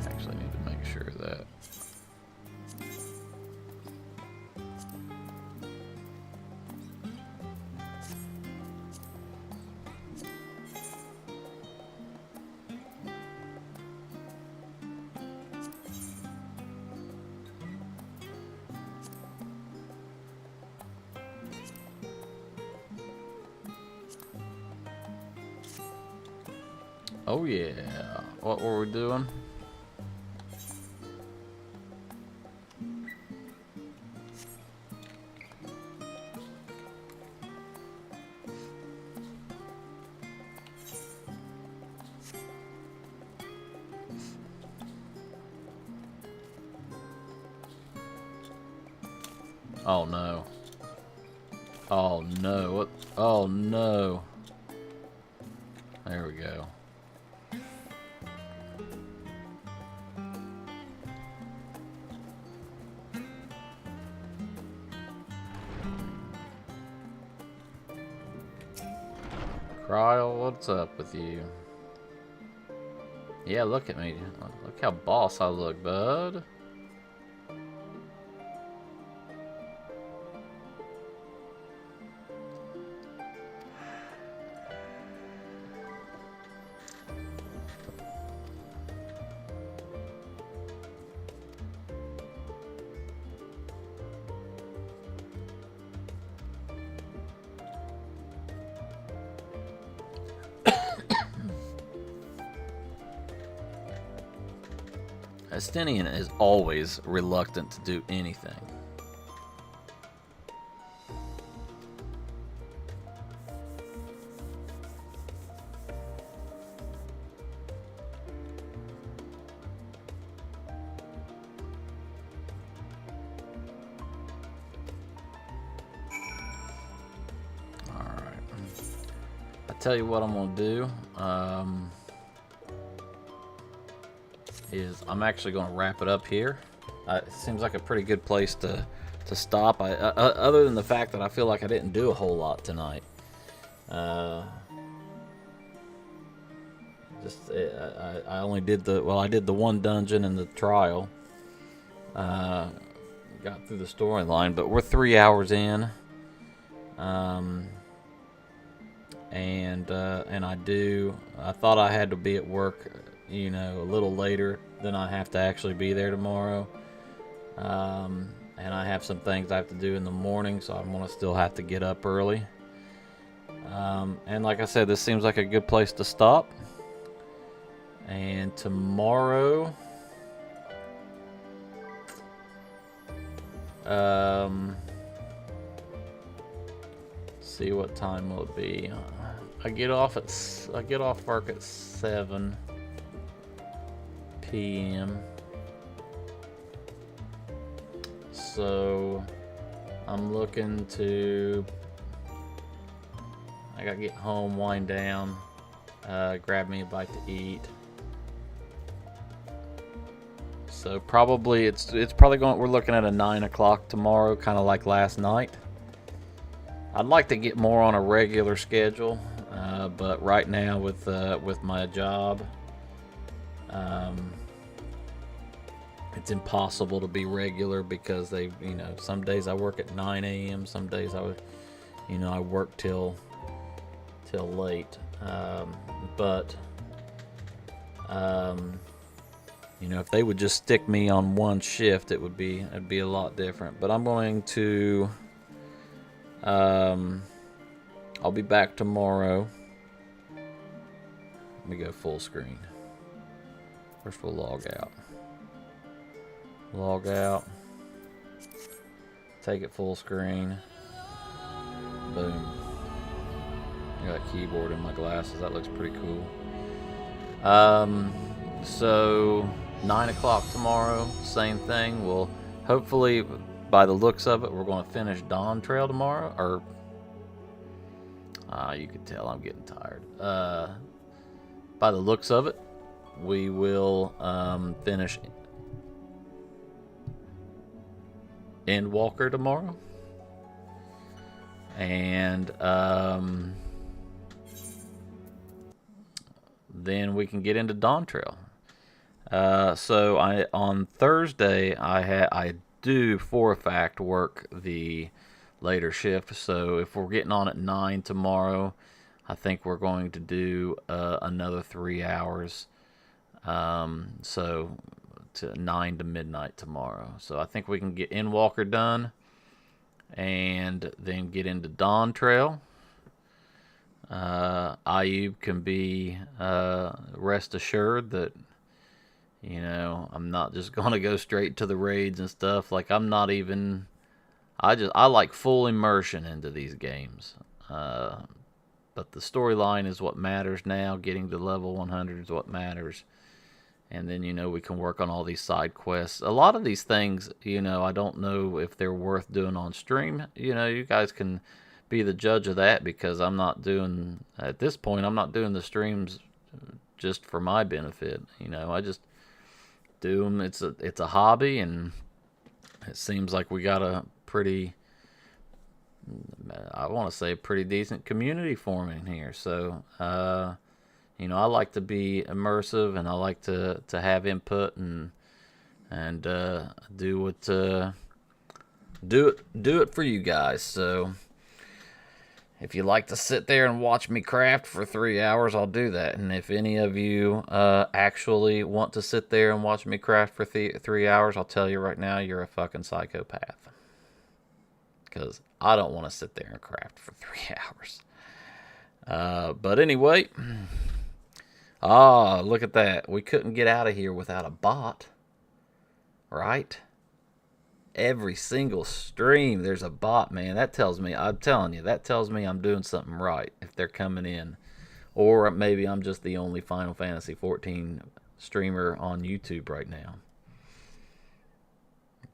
Actually need to make sure that oh yeah. What were we doing? Oh no. Oh no. What? Oh no. There we go. Cryle, what's up with you? Yeah, look at me. Look how boss I look, bud. Estinian is always reluctant to do anything. tell you what I'm gonna do. Is I'm actually gonna wrap it up here. It seems like a pretty good place to stop. Other than the fact that I feel like I didn't do a whole lot tonight. I only did I did the one dungeon and the trial. Got through the storyline, but we're 3 hours in. And I thought I had to be at work, you know, a little later than I have to actually be there tomorrow. And I have some things I have to do in the morning, so I'm gonna still have to get up early. And like I said, this seems like a good place to stop. And tomorrow, see what time will it be. I get off work at 7 p.m. So I'm looking to, I gotta get home, wind down, grab me a bite to eat. So probably it's probably going, we're looking at a 9 o'clock tomorrow, kind of like last night. I'd like to get more on a regular schedule, but right now with my job, it's impossible to be regular because they, you know, some days I work at 9 a.m. Some days I work till late. You know, if they would just stick me on one shift, it'd be a lot different. But I'm going to. I'll be back tomorrow. Let me go full screen. First we'll log out. Log out. Take it full screen. Boom. I got a keyboard in my glasses. That looks pretty cool. So 9 o'clock tomorrow, same thing. We'll hopefully, by the looks of it, we're going to finish Dawn Trail tomorrow. Or you can tell I'm getting tired. By the looks of it, we will finish Endwalker tomorrow, and then we can get into Dawn Trail. So on Thursday I do for a fact work the later shift. So if we're getting on at 9 tomorrow, I think we're going to do another 3 hours. So to 9 to midnight tomorrow. So I think we can get Endwalker done and then get into Dawn Trail. Ayub can be rest assured that, you know, I'm not just gonna go straight to the raids and stuff. Like, I'm not even, I like full immersion into these games. But the storyline is what matters now. Getting to level 100 is what matters. And then, you know, we can work on all these side quests. A lot of these things, you know, I don't know if they're worth doing on stream. You know, you guys can be the judge of that, because I'm not doing, at this point, I'm not doing the streams just for my benefit. You know, I just do them. It's a hobby, and it seems like we got a pretty, I want to say, pretty decent community forming here. So, you know, I like to be immersive, and I like to have input and do it for you guys. So if you like to sit there and watch me craft for 3 hours, I'll do that. And if any of you actually want to sit there and watch me craft for 3 hours, I'll tell you right now, you're a fucking psychopath. Because I don't want to sit there and craft for 3 hours. But anyway, look at that. We couldn't get out of here without a bot, right? Every single stream, there's a bot, man. That tells me, I'm telling you, that tells me I'm doing something right if they're coming in. Or maybe I'm just the only Final Fantasy XIV streamer on YouTube right now.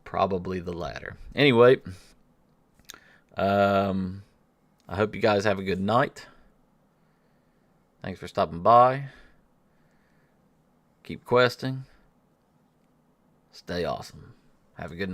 Probably the latter. Anyway, I hope you guys have a good night. Thanks for stopping by. Keep questing. Stay awesome. Have a good night.